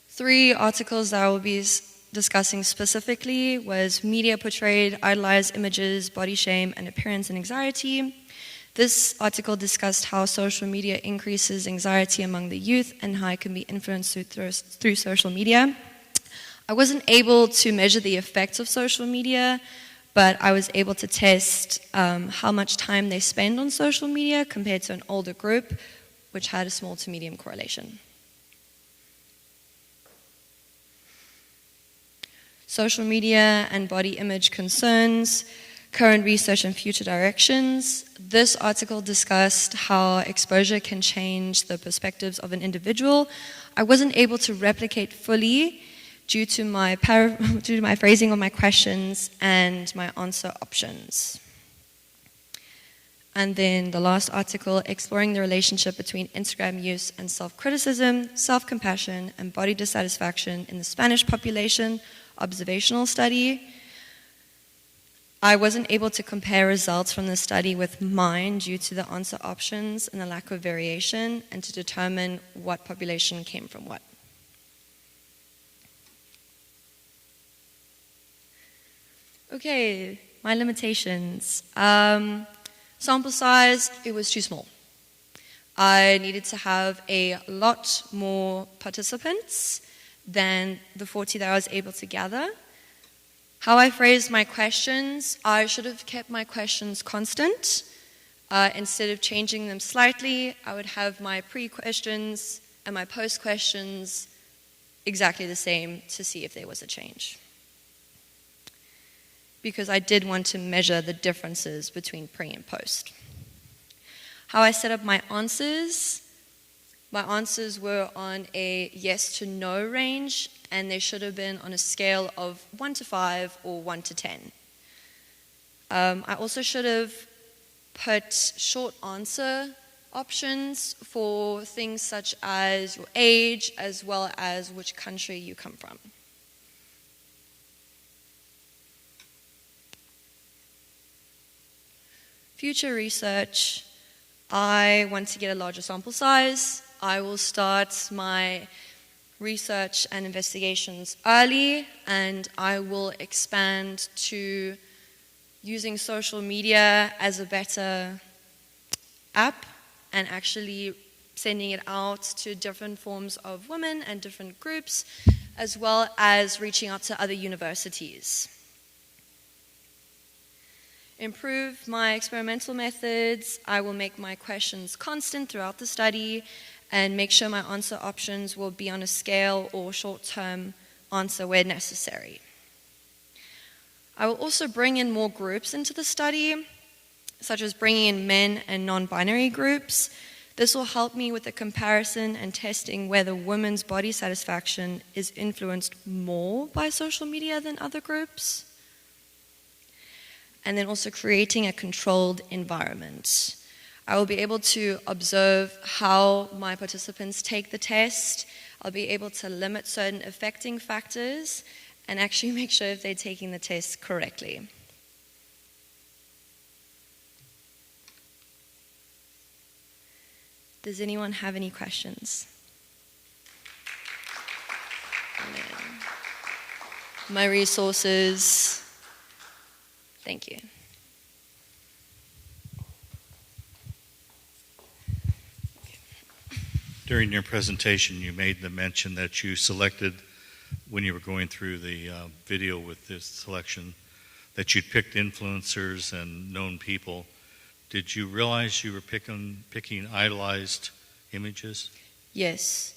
3 articles that I will be discussing specifically was Media Portrayed Idolized Images, Body Shame, and Appearance and Anxiety. This article discussed how social media increases anxiety among the youth and how it can be influenced through social media. I wasn't able to measure the effects of social media, but I was able to test how much time they spend on social media compared to an older group, which had a small to medium correlation. Social media and body image concerns, current research and future directions. This article discussed how exposure can change the perspectives of an individual. I wasn't able to replicate fully due to my phrasing of my questions and my answer options. And then the last article, exploring the relationship between Instagram use and self-criticism, self-compassion, and body dissatisfaction in the Spanish population, observational study. I wasn't able to compare results from the study with mine due to the answer options and the lack of variation, and to determine what population came from what. Okay, my limitations. Sample size, it was too small. I needed to have a lot more participants than the 40 that I was able to gather. How I phrased my questions, I should have kept my questions constant. Instead of changing them slightly, I would have my pre-questions and my post-questions exactly the same to see if there was a change. Because I did want to measure the differences between pre and post. How I set up my answers were on a yes to no range, and they should have been on a scale of 1 to 5 or 1 to 10. I also should have put short answer options for things such as your age as well as which country you come from. Future research, I want to get a larger sample size. I will start my research and investigations early, and I will expand to using social media as a better app and actually sending it out to different forms of women and different groups, as well as reaching out to other universities. Improve my experimental methods. I will make my questions constant throughout the study and make sure my answer options will be on a scale or short-term answer where necessary. I will also bring in more groups into the study, such as bringing in men and non-binary groups. This will help me with the comparison and testing whether women's body satisfaction is influenced more by social media than other groups. And then also creating a controlled environment. I will be able to observe how my participants take the test. I'll be able to limit certain affecting factors and actually make sure if they're taking the test correctly. Does anyone have any questions? My resources. Thank you. During your presentation, you made the mention that you selected, when you were going through the video with this selection, that you'd picked influencers and known people. Did you realize you were picking idolized images? Yes.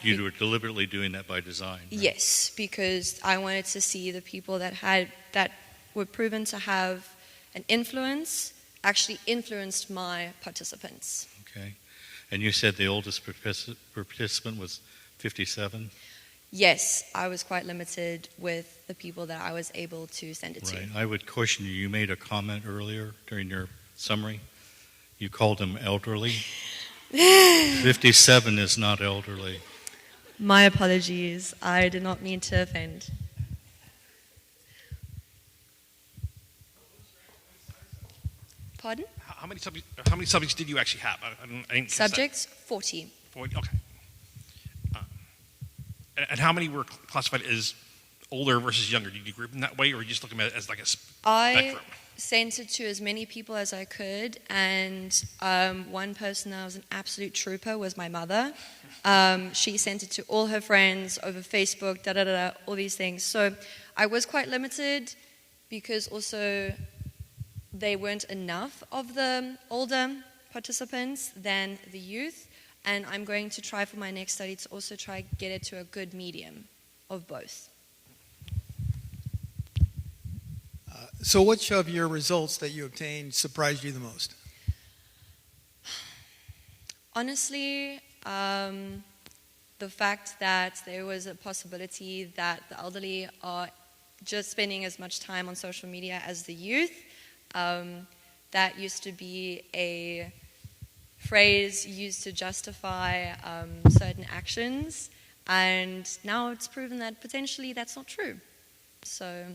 You were deliberately doing that by design, right? Yes, because I wanted to see the people that were proven to have an influence actually influenced my participants. Okay. And you said the oldest participant was 57? Yes, I was quite limited with the people that I was able to send it Right. to. I would caution you. You made a comment earlier during your summary. You called them elderly. 57 is not elderly. My apologies. I did not mean to offend. Pardon? How many subjects did you actually have? I didn't catch that. Subjects, 40. 40, okay. And how many were classified as older versus younger? Did you group them that way, or were you just looking at it as like a spectrum? I sent it to as many people as I could, and one person that was an absolute trooper was my mother. She sent it to all her friends over Facebook, all these things. So I was quite limited because also they weren't enough of the older participants than the youth. And I'm going to try for my next study to also try get it to a good medium of both. So which of your results that you obtained surprised you the most? Honestly, the fact that there was a possibility that the elderly are just spending as much time on social media as the youth. That used to be a phrase used to justify certain actions, and now it's proven that potentially that's not true. So,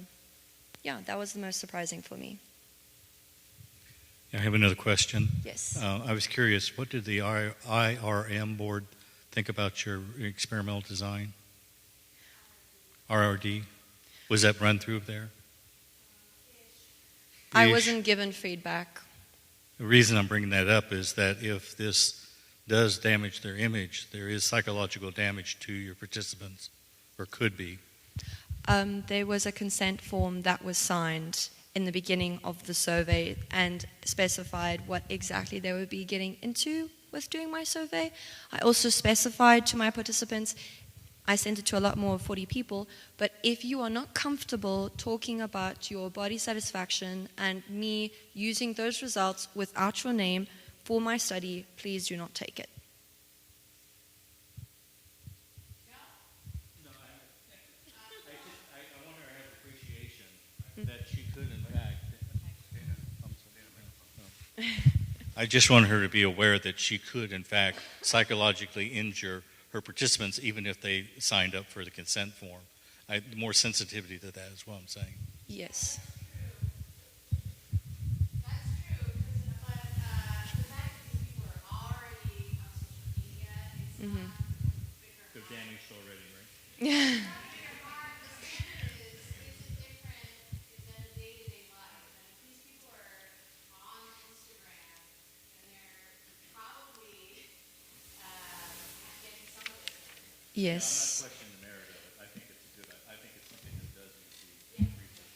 yeah, that was the most surprising for me. I have another question. Yes. I was curious, what did the IRM board think about your experimental design? RRD? Was that run through there? I wasn't given feedback. The reason I'm bringing that up is that if this does damage their image, there is psychological damage to your participants, or could be. There was a consent form that was signed in the beginning of the survey and specified what exactly they would be getting into with doing my survey. I also specified to my participants, I sent it to a lot more of 40 people, but if you are not comfortable talking about your body satisfaction and me using those results without your name for my study, please do not take it. I want her to have appreciation that she could, in fact. I just want her to be aware that she could, in fact, psychologically injure her participants, even if they signed up for the consent form. More sensitivity to that is what I'm saying. Yes. Mm-hmm. They're damaged already, right? Yeah. Yes.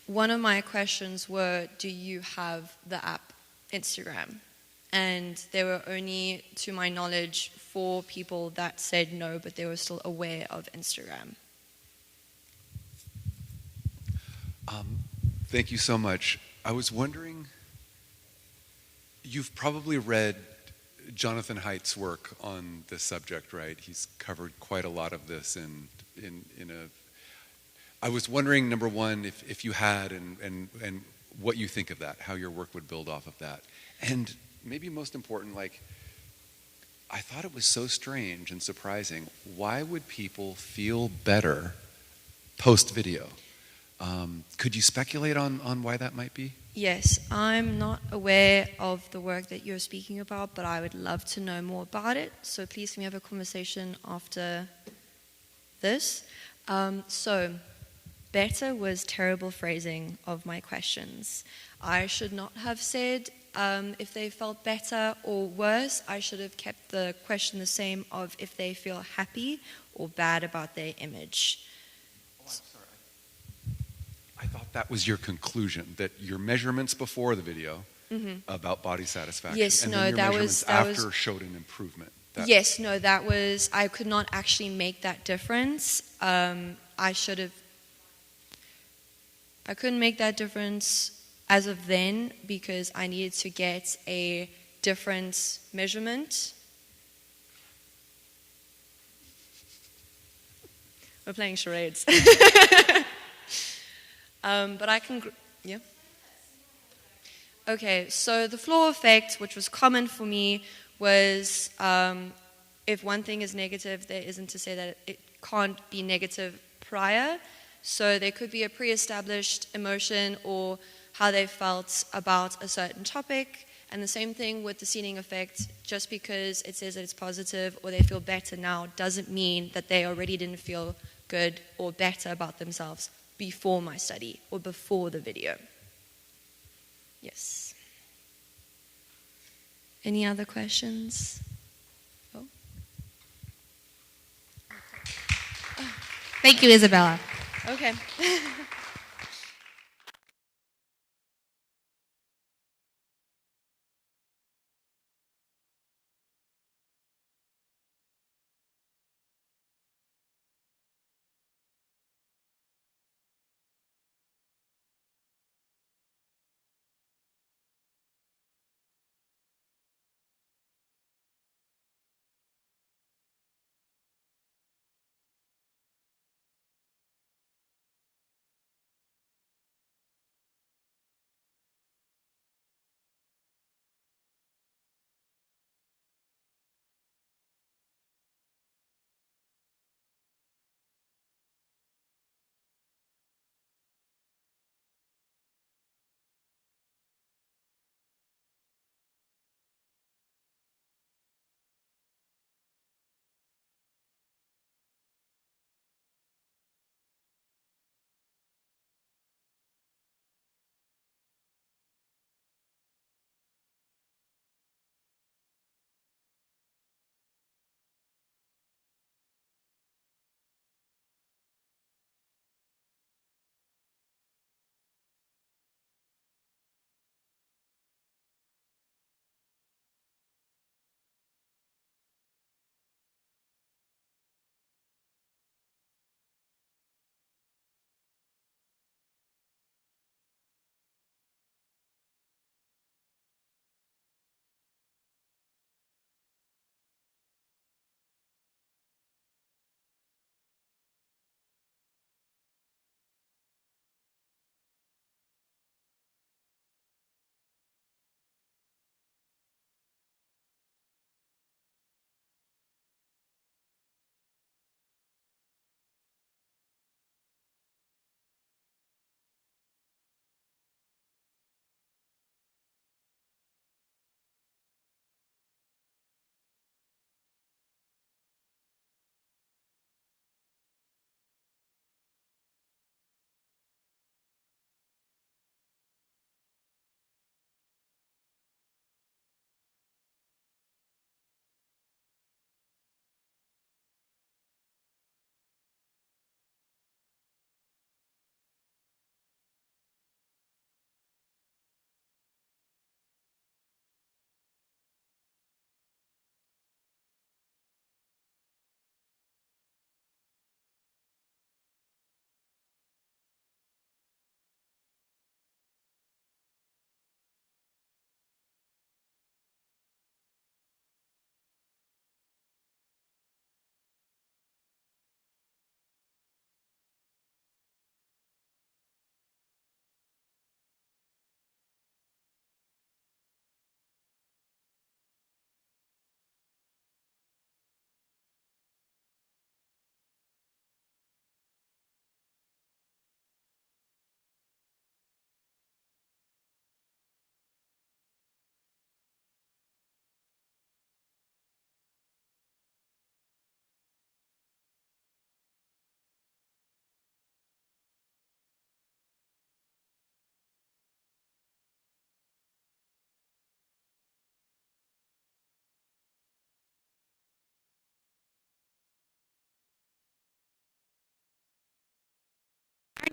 One of my questions were, do you have the app Instagram? And there were only, to my knowledge, 4 people that said no, but they were still aware of Instagram. Thank you so much. I was wondering, you've probably read Jonathan Haidt's work on this subject, right? He's covered quite a lot of this in a. I was wondering, number one, if you had and what you think of that, how your work would build off of that, and maybe most important, like, I thought it was so strange and surprising. Why would people feel better post-video? Could you speculate on why that might be? Yes, I'm not aware of the work that you're speaking about, but I would love to know more about it. So please can we have a conversation after this? So, better was terrible phrasing of my questions. I should not have said if they felt better or worse. I should have kept the question the same of if they feel happy or bad about their image. I thought that was your conclusion, that your measurements before the video about body satisfaction, Yes, and no, then your that measurements was- that after was- showed an improvement. Yes, no, that was, I could not actually make that difference. I couldn't make that difference as of then because I needed to get a different measurement. We're playing charades. But I can, yeah. Okay, so the floor effect, which was common for me, was if one thing is negative, there isn't to say that it can't be negative prior. So there could be a pre-established emotion or how they felt about a certain topic. And the same thing with the seeding effect. Just because it says that it's positive or they feel better now doesn't mean that they already didn't feel good or better about themselves before my study or before the video. Yes. Any other questions? Oh. Thank you, Isabella. Okay.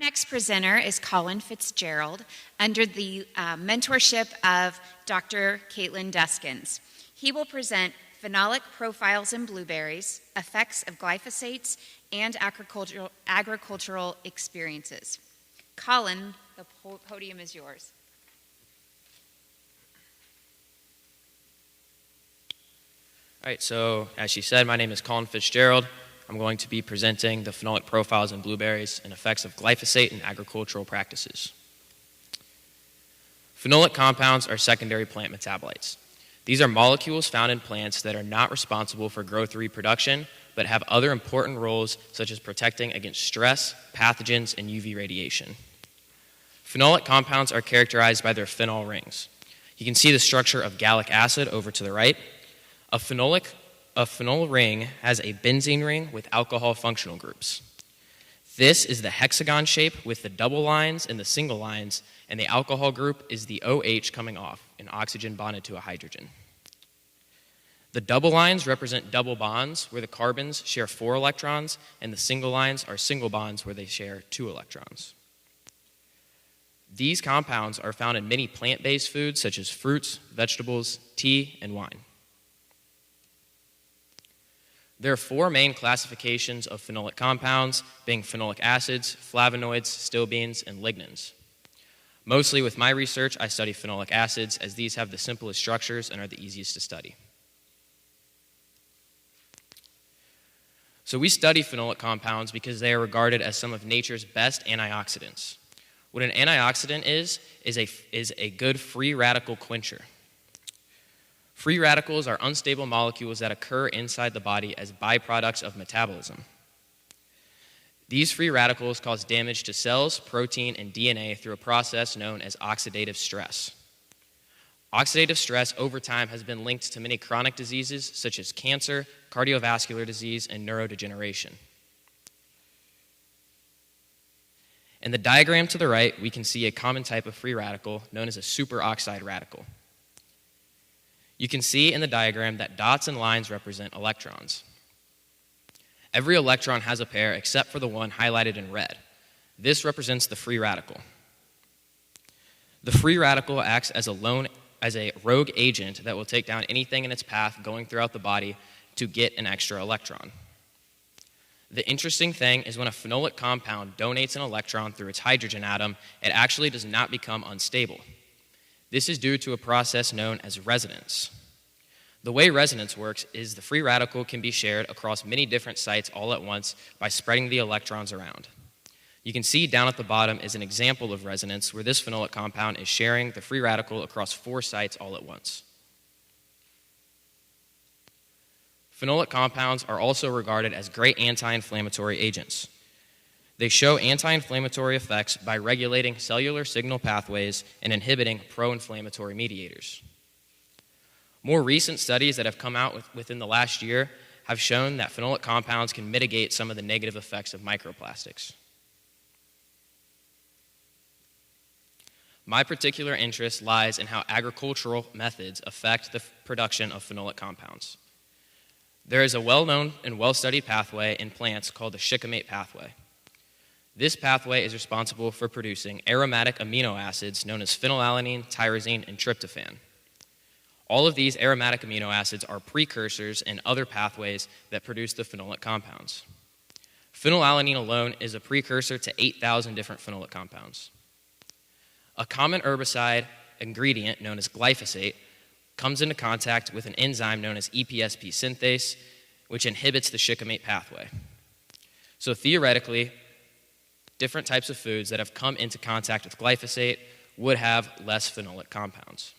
next presenter is Colin Fitzgerald under the mentorship of Dr. Caitlin Deskins. He will present phenolic profiles in blueberries, effects of glyphosates, and agricultural experiences. Colin, the podium is yours. All right, so as she said, my name is Colin Fitzgerald. I'm going to be presenting the phenolic profiles in blueberries and effects of glyphosate in agricultural practices. Phenolic compounds are secondary plant metabolites. These are molecules found in plants that are not responsible for growth or reproduction, but have other important roles such as protecting against stress, pathogens, and UV radiation. Phenolic compounds are characterized by their phenol rings. You can see the structure of gallic acid over to the right. A phenol ring has a benzene ring with alcohol functional groups. This is the hexagon shape with the double lines and the single lines, and the alcohol group is the OH coming off, an oxygen bonded to a hydrogen. The double lines represent double bonds where the carbons share 4 electrons, and the single lines are single bonds where they share 2 electrons. These compounds are found in many plant-based foods such as fruits, vegetables, tea, and wine. There are 4 main classifications of phenolic compounds, being phenolic acids, flavonoids, stilbenes, and lignans. Mostly with my research, I study phenolic acids as these have the simplest structures and are the easiest to study. So we study phenolic compounds because they are regarded as some of nature's best antioxidants. What an antioxidant is a good free radical quencher. Free radicals are unstable molecules that occur inside the body as byproducts of metabolism. These free radicals cause damage to cells, protein, and DNA through a process known as oxidative stress. Oxidative stress over time has been linked to many chronic diseases such as cancer, cardiovascular disease, and neurodegeneration. In the diagram to the right, we can see a common type of free radical known as a superoxide radical. You can see in the diagram that dots and lines represent electrons. Every electron has a pair except for the one highlighted in red. This represents the free radical. The free radical acts as a rogue agent that will take down anything in its path going throughout the body to get an extra electron. The interesting thing is when a phenolic compound donates an electron through its hydrogen atom, it actually does not become unstable. This is due to a process known as resonance. The way resonance works is the free radical can be shared across many different sites all at once by spreading the electrons around. You can see down at the bottom is an example of resonance where this phenolic compound is sharing the free radical across 4 sites all at once. Phenolic compounds are also regarded as great anti-inflammatory agents. They show anti-inflammatory effects by regulating cellular signal pathways and inhibiting pro-inflammatory mediators. More recent studies that have come out within the last year have shown that phenolic compounds can mitigate some of the negative effects of microplastics. My particular interest lies in how agricultural methods affect the production of phenolic compounds. There is a well-known and well-studied pathway in plants called the shikimate pathway. This pathway is responsible for producing aromatic amino acids known as phenylalanine, tyrosine, and tryptophan. All of these aromatic amino acids are precursors in other pathways that produce the phenolic compounds. Phenylalanine alone is a precursor to 8,000 different phenolic compounds. A common herbicide ingredient known as glyphosate comes into contact with an enzyme known as EPSP synthase, which inhibits the shikimate pathway. So theoretically, different types of foods that have come into contact with glyphosate would have less phenolic compounds.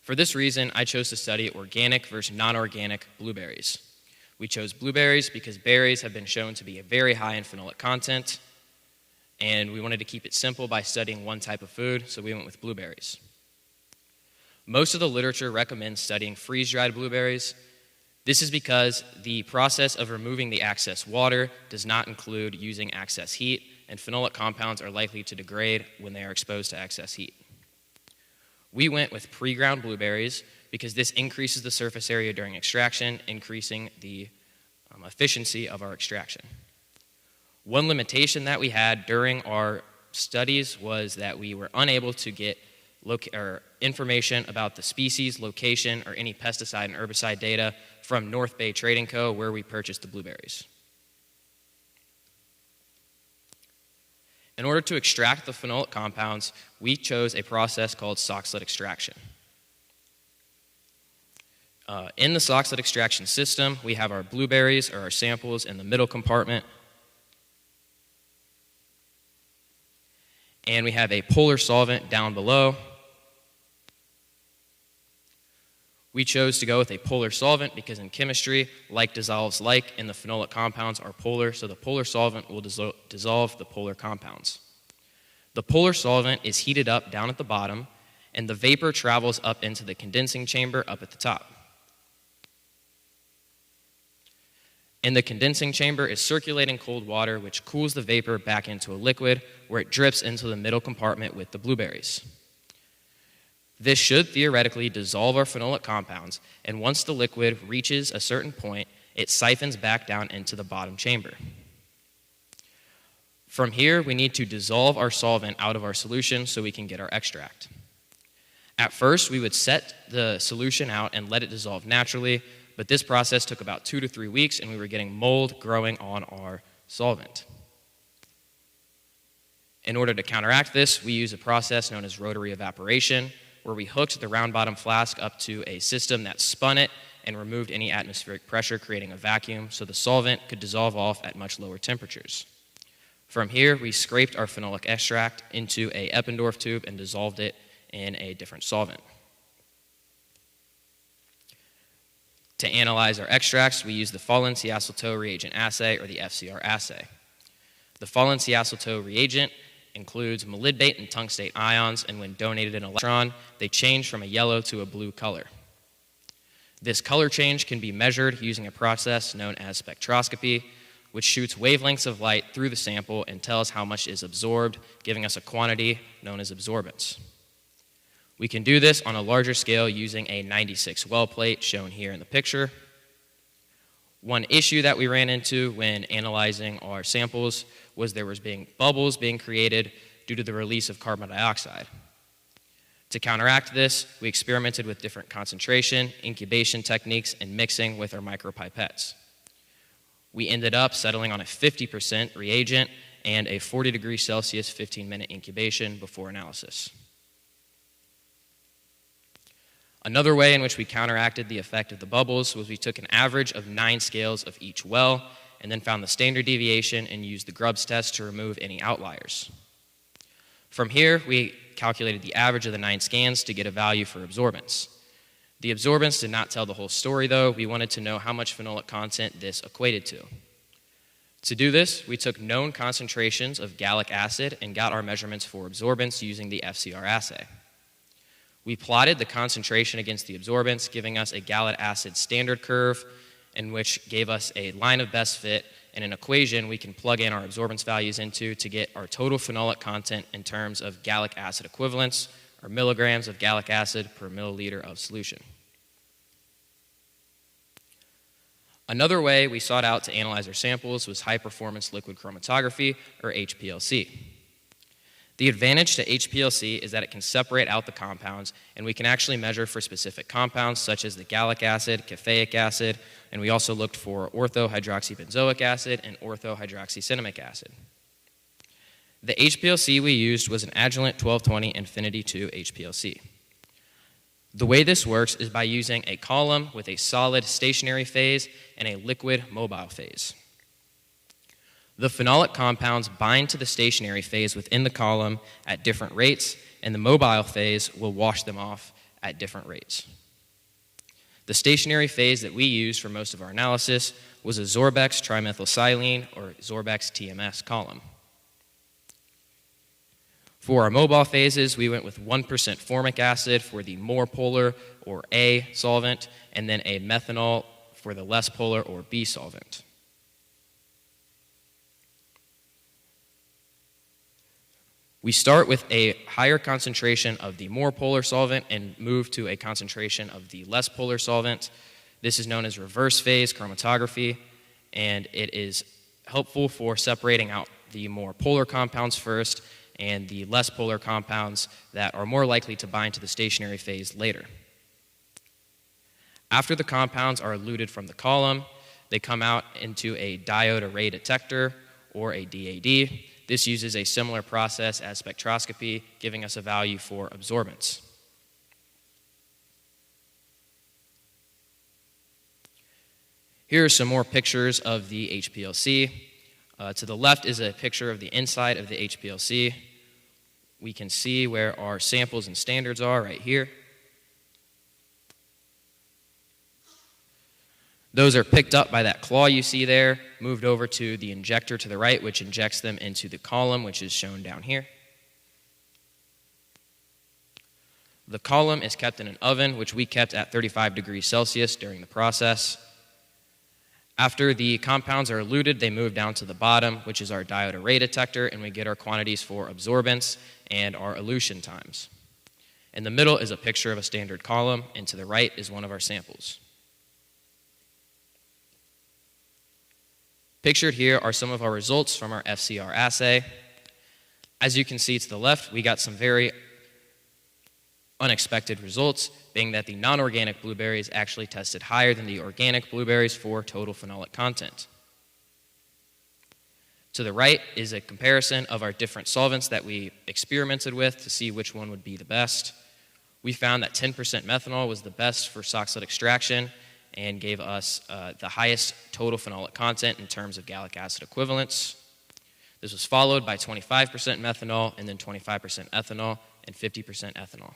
For this reason, I chose to study organic versus non-organic blueberries. We chose blueberries because berries have been shown to be very high in phenolic content, and we wanted to keep it simple by studying one type of food, so we went with blueberries. Most of the literature recommends studying freeze-dried blueberries. This is because the process of removing the excess water does not include using excess heat, and phenolic compounds are likely to degrade when they are exposed to excess heat. We went with pre-ground blueberries because this increases the surface area during extraction, increasing the efficiency of our extraction. One limitation that we had during our studies was that we were unable to get information about the species, location, or any pesticide and herbicide data from North Bay Trading Co., where we purchased the blueberries. In order to extract the phenolic compounds, we chose a process called sock slit extraction. In the sock slit extraction system, we have our blueberries, or our samples, in the middle compartment. And we have a polar solvent down below. We chose to go with a polar solvent because in chemistry, like dissolves like, and the phenolic compounds are polar, so the polar solvent will dissolve the polar compounds. The polar solvent is heated up down at the bottom, and the vapor travels up into the condensing chamber up at the top. In the condensing chamber is circulating cold water, which cools the vapor back into a liquid, where it drips into the middle compartment with the blueberries. This should theoretically dissolve our phenolic compounds, and once the liquid reaches a certain point, it siphons back down into the bottom chamber. From here, we need to dissolve our solvent out of our solution so we can get our extract. At first, we would set the solution out and let it dissolve naturally, but this process took about 2 to 3 weeks, and we were getting mold growing on our solvent. In order to counteract this, we use a process known as rotary evaporation, where we hooked the round bottom flask up to a system that spun it and removed any atmospheric pressure, creating a vacuum so the solvent could dissolve off at much lower temperatures. From here, we scraped our phenolic extract into a Eppendorf tube and dissolved it in a different solvent. To analyze our extracts, we use the Fallen-Siaceltoe reagent assay, or the FCR assay. The Fallen-Siaceltoe reagent includes molybdate and tungstate ions, and when donated an electron, they change from a yellow to a blue color. This color change can be measured using a process known as spectroscopy, which shoots wavelengths of light through the sample and tells how much is absorbed, giving us a quantity known as absorbance. We can do this on a larger scale using a 96 well plate shown here in the picture. One issue that we ran into when analyzing our samples was there was bubbles being created due to the release of carbon dioxide. To counteract this, we experimented with different concentration, incubation techniques, and mixing with our micropipettes. We ended up settling on a 50% reagent and a 40 degrees Celsius 15-minute incubation before analysis. Another way in which we counteracted the effect of the bubbles was we took an average of 9 scales of each well and then found the standard deviation and used the Grubbs test to remove any outliers. From here, we calculated the average of the 9 scans to get a value for absorbance. The absorbance did not tell the whole story, though. We wanted to know how much phenolic content this equated to. To do this, we took known concentrations of gallic acid and got our measurements for absorbance using the FCR assay. We plotted the concentration against the absorbance, giving us a gallic acid standard curve, in which gave us a line of best fit and an equation we can plug in our absorbance values into to get our total phenolic content in terms of gallic acid equivalents, or milligrams of gallic acid per milliliter of solution. Another way we sought out to analyze our samples was high-performance liquid chromatography, or HPLC. The advantage to HPLC is that it can separate out the compounds, and we can actually measure for specific compounds such as the gallic acid, caffeic acid, and we also looked for orthohydroxybenzoic acid and orthohydroxycinnamic acid. The HPLC we used was an Agilent 1220 Infinity 2 HPLC. The way this works is by using a column with a solid stationary phase and a liquid mobile phase. The phenolic compounds bind to the stationary phase within the column at different rates, and the mobile phase will wash them off at different rates. The stationary phase that we used for most of our analysis was a Zorbex trimethylsilane, or Zorbex TMS column. For our mobile phases, we went with 1% formic acid for the more polar, or A, solvent, and then a methanol for the less polar, or B, solvent. We start with a higher concentration of the more polar solvent and move to a concentration of the less polar solvent. This is known as reverse phase chromatography, and it is helpful for separating out the more polar compounds first and the less polar compounds that are more likely to bind to the stationary phase later. After the compounds are eluted from the column, they come out into a diode array detector, or a DAD. This uses a similar process as spectroscopy, giving us a value for absorbance. Here are some more pictures of the HPLC. To the left is a picture of the inside of the HPLC. We can see where our samples and standards are right here. Those are picked up by that claw you see there, moved over to the injector to the right, which injects them into the column, which is shown down here. The column is kept in an oven, which we kept at 35 degrees Celsius during the process. After the compounds are eluted, they move down to the bottom, which is our diode array detector, and we get our quantities for absorbance and our elution times. In the middle is a picture of a standard column, and to the right is one of our samples. Pictured here are some of our results from our FCR assay. As you can see to the left, we got some very unexpected results, being that the non-organic blueberries actually tested higher than the organic blueberries for total phenolic content. To the right is a comparison of our different solvents that we experimented with to see which one would be the best. We found that 10% methanol was the best for soxhlet extraction and gave us the highest total phenolic content in terms of gallic acid equivalents. This was followed by 25% methanol, and then 25% ethanol, and 50% ethanol.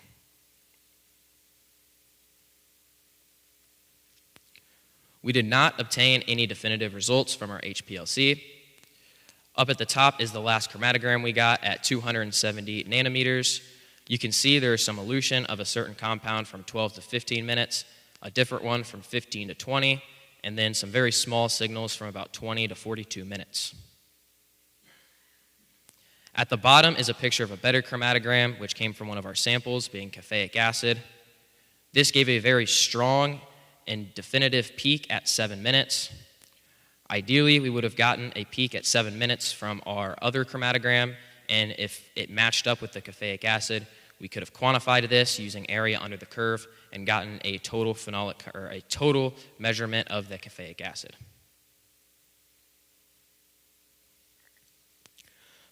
We did not obtain any definitive results from our HPLC. Up at the top is the last chromatogram we got at 270 nanometers. You can see there is some elution of a certain compound from 12 to 15 minutes, a different one from 15 to 20, and then some very small signals from about 20 to 42 minutes. At the bottom is a picture of a better chromatogram, which came from one of our samples, being caffeic acid. This gave a very strong and definitive peak at 7 minutes. Ideally, we would have gotten a peak at 7 minutes from our other chromatogram, and if it matched up with the caffeic acid, we could have quantified this using area under the curve and gotten a total phenolic or a total measurement of the caffeic acid.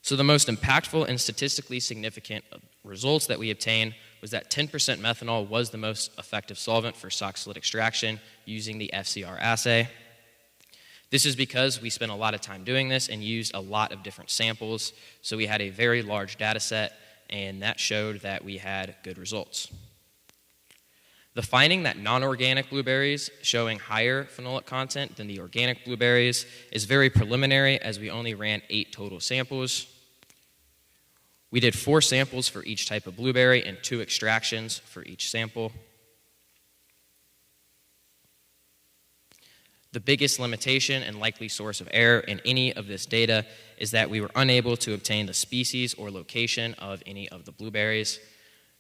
So the most impactful and statistically significant results that we obtained was that 10% methanol was the most effective solvent for soxhlet extraction using the FCR assay. This is because we spent a lot of time doing this and used a lot of different samples, so we had a very large data set, and that showed that we had good results. The finding that non-organic blueberries showing higher phenolic content than the organic blueberries is very preliminary, as we only ran 8 total samples. We did 4 samples for each type of blueberry and 2 extractions for each sample. The biggest limitation and likely source of error in any of this data is that we were unable to obtain the species or location of any of the blueberries.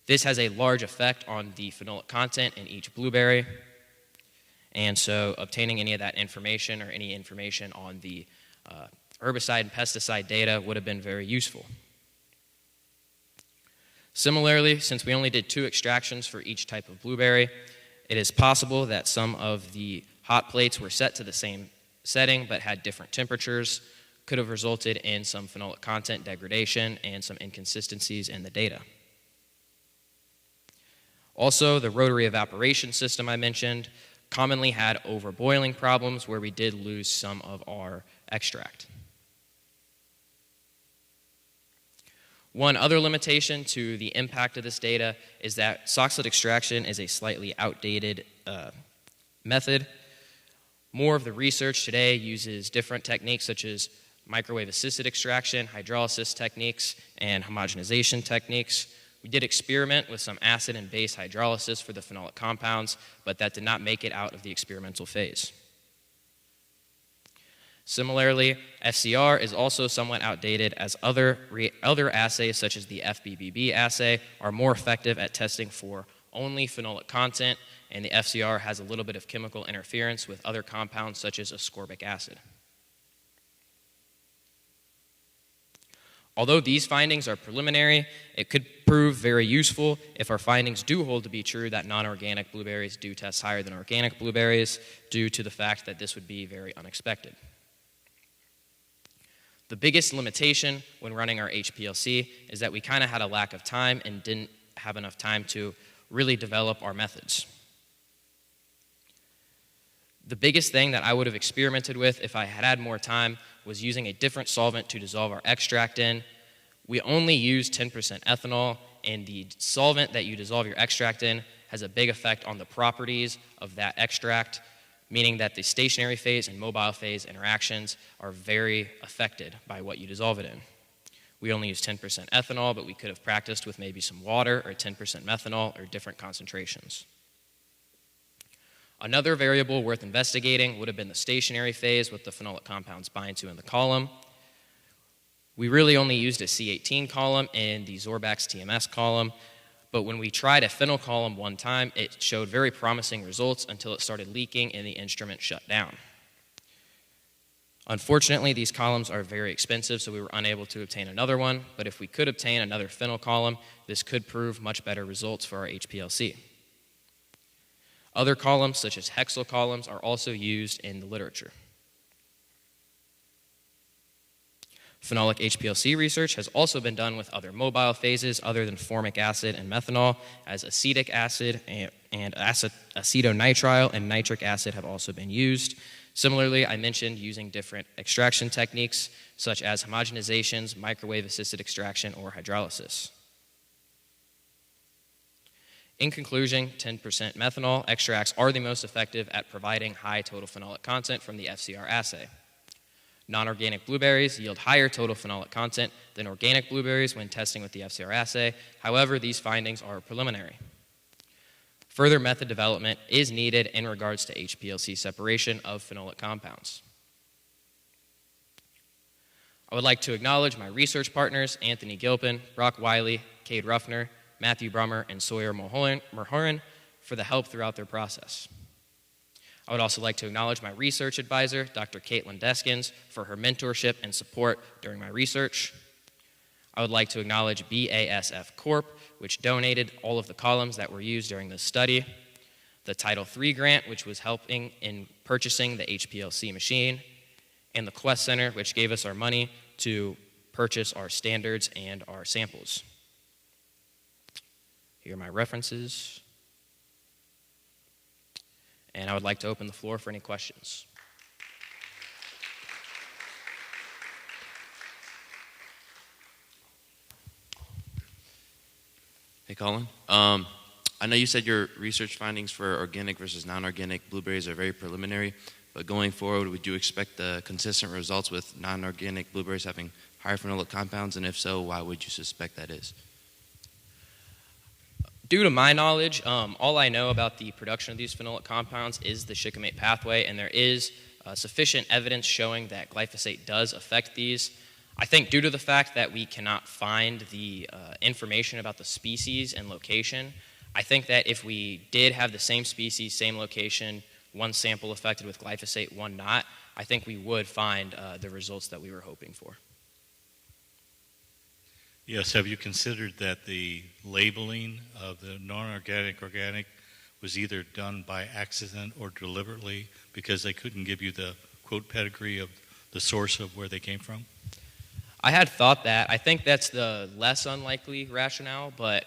This has a large effect on the phenolic content in each blueberry, and so obtaining any of that information or any information on the herbicide and pesticide data would have been very useful. Similarly, since we only did 2 extractions for each type of blueberry, it is possible that some of the hot plates were set to the same setting but had different temperatures, could have resulted in some phenolic content degradation and some inconsistencies in the data. Also, the rotary evaporation system I mentioned commonly had overboiling problems where we did lose some of our extract. One other limitation to the impact of this data is that soxhlet extraction is a slightly outdated method. More of the research today uses different techniques such as microwave-assisted extraction, hydrolysis techniques, and homogenization techniques. We did experiment with some acid and base hydrolysis for the phenolic compounds, but that did not make it out of the experimental phase. Similarly, FCR is also somewhat outdated, as other assays such as the FBBB assay are more effective at testing for only phenolic content, and the FCR has a little bit of chemical interference with other compounds such as ascorbic acid. Although these findings are preliminary, it could prove very useful if our findings do hold to be true that non-organic blueberries do test higher than organic blueberries due to the fact that this would be very unexpected. The biggest limitation when running our HPLC is that we kind of had a lack of time and didn't have enough time to really develop our methods. The biggest thing that I would have experimented with if I had had more time was using a different solvent to dissolve our extract in. We only use 10% ethanol, and the solvent that you dissolve your extract in has a big effect on the properties of that extract, meaning that the stationary phase and mobile phase interactions are very affected by what you dissolve it in. We only use 10% ethanol, but we could have practiced with maybe some water or 10% methanol or different concentrations. Another variable worth investigating would have been the stationary phase, what the phenolic compounds bind to in the column. We really only used a C18 column in the Zorbax TMS column, but when we tried a phenyl column one time, it showed very promising results until it started leaking and the instrument shut down. Unfortunately, these columns are very expensive, so we were unable to obtain another one, but if we could obtain another phenyl column, this could prove much better results for our HPLC. Other columns, such as hexyl columns, are also used in the literature. Phenolic HPLC research has also been done with other mobile phases other than formic acid and methanol, as acetic acid and acetonitrile and nitric acid have also been used. Similarly, I mentioned using different extraction techniques, such as homogenizations, microwave-assisted extraction, or hydrolysis. In conclusion, 10% methanol extracts are the most effective at providing high total phenolic content from the FCR assay. Non-organic blueberries yield higher total phenolic content than organic blueberries when testing with the FCR assay. However, these findings are preliminary. Further method development is needed in regards to HPLC separation of phenolic compounds. I would like to acknowledge my research partners, Anthony Gilpin, Brock Wiley, Cade Ruffner, Matthew Brummer, and Sawyer Mulhoran for the help throughout their process. I would also like to acknowledge my research advisor, Dr. Caitlin Deskins, for her mentorship and support during my research. I would like to acknowledge BASF Corp., which donated all of the columns that were used during this study, the Title III grant, which was helping in purchasing the HPLC machine, and the Quest Center, which gave us our money to purchase our standards and our samples. Here are my references. And I would like to open the floor for any questions. Hey, Colin. I know you said your research findings for organic versus non-organic blueberries are very preliminary, but going forward, would you expect consistent results with non-organic blueberries having higher phenolic compounds? And if so, why would you suspect that is? Due to my knowledge, all I know about the production of these phenolic compounds is the shikimate pathway, and there is sufficient evidence showing that glyphosate does affect these. I think due to the fact that we cannot find the information about the species and location, I think that if we did have the same species, same location, one sample affected with glyphosate, one not, I think we would find the results that we were hoping for. Yes, have you considered that the labeling of the non-organic, organic was either done by accident or deliberately because they couldn't give you the quote pedigree of the source of where they came from? I had thought that. I think that's the less unlikely rationale, but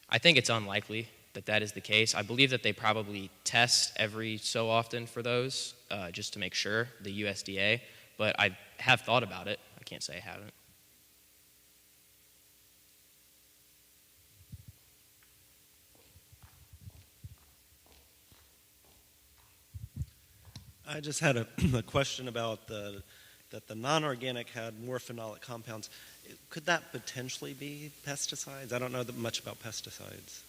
I think it's unlikely that that is the case. I believe that they probably test every so often for those just to make sure, the USDA, but I have thought about it. I can't say I haven't. I just had a question about that the non-organic had more phenolic compounds. Could that potentially be pesticides? I don't know much about pesticides.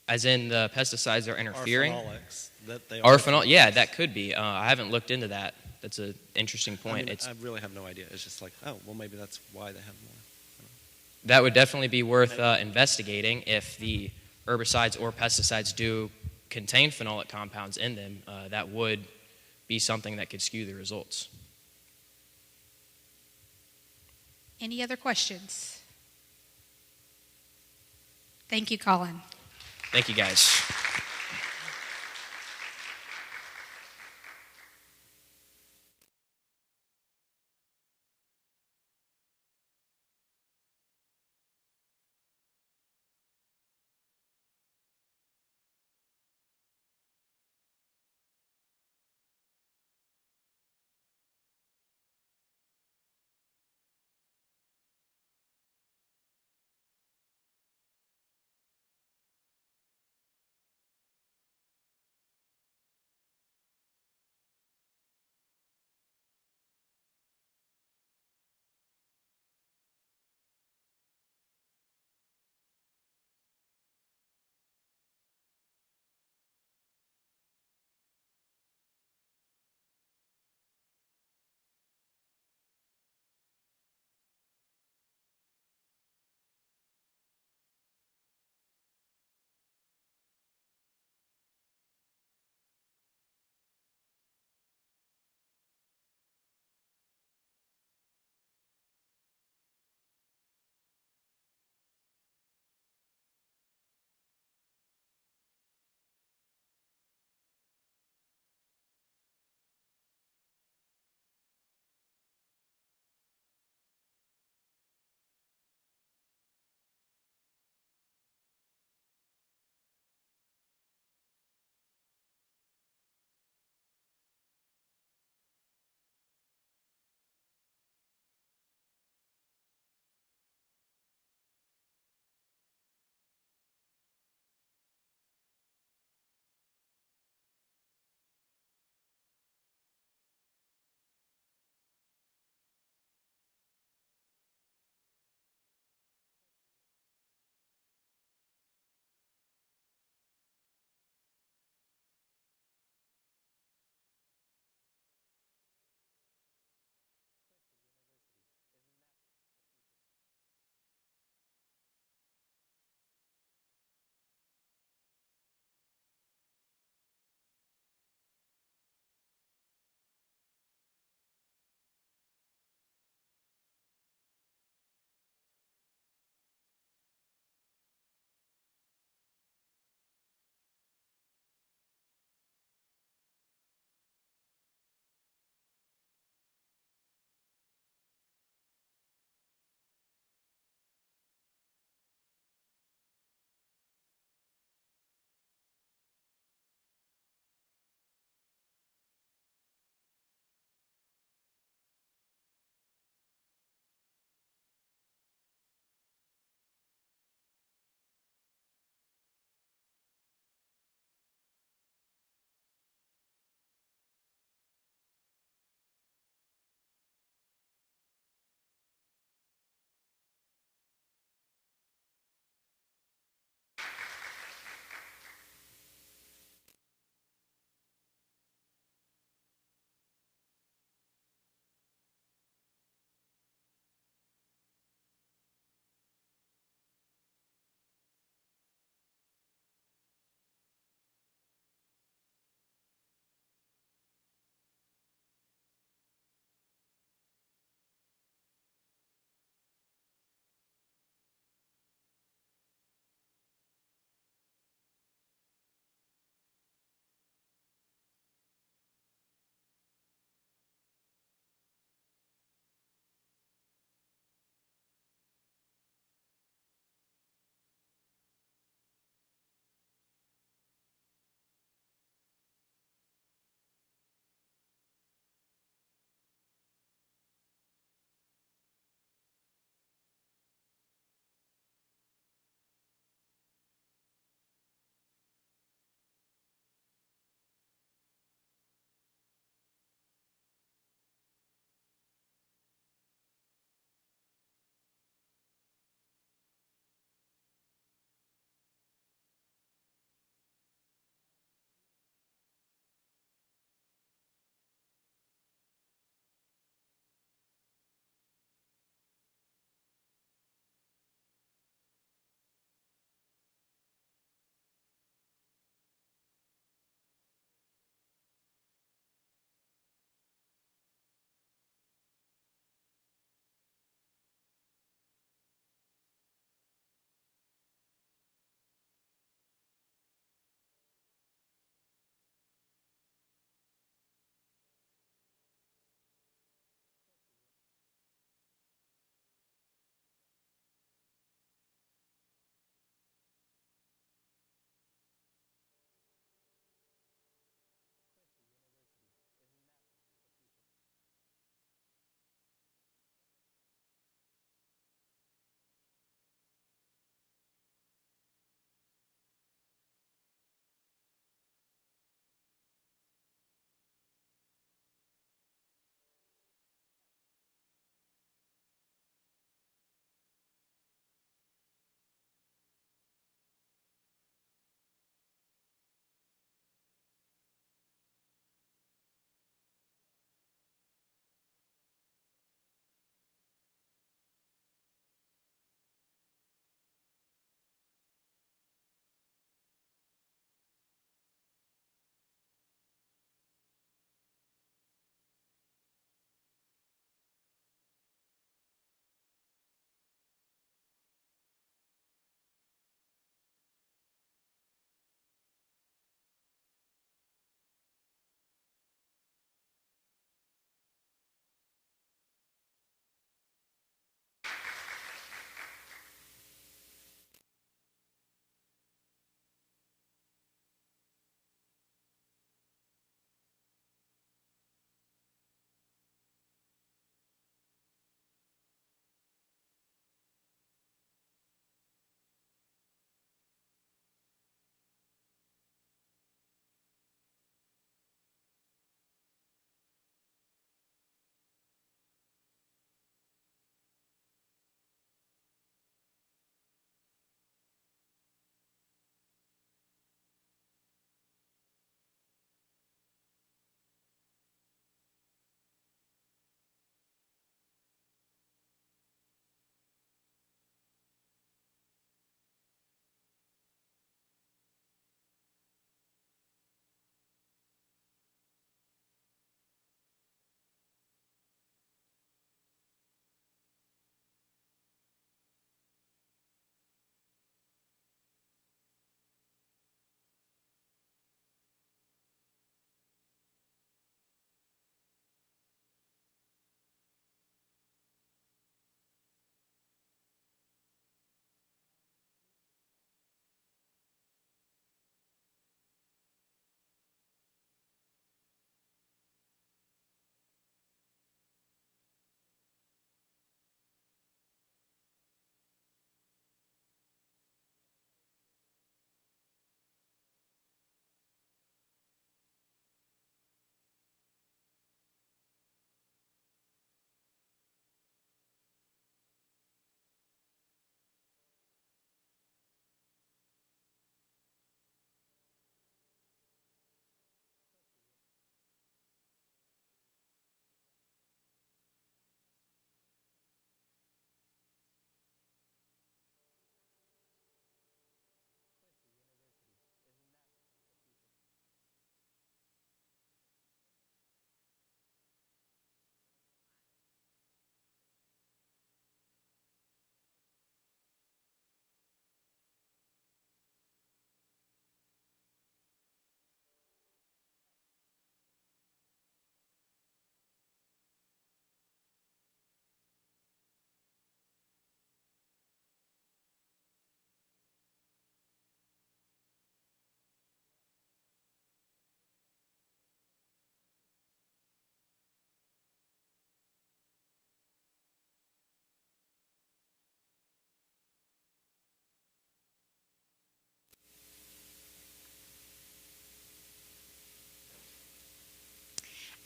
As in the pesticides are interfering? Phenolics. Yeah, that could be. I haven't looked into that. That's an interesting point. I really have no idea. It's just like, oh, well, maybe that's why they have more. That would definitely be worth investigating if the herbicides or pesticides do contain phenolic compounds in them. That would be something that could skew the results. Any other questions? Thank you, Colin. Thank you, guys.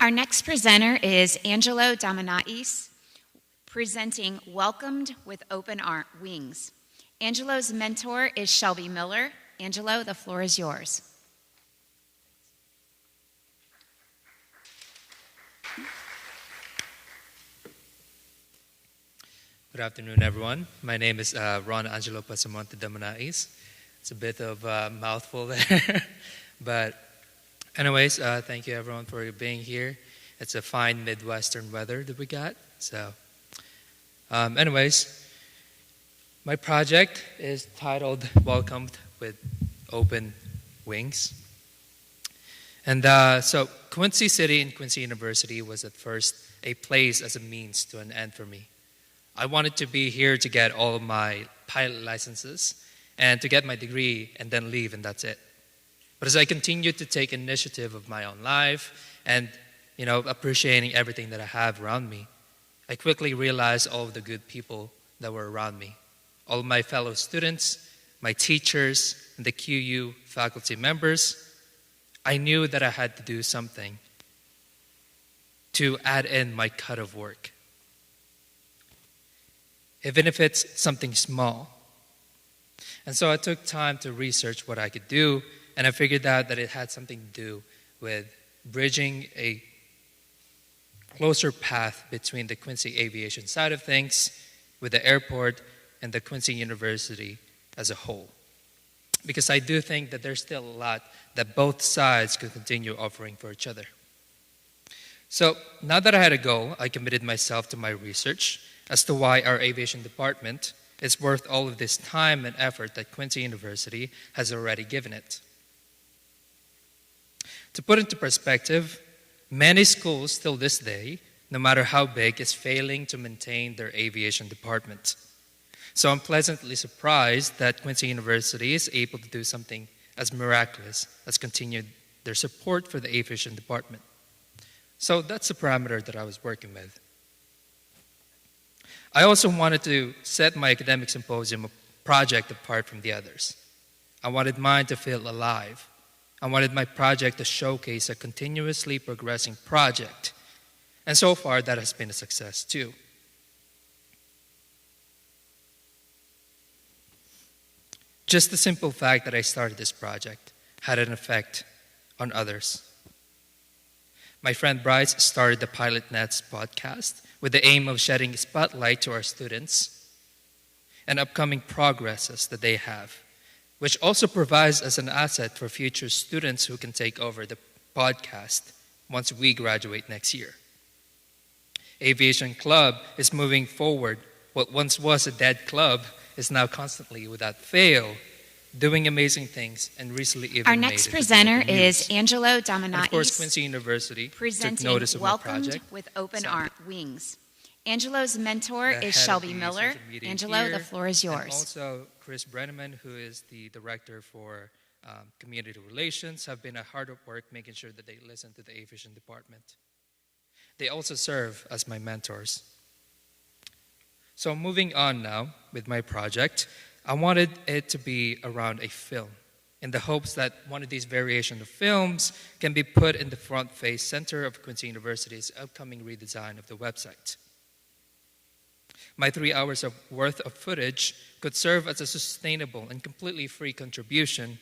Our next presenter is Angelo Dominais, presenting Welcomed with Open Wings. Angelo's mentor is Shelby Miller. Angelo, the floor is yours. Good afternoon, everyone. My name is Ron Angelo Pasamonte Dominais. It's a bit of a mouthful there. But anyways, thank you, everyone, for being here. It's a fine Midwestern weather that we got. So anyways, my project is titled Welcomed with Open Wings. And so Quincy City and Quincy University was at first a place as a means to an end for me. I wanted to be here to get all of my pilot licenses and to get my degree and then leave, and that's it. But as I continued to take initiative of my own life and, appreciating everything that I have around me, I quickly realized all of the good people that were around me. All of my fellow students, my teachers, and the QU faculty members. I knew that I had to do something to add in my cut of work. Even if it's something small. And so I took time to research what I could do, and I figured out that it had something to do with bridging a closer path between the Quincy aviation side of things with the airport and the Quincy University as a whole. Because I do think that there's still a lot that both sides could continue offering for each other. So now that I had a goal, I committed myself to my research as to why our aviation department is worth all of this time and effort that Quincy University has already given it. To put into perspective, many schools still this day, no matter how big, is failing to maintain their aviation department. So I'm pleasantly surprised that Quincy University is able to do something as miraculous as continue their support for the aviation department. So that's the parameter that I was working with. I also wanted to set my academic symposium project apart from the others. I wanted mine to feel alive. I wanted my project to showcase a continuously progressing project. And so far, that has been a success too. Just the simple fact that I started this project had an effect on others. My friend Bryce started the Pilot Nets podcast with the aim of shedding a spotlight to our students and upcoming progresses that they have, which also provides as an asset for future students who can take over the podcast once we graduate next year. Aviation Club is moving forward. What once was a dead club is now constantly, without fail, doing amazing things and recently even Our next presenter is Angelo Dominais. And of course, Quincy University took notice of my project. With Open Wings. Angelo's mentor is Shelby Miller. Angelo, the floor is yours. And also, Chris Brenneman, who is the director for community relations, have been hard at work making sure that they listen to the aviation department. They also serve as my mentors. So moving on now with my project, I wanted it to be around a film in the hopes that one of these variation of films can be put in the front face center of Quincy University's upcoming redesign of the website. My 3 hours worth of footage could serve as a sustainable and completely free contribution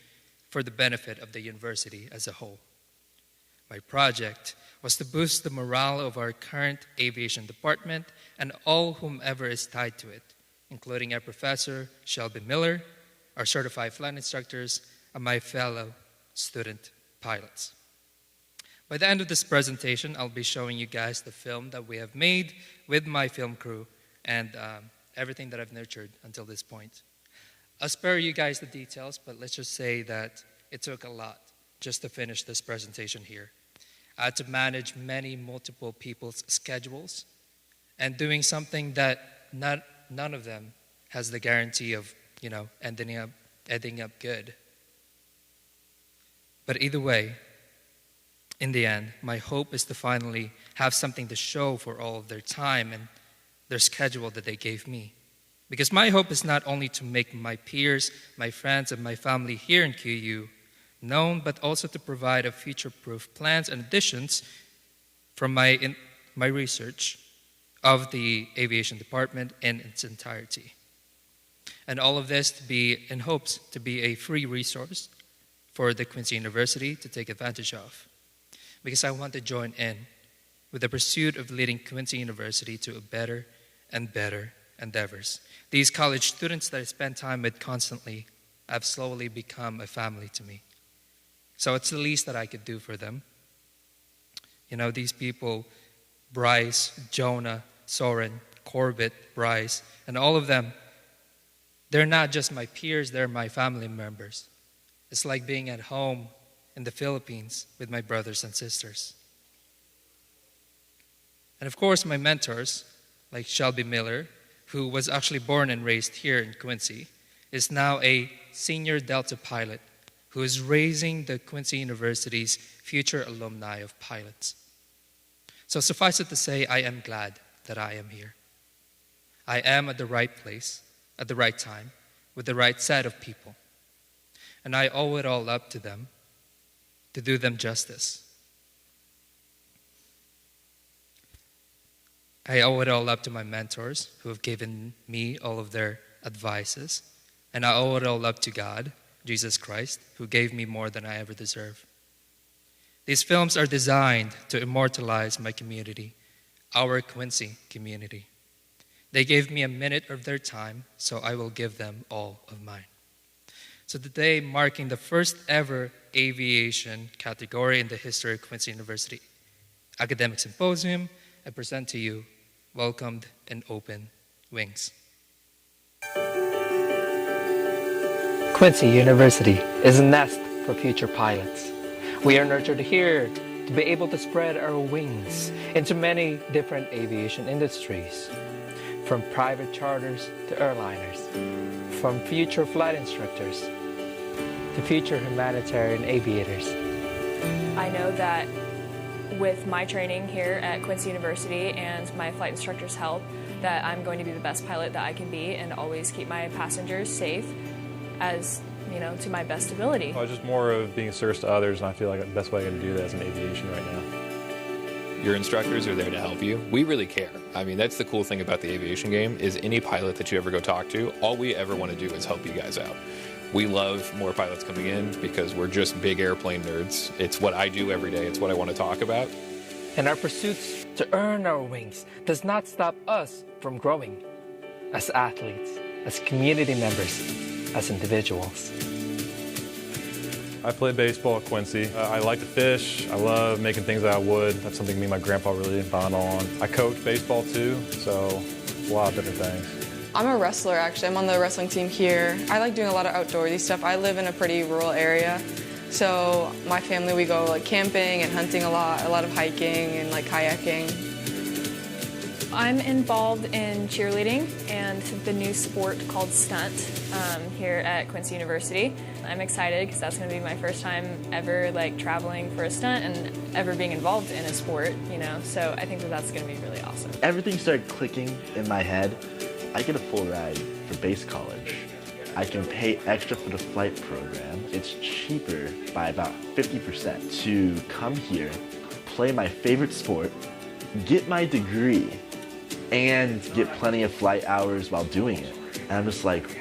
for the benefit of the university as a whole. My project was to boost the morale of our current aviation department and all whomever is tied to it, including our professor, Shelby Miller, our certified flight instructors, and my fellow student pilots. By the end of this presentation, I'll be showing you guys the film that we have made with my film crew and everything that I've nurtured until this point. I'll spare you guys the details, but let's just say that it took a lot just to finish this presentation here. I had to manage multiple people's schedules and doing something that none of them has the guarantee of, ending up good. But either way, in the end, my hope is to finally have something to show for all of their time and their schedule that they gave me. Because my hope is not only to make my peers, my friends, and my family here in QU known, but also to provide a future-proof plans and additions from my research of the aviation department in its entirety. And all of this to be in hopes to be a free resource for the Quincy University to take advantage of, because I want to join in with the pursuit of leading Quincy University to a better and better endeavors. These college students that I spend time with constantly have slowly become a family to me. So it's the least that I could do for them. You know, these people, Bryce, Jonah, Soren, Corbett, Bryce, and all of them, they're not just my peers, they're my family members. It's like being at home in the Philippines with my brothers and sisters. And of course, my mentors, like Shelby Miller, who was actually born and raised here in Quincy, is now a senior Delta pilot who is raising the Quincy University's future alumni of pilots. So suffice it to say, I am glad that I am here. I am at the right place, at the right time, with the right set of people. And I owe it all up to them to do them justice. I owe it all up to my mentors who have given me all of their advices. And I owe it all up to God, Jesus Christ, who gave me more than I ever deserve. These films are designed to immortalize my community, our Quincy community. They gave me a minute of their time, so I will give them all of mine. So today, marking the first ever aviation category in the history of Quincy University Academic Symposium, I present to you Welcomed in Open Wings. Quincy University is a nest for future pilots. We are nurtured here to be able to spread our wings into many different aviation industries, from private charters to airliners, from future flight instructors to future humanitarian aviators. I know that with my training here at Quincy University and my flight instructor's help, that I'm going to be the best pilot that I can be and always keep my passengers safe as, you know, to my best ability. Well, it's just more of being a service to others, and I feel like the best way I can do that is in aviation right now. Your instructors are there to help you. We really care. I mean, that's the cool thing about the aviation game is any pilot that you ever go talk to, all we ever want to do is help you guys out. We love more pilots coming in because we're just big airplane nerds. It's what I do every day. It's what I want to talk about. And our pursuits to earn our wings does not stop us from growing as athletes, as community members, as individuals. I played baseball at Quincy. I like to fish. I love making things out of wood. That's something me and my grandpa really bond on. I coach baseball too, so a lot of different things. I'm a wrestler, actually. I'm on the wrestling team here. I like doing a lot of outdoorsy stuff. I live in a pretty rural area, so my family, we go like camping and hunting a lot of hiking and like kayaking. I'm involved in cheerleading and the new sport called stunt here at Quincy University. I'm excited because that's going to be my first time ever like traveling for a stunt and ever being involved in a sport, you know, so I think that that's going to be really awesome. Everything started clicking in my head. I get a full ride for base college. I can pay extra for the flight program. It's cheaper by about 50% to come here, play my favorite sport, get my degree, and get plenty of flight hours while doing it. And I'm just like,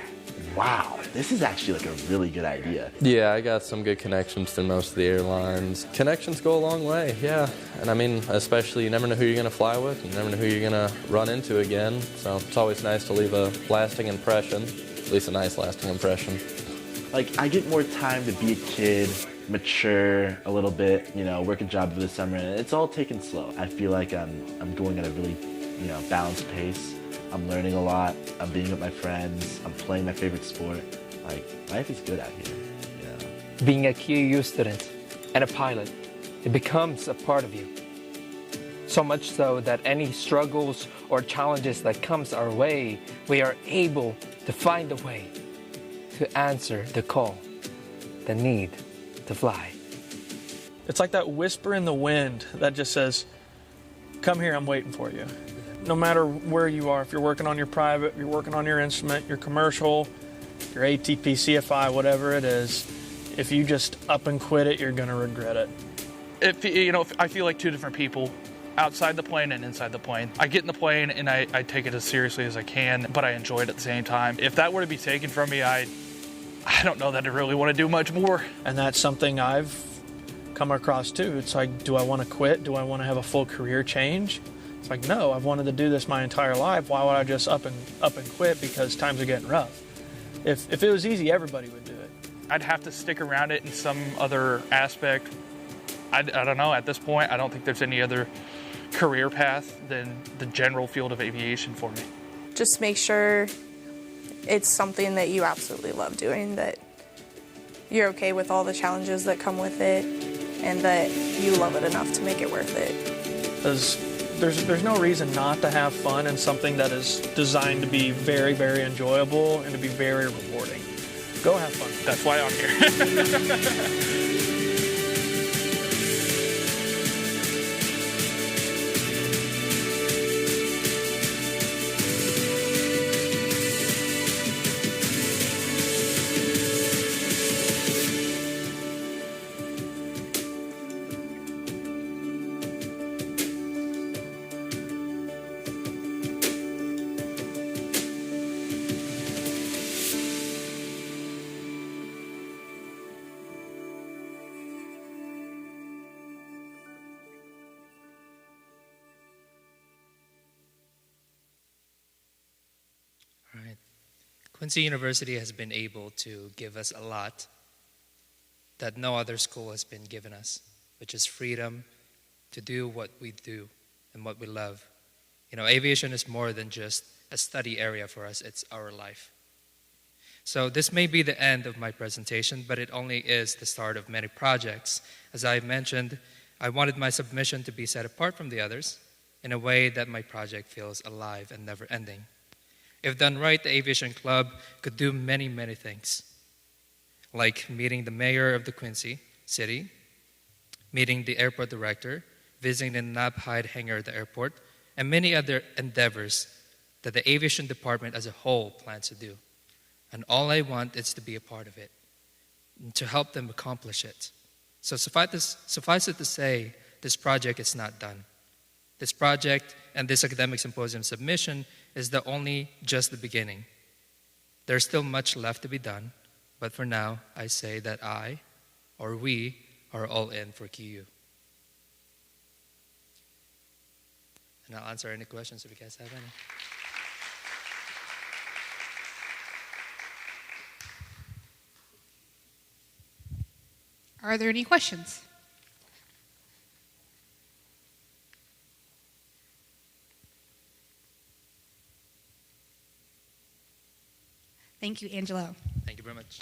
wow, this is actually like a really good idea. Yeah, I got some good connections to most of the airlines. Connections go a long way, yeah. And I mean, especially you never know who you're gonna fly with, you never know who you're gonna run into again. So it's always nice to leave a lasting impression, at least a nice lasting impression. Like, I get more time to be a kid, mature a little bit, you know, work a job for the summer, and it's all taken slow. I feel like I'm going at a really, you know, balanced pace. I'm learning a lot, I'm being with my friends, I'm playing my favorite sport. Like, life is good out here, you know. Being a QU student and a pilot, it becomes a part of you. So much so that any struggles or challenges that comes our way, we are able to find a way to answer the call, the need to fly. It's like that whisper in the wind that just says, come here, I'm waiting for you. No matter where you are, if you're working on your private, you're working on your instrument, your commercial, your ATP, CFI, whatever it is, if you just up and quit it, you're going to regret it. You know, I feel like two different people. outside the plane and inside the plane. I get in the plane and I take it as seriously as I can, but I enjoy it at the same time. If that were to be taken from me, I don't know that I really want to do much more. And that's something I've come across too. It's like, do I want to quit? Do I want to have a full career change? It's like, no, I've wanted to do this my entire life. Why would I just up and quit because times are getting rough? If it was easy, everybody would do it. I'd have to stick around it in some other aspect. I don't know. At this point, I don't think there's any other career path than the general field of aviation for me. Just make sure it's something that you absolutely love doing, that you're okay with all the challenges that come with it, and that you love it enough to make it worth it. Because there's no reason not to have fun in something that is designed to be very, very enjoyable and to be very rewarding. Go have fun. That's why I'm here. All right. Quincy University has been able to give us a lot that no other school has been given us, which is freedom to do what we do and what we love. You know, aviation is more than just a study area for us, it's our life. So this may be the end of my presentation, but it only is the start of many projects. As I mentioned, I wanted my submission to be set apart from the others in a way that my project feels alive and never-ending. If done right, the Aviation Club could do many, many things, like meeting the mayor of the Quincy city, meeting the airport director, visiting the Nab Hyde hangar at the airport, and many other endeavors that the aviation department as a whole plans to do. And all I want is to be a part of it, and to help them accomplish it. So suffice it to say, this project is not done. This project and this academic symposium submission is just the beginning. There's still much left to be done, but for now, I say that we are all in for QU. And I'll answer any questions if you guys have any. Are there any questions? Thank you, Angelo. Thank you very much.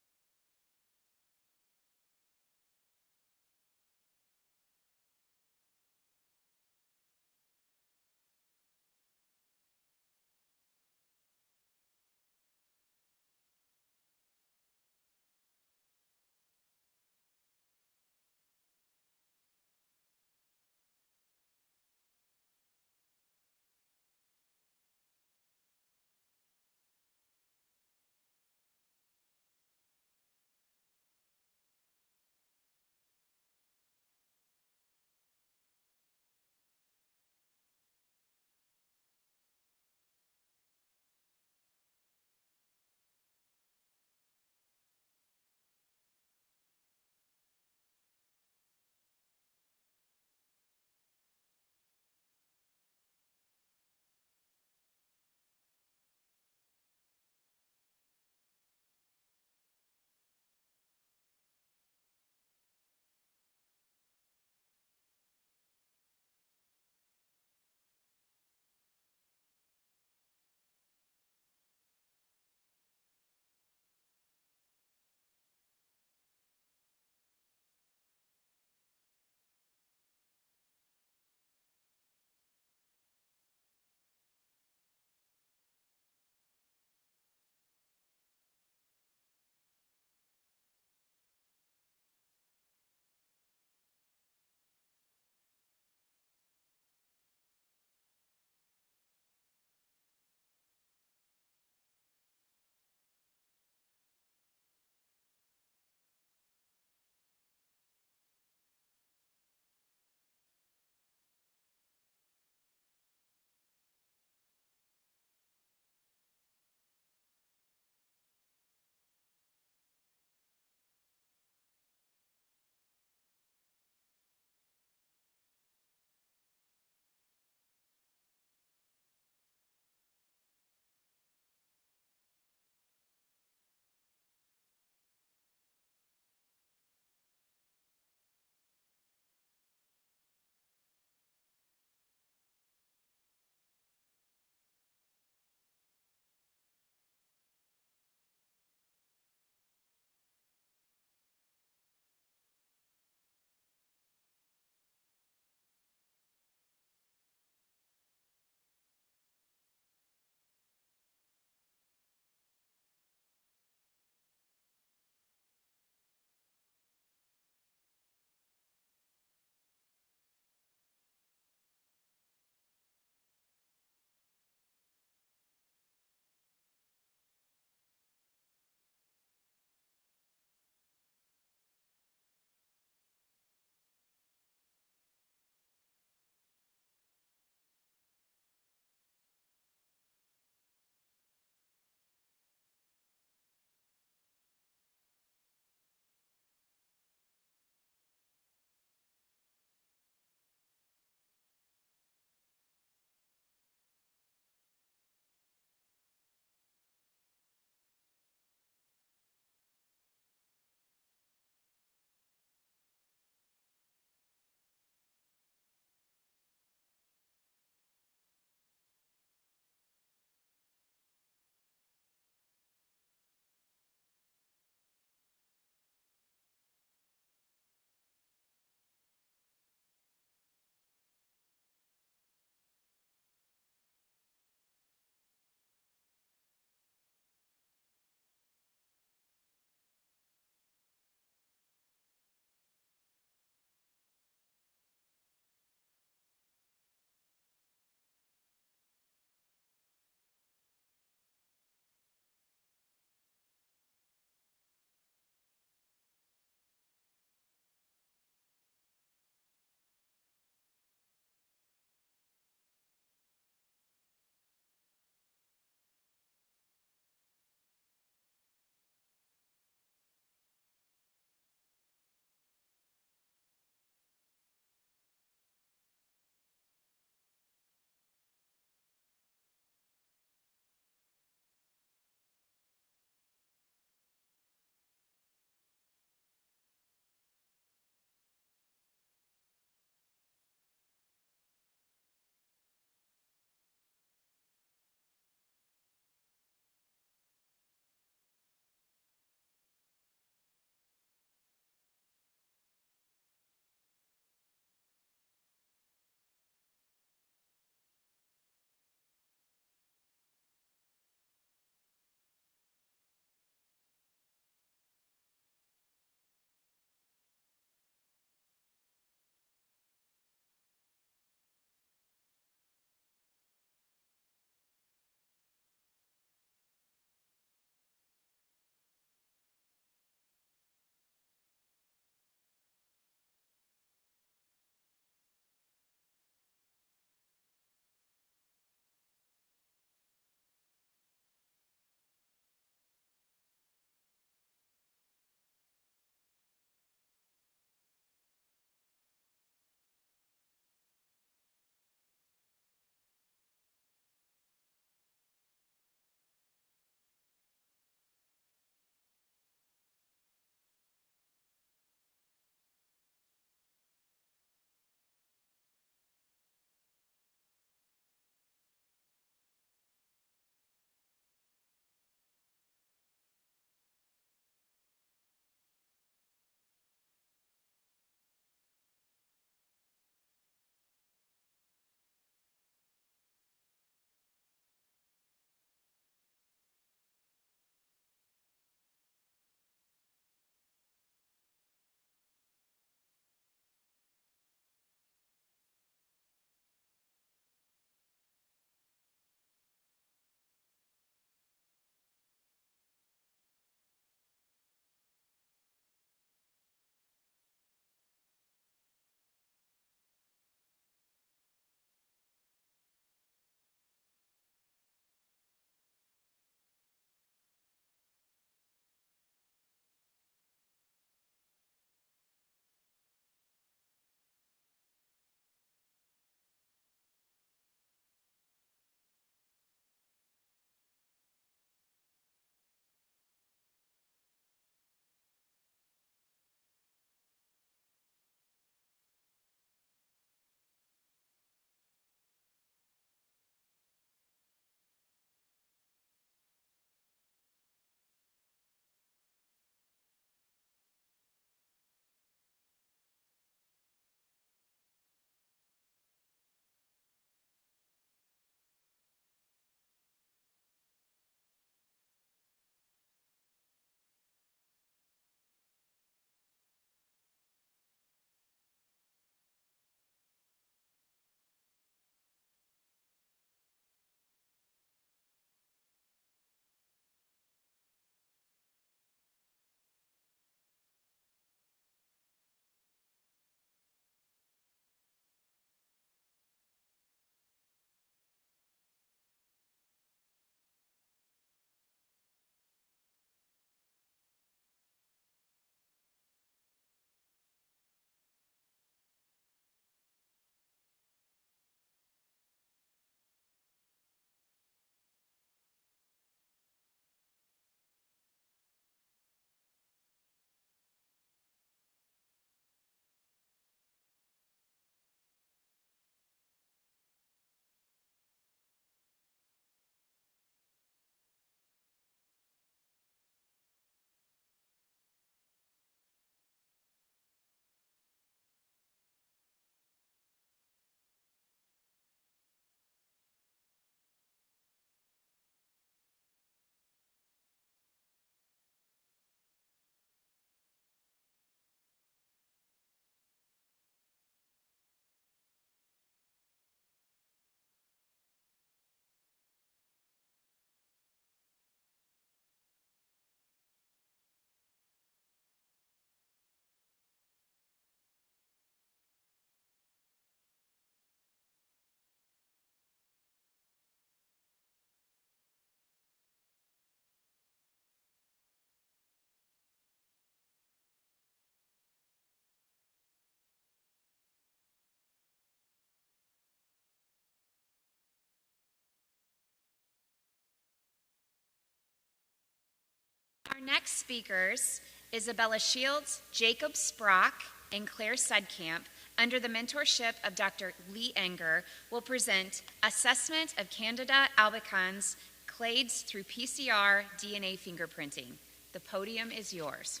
next speakers, Isabella Shields, Jacob Sprock, and Claire Sudkamp, under the mentorship of Dr. Lee Enger, will present Assessment of Candida albicans Clades through PCR DNA Fingerprinting. The podium is yours.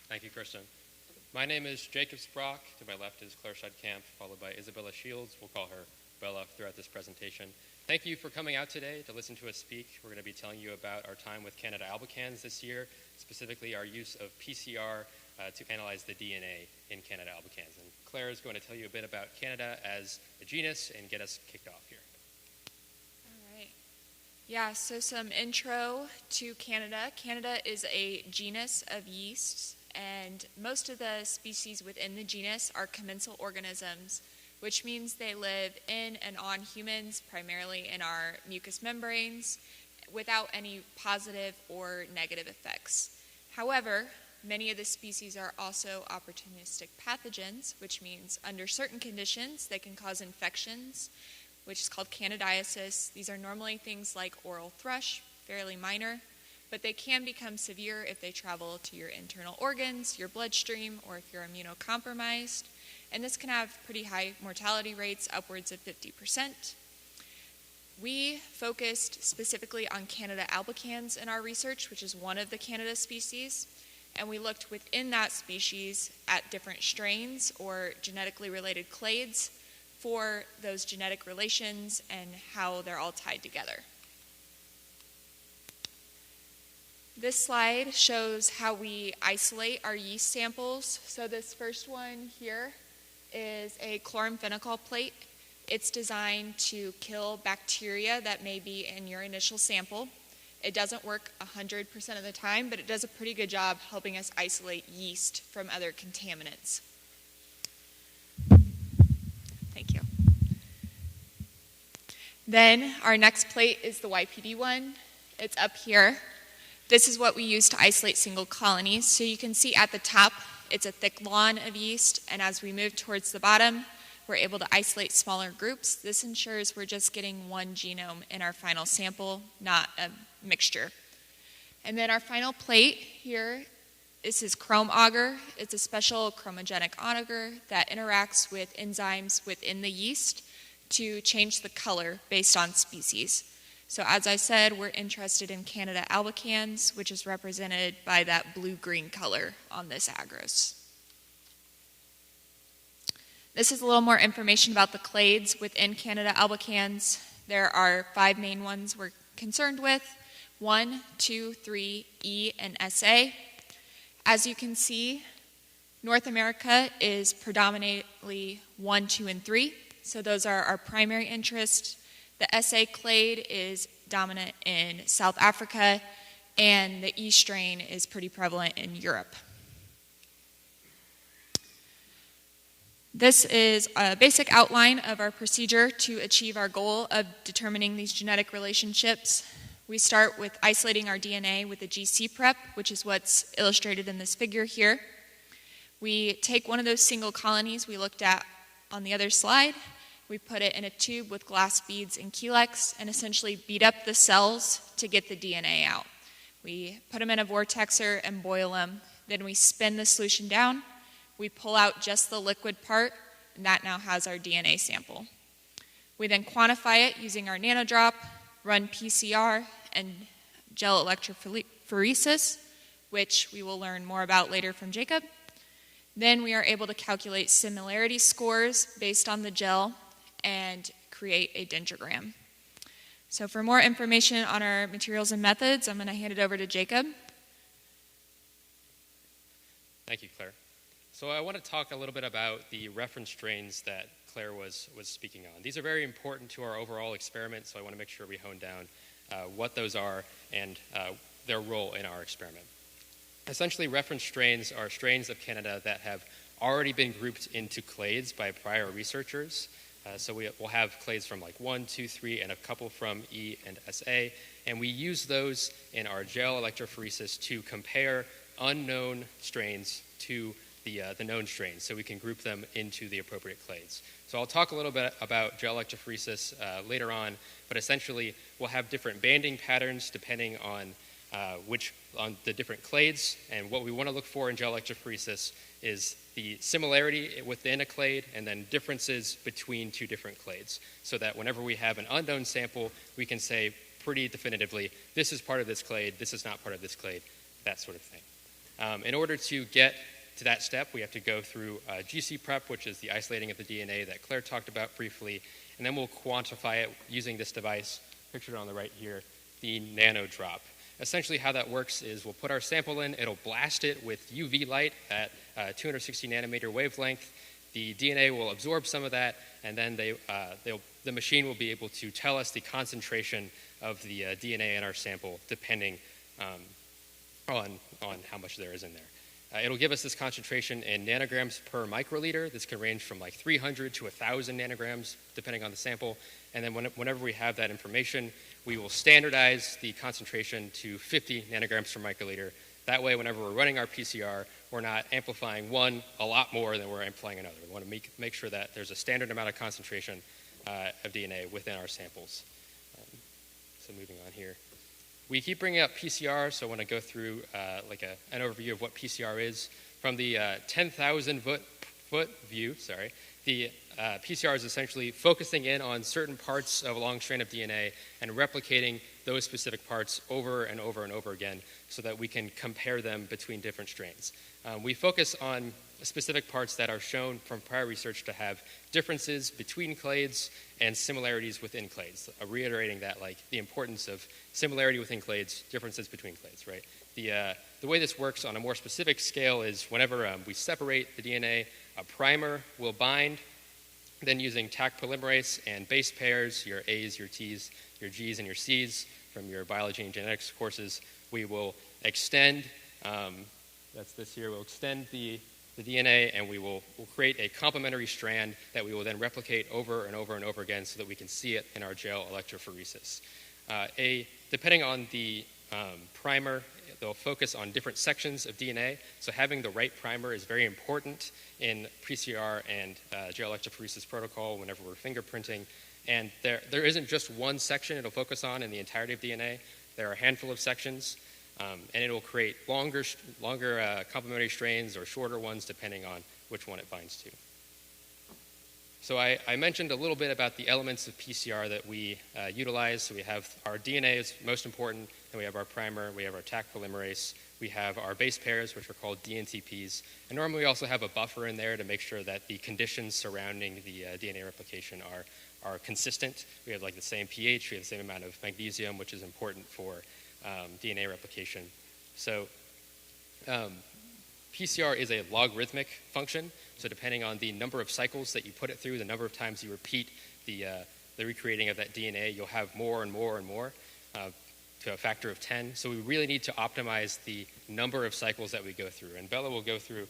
Thank you, Kristen. My name is Jacob Sprock. To my left is Claire Sudkamp, followed by Isabella Shields. We'll call her Bella throughout this presentation. Thank you for coming out today to listen to us speak. We're going to be telling you about our time with Candida albicans this year, specifically our use of PCR to analyze the DNA in Candida albicans. And Claire is going to tell you a bit about Candida as a genus and get us kicked off here. All right. Yeah, so some intro to Candida. Candida is a genus of yeasts, and most of the species within the genus are commensal organisms, which means they live in and on humans, primarily in our mucous membranes, without any positive or negative effects. However, many of the species are also opportunistic pathogens, which means under certain conditions they can cause infections, which is called candidiasis. These are normally things like oral thrush, fairly minor, but they can become severe if they travel to your internal organs, your bloodstream, or if you're immunocompromised. And this can have pretty high mortality rates, upwards of 50%. We focused specifically on Candida albicans in our research, which is one of the Candida species, and we looked within that species at different strains or genetically related clades for those genetic relations and how they're all tied together. This slide shows how we isolate our yeast samples. So this first one here is a chloramphenicol plate. It's designed to kill bacteria that may be in your initial sample. It doesn't work 100% of the time, but it does a pretty good job helping us isolate yeast from other contaminants. Thank you. Then our next plate is the YPD one. It's up here. This is what we use to isolate single colonies. So you can see at the top, it's a thick lawn of yeast, and as we move towards the bottom, we're able to isolate smaller groups. This ensures we're just getting one genome in our final sample, not a mixture. And then our final plate here, this is chrome agar. It's a special chromogenic agar that interacts with enzymes within the yeast to change the color based on species. So as I said, we're interested in Candida albicans, which is represented by that blue-green color on this agarose. This is a little more information about the clades within Candida albicans. There are 5 main ones we're concerned with: 1, 2, 3, E, and SA. As you can see, North America is predominantly 1, 2, and 3. So those are our primary interests. The SA clade is dominant in South Africa, and the E strain is pretty prevalent in Europe. This is a basic outline of our procedure to achieve our goal of determining these genetic relationships. We start with isolating our DNA with the GC prep, which is what's illustrated in this figure here. We take one of those single colonies we looked at on the other slide. We put it in a tube with glass beads and Chelex and essentially beat up the cells to get the DNA out. We put them in a vortexer and boil them. Then we spin the solution down. We pull out just the liquid part, and that now has our DNA sample. We then quantify it using our nanodrop, run PCR and gel electrophoresis, which we will learn more about later from Jacob. Then we are able to calculate similarity scores based on the gel and create a dendrogram. So for more information on our materials and methods, I'm going to hand it over to Jacob. Thank you, Claire. So I want to talk a little bit about the reference strains that Claire was speaking on. These are very important to our overall experiment, so I want to make sure we hone down what those are and their role in our experiment. Essentially, reference strains are strains of Candida that have already been grouped into clades by prior researchers. So we'll have clades from like 1, 2, 3, and a couple from E and SA, and we use those in our gel electrophoresis to compare unknown strains to the known strains, so we can group them into the appropriate clades. So I'll talk a little bit about gel electrophoresis later on, but essentially we'll have different banding patterns depending on on the different clades, and what we want to look for in gel electrophoresis is the similarity within a clade and then differences between two different clades, so that whenever we have an unknown sample, we can say pretty definitively, this is part of this clade, this is not part of this clade, that sort of thing. In order to get to that step, we have to go through GC prep, which is the isolating of the DNA that Claire talked about briefly, and then we'll quantify it using this device, pictured on the right here, the nanodrop. Essentially how that works is we'll put our sample in, it'll blast it with UV light at 260 nanometer wavelength. The DNA will absorb some of that, and then the machine will be able to tell us the concentration of the DNA in our sample depending on how much there is in there. It'll give us this concentration in nanograms per microliter. This can range from like 300 to 1,000 nanograms depending on the sample. And then whenever we have that information, we will standardize the concentration to 50 nanograms per microliter. That way, whenever we're running our PCR, we're not amplifying one a lot more than we're amplifying another. We want to make sure that there's a standard amount of concentration of DNA within our samples. So moving on here. We keep bringing up PCR, so I want to go through an overview of what PCR is. From the 10,000 foot view, the PCR is essentially focusing in on certain parts of a long strand of DNA and replicating those specific parts over and over and over again so that we can compare them between different strains. We focus on specific parts that are shown from prior research to have differences between clades and similarities within clades, reiterating that the importance of similarity within clades, differences between clades, right? The way this works on a more specific scale is whenever we separate the DNA, a primer will bind. Then using Taq polymerase and base pairs, your A's, your T's, your G's, and your C's from your biology and genetics courses, we will extend, that's this here, we'll extend the DNA, and we'll create a complementary strand that we will then replicate over and over and over again so that we can see it in our gel electrophoresis. Depending on the primer, they'll focus on different sections of DNA, so having the right primer is very important in PCR and gel electrophoresis protocol whenever we're fingerprinting. And there isn't just one section it'll focus on in the entirety of DNA. There are a handful of sections, and it'll create longer complementary strains or shorter ones depending on which one it binds to. So I mentioned a little bit about the elements of PCR that we utilize. So we have our DNA is most important, then we have our primer, we have our Taq polymerase, we have our base pairs, which are called DNTPs, and normally we also have a buffer in there to make sure that the conditions surrounding the DNA replication are consistent. We have the same pH, we have the same amount of magnesium, which is important for DNA replication. So PCR is a logarithmic function, so depending on the number of cycles that you put it through, the number of times you repeat the recreating of that DNA, you'll have more and more and more to a factor of 10. So we really need to optimize the number of cycles that we go through. And Bella will go through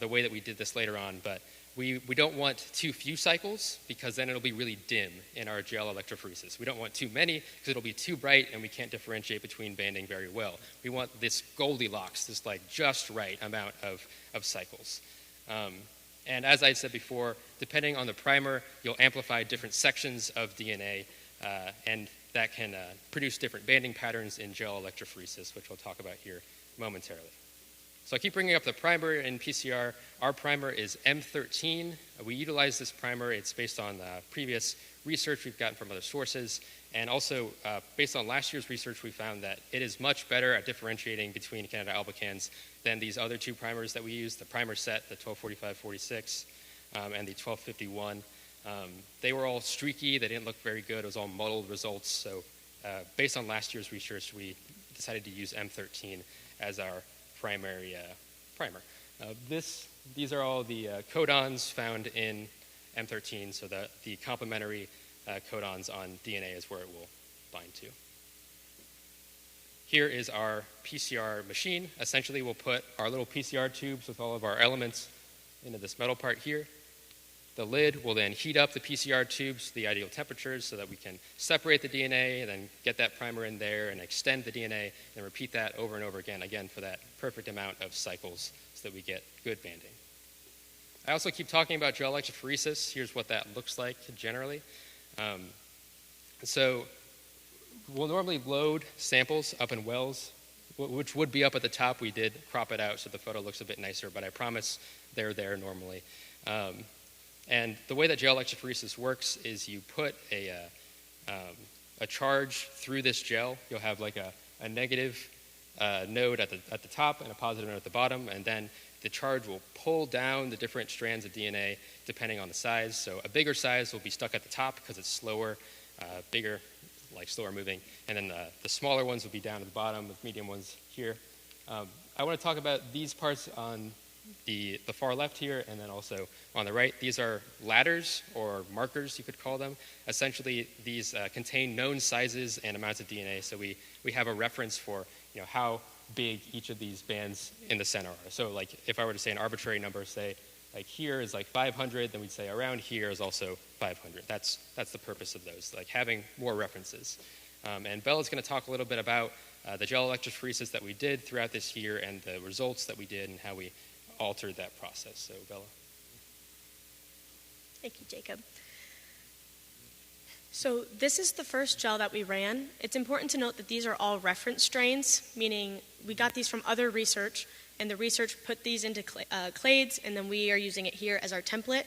the way that we did this later on, but we don't want too few cycles because then it'll be really dim in our gel electrophoresis. We don't want too many because it'll be too bright and we can't differentiate between banding very well. We want this Goldilocks, this just right amount of cycles. And as I said before, depending on the primer, you'll amplify different sections of DNA, and that can produce different banding patterns in gel electrophoresis, which we'll talk about here momentarily. So I keep bringing up the primer in PCR. Our primer is M13. We utilize this primer. It's based on previous research we've gotten from other sources. And also, based on last year's research, we found that it is much better at differentiating between Canada albicans than these other two primers that we use, the primer set, the 1245-46, and the 1251. They were all streaky. They didn't look very good. It was all muddled results. So based on last year's research, we decided to use M13 as our primary primer. These are all the codons found in M13, so that the complementary codons on DNA is where it will bind to. Here is our PCR machine. Essentially, we'll put our little PCR tubes with all of our elements into this metal part here. The lid will then heat up the PCR tubes to the ideal temperatures so that we can separate the DNA and then get that primer in there and extend the DNA and repeat that over and over again for that perfect amount of cycles so that we get good banding. I also keep talking about gel electrophoresis. Here's what that looks like generally. So we'll normally load samples up in wells, which would be up at the top. We did crop it out so the photo looks a bit nicer, but I promise they're there normally. And the way that gel electrophoresis works is you put a charge through this gel. You'll have like a negative node at the top and a positive node at the bottom, and then the charge will pull down the different strands of DNA depending on the size. So a bigger size will be stuck at the top because it's slower, bigger, like slower moving, and then the smaller ones will be down at the bottom, the medium ones here. I want to talk about these parts on the far left here, and then also on the right. These are ladders, or markers you could call them. Essentially, these contain known sizes and amounts of DNA, so we have a reference for how big each of these bands in the center are. So like if I were to say an arbitrary number, say like here is like 500, then we'd say around here is also 500. That's the purpose of those, like having more references. And Bella's going to talk a little bit about the gel electrophoresis that we did throughout this year and the results that we did and how we altered that process. So Bella. Thank you, Jacob. So this is the first gel that we ran. It's important to note that these are all reference strains, meaning we got these from other research, and the research put these into clades, and then we are using it here as our template.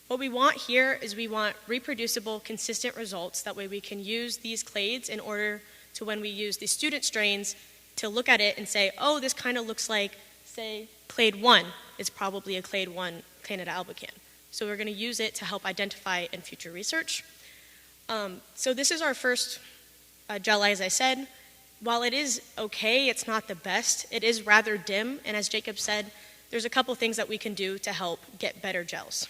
What we want here is we want reproducible, consistent results. That way we can use these clades in order to, when we use the student strains, to look at it and say, oh, this kind of looks like, say, clade 1 is probably a clade 1 Candida albicans. So we're going to use it to help identify in future research. So this is our first gel, as I said. While it is okay, it's not the best. It is rather dim, and as Jacob said, there's a couple things that we can do to help get better gels.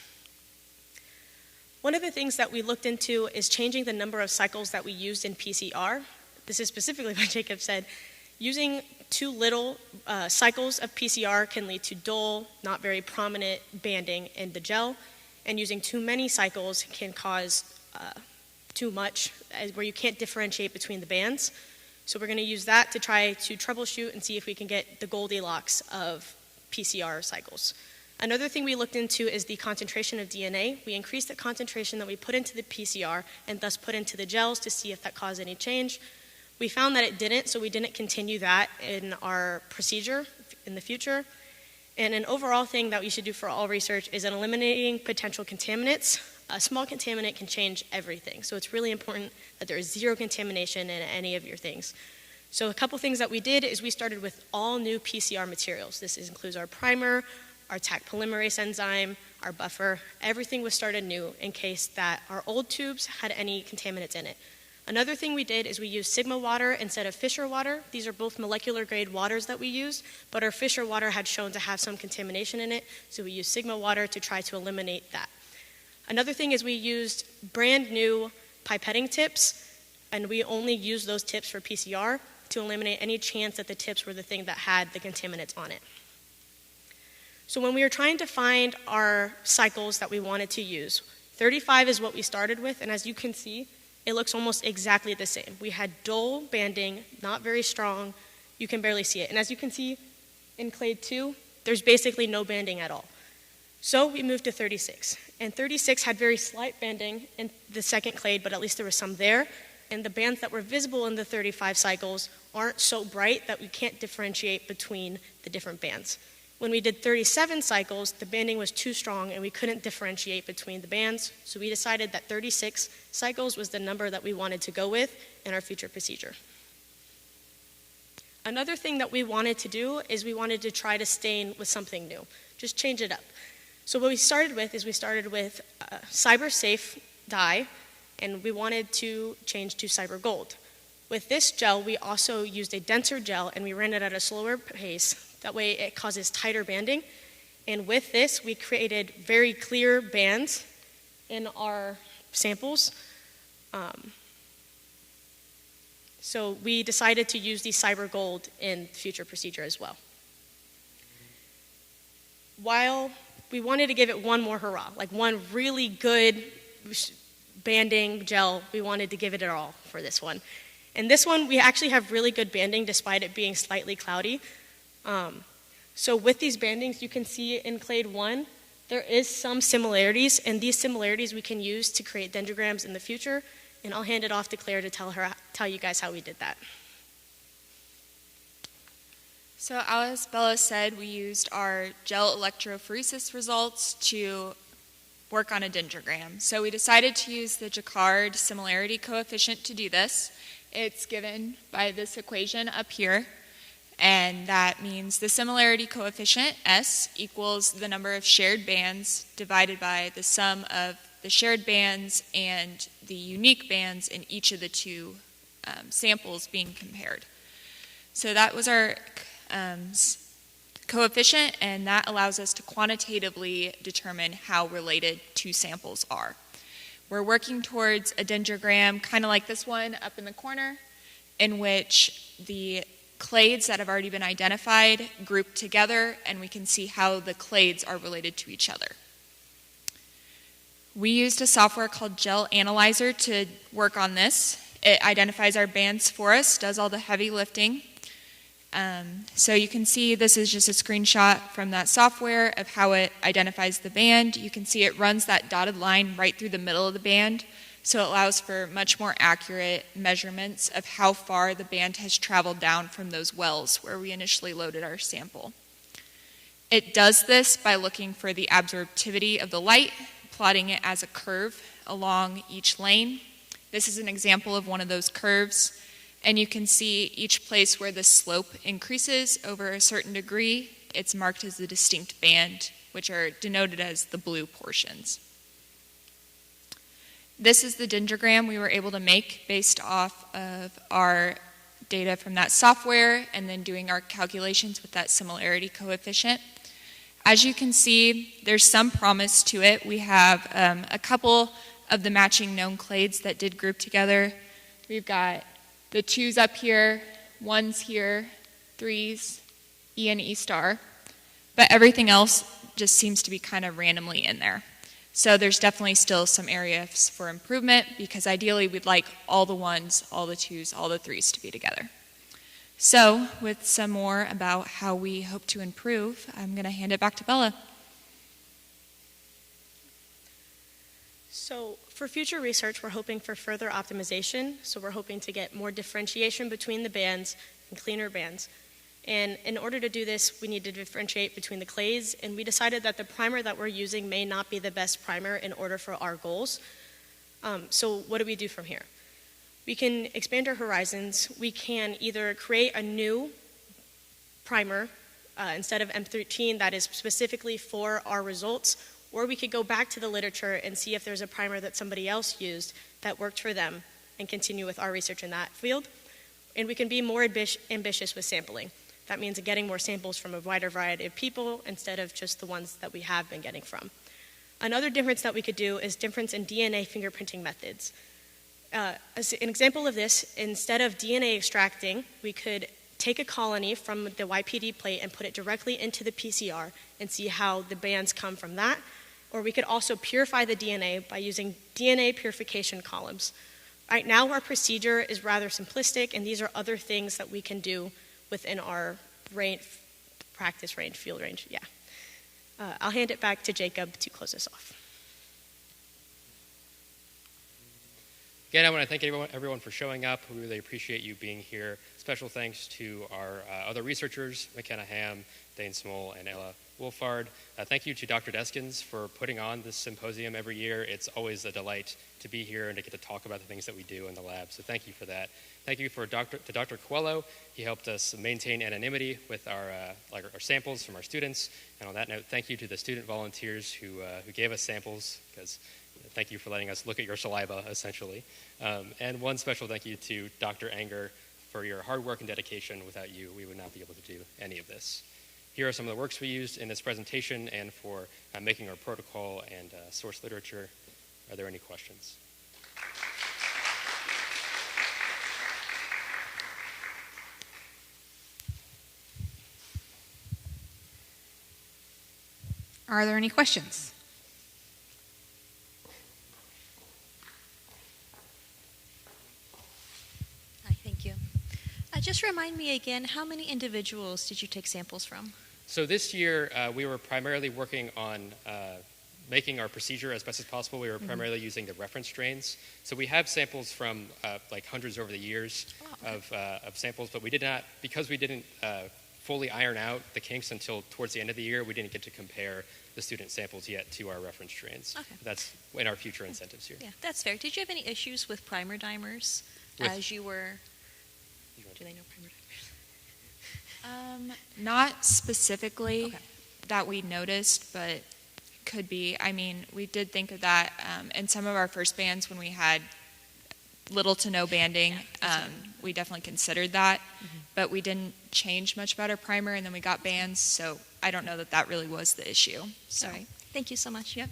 One of the things that we looked into is changing the number of cycles that we used in PCR. This is specifically what Jacob said. Using too little cycles of PCR can lead to dull, not very prominent banding in the gel, and using too many cycles can cause too much, where you can't differentiate between the bands. So we're going to use that to try to troubleshoot and see if we can get the Goldilocks of PCR cycles. Another thing we looked into is the concentration of DNA. We increased the concentration that we put into the PCR and thus put into the gels to see if that caused any change. We found that it didn't, so we didn't continue that in our procedure in the future. And an overall thing that we should do for all research is eliminating potential contaminants. A small contaminant can change everything, so it's really important that there is zero contamination in any of your things. So a couple things that we did is we started with all new PCR materials. This includes our primer, our Taq polymerase enzyme, our buffer. Everything was started new in case that our old tubes had any contaminants in it. Another thing we did is we used Sigma water instead of Fisher water. These are both molecular grade waters that we used, but our Fisher water had shown to have some contamination in it, so we used Sigma water to try to eliminate that. Another thing is we used brand new pipetting tips, and we only used those tips for PCR to eliminate any chance that the tips were the thing that had the contaminants on it. So when we were trying to find our cycles that we wanted to use, 35 is what we started with, and as you can see, it looks almost exactly the same. We had dull banding, not very strong. You can barely see it. And as you can see in clade 2, there's basically no banding at all. So we moved to 36. And 36 had very slight banding in the second clade, but at least there was some there. And the bands that were visible in the 35 cycles aren't so bright that we can't differentiate between the different bands. When we did 37 cycles, the banding was too strong and we couldn't differentiate between the bands, so we decided that 36 cycles was the number that we wanted to go with in our future procedure. Another thing that we wanted to do is we wanted to try to stain with something new, just change it up. So what we started with is Cyber Safe dye, and we wanted to change to Cyber Gold. With this gel, we also used a denser gel and we ran it at a slower pace. That way it causes tighter banding. And with this, we created very clear bands in our samples. So we decided to use the Cyber Gold in future procedure as well. While we wanted to give it one more hurrah, like one really good banding gel, we wanted to give it all for this one. And this one, we actually have really good banding despite it being slightly cloudy. So with these bandings, you can see in clade 1 there is some similarities, and these similarities we can use to create dendrograms in the future, and I'll hand it off to Claire to tell you guys how we did that. So as Bella said, we used our gel electrophoresis results to work on a dendrogram. So we decided to use the Jacquard similarity coefficient to do this. It's given by this equation up here, and that means the similarity coefficient, S, equals the number of shared bands divided by the sum of the shared bands and the unique bands in each of the two samples being compared. So that was our coefficient, and that allows us to quantitatively determine how related two samples are. We're working towards a dendrogram kind of like this one up in the corner, in which the clades that have already been identified group together, and we can see how the clades are related to each other. We used a software called Gel Analyzer to work on this. It identifies our bands for us, does all the heavy lifting. So you can see this is just a screenshot from that software of how it identifies the band. You can see it runs that dotted line right through the middle of the band, so it allows for much more accurate measurements of how far the band has traveled down from those wells where we initially loaded our sample. It does this by looking for the absorptivity of the light, plotting it as a curve along each lane. This is an example of one of those curves. And you can see each place where the slope increases over a certain degree, it's marked as a distinct band, which are denoted as the blue portions. This is the dendrogram we were able to make based off of our data from that software and then doing our calculations with that similarity coefficient. As you can see, there's some promise to it. We have a couple of the matching known clades that did group together. We've got the 2s up here, 1s here, 3s, E and E star. But everything else just seems to be kind of randomly in there. So there's definitely still some areas for improvement, because ideally we'd like all the 1s, all the 2s, all the 3s to be together. So with some more about how we hope to improve, I'm going to hand it back to Bella. So for future research, we're hoping for further optimization. So we're hoping to get more differentiation between the bands and cleaner bands. And in order to do this, we need to differentiate between the clades, and we decided that the primer that we're using may not be the best primer in order for our goals. So what do we do from here? We can expand our horizons. We can either create a new primer instead of M13 that is specifically for our results, or we could go back to the literature and see if there's a primer that somebody else used that worked for them and continue with our research in that field. And we can be more ambitious with sampling. That means getting more samples from a wider variety of people instead of just the ones that we have been getting from. Another difference that we could do is difference in DNA fingerprinting methods. As an example of this, instead of DNA extracting, we could take a colony from the YPD plate and put it directly into the PCR and see how the bands come from that. Or we could also purify the DNA by using DNA purification columns. Right now, our procedure is rather simplistic, and these are other things that we can do within our practice range, field range. Yeah. I'll hand it back to Jacob to close us off. Again, I want to thank everyone for showing up. We really appreciate you being here. Special thanks to our other researchers, McKenna Ham, Dane Small, and Ella Wolfard. Thank you to Dr. Deskins for putting on this symposium every year. It's always a delight to be here and to get to talk about the things that we do in the lab, so thank you for that. Thank you to Dr. Coelho. He helped us maintain anonymity with our samples from our students. And on that note, thank you to the student volunteers who gave us samples, because thank you for letting us look at your saliva, essentially. And one special thank you to Dr. Anger for your hard work and dedication. Without you, we would not be able to do any of this. Here are some of the works we used in this presentation and for making our protocol and source literature. Are there any questions? Are there any questions? Hi, thank you. Just remind me again, how many individuals did you take samples from? So this year, we were primarily working on making our procedure as best as possible. We were primarily using the reference strains. So we have samples from like hundreds over the years of samples, but we did not, because we didn't fully iron out the kinks until towards the end of the year, we didn't get to compare the student samples yet to our reference strains. Okay. That's in our future incentives here. Yeah, that's fair. Did you have any issues with primer dimers as you were? Do they know primer dimers? Not specifically that we noticed, but could be. I mean, we did think of that in some of our first bands when we had little to no banding. We definitely considered that, but we didn't change much about our primer, and then we got bands, so I don't know that that really was the issue. So, All right. Thank you so much. Yep.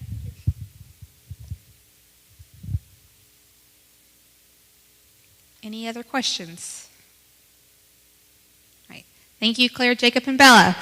Any other questions? All right. Thank you, Claire, Jacob, and Bella.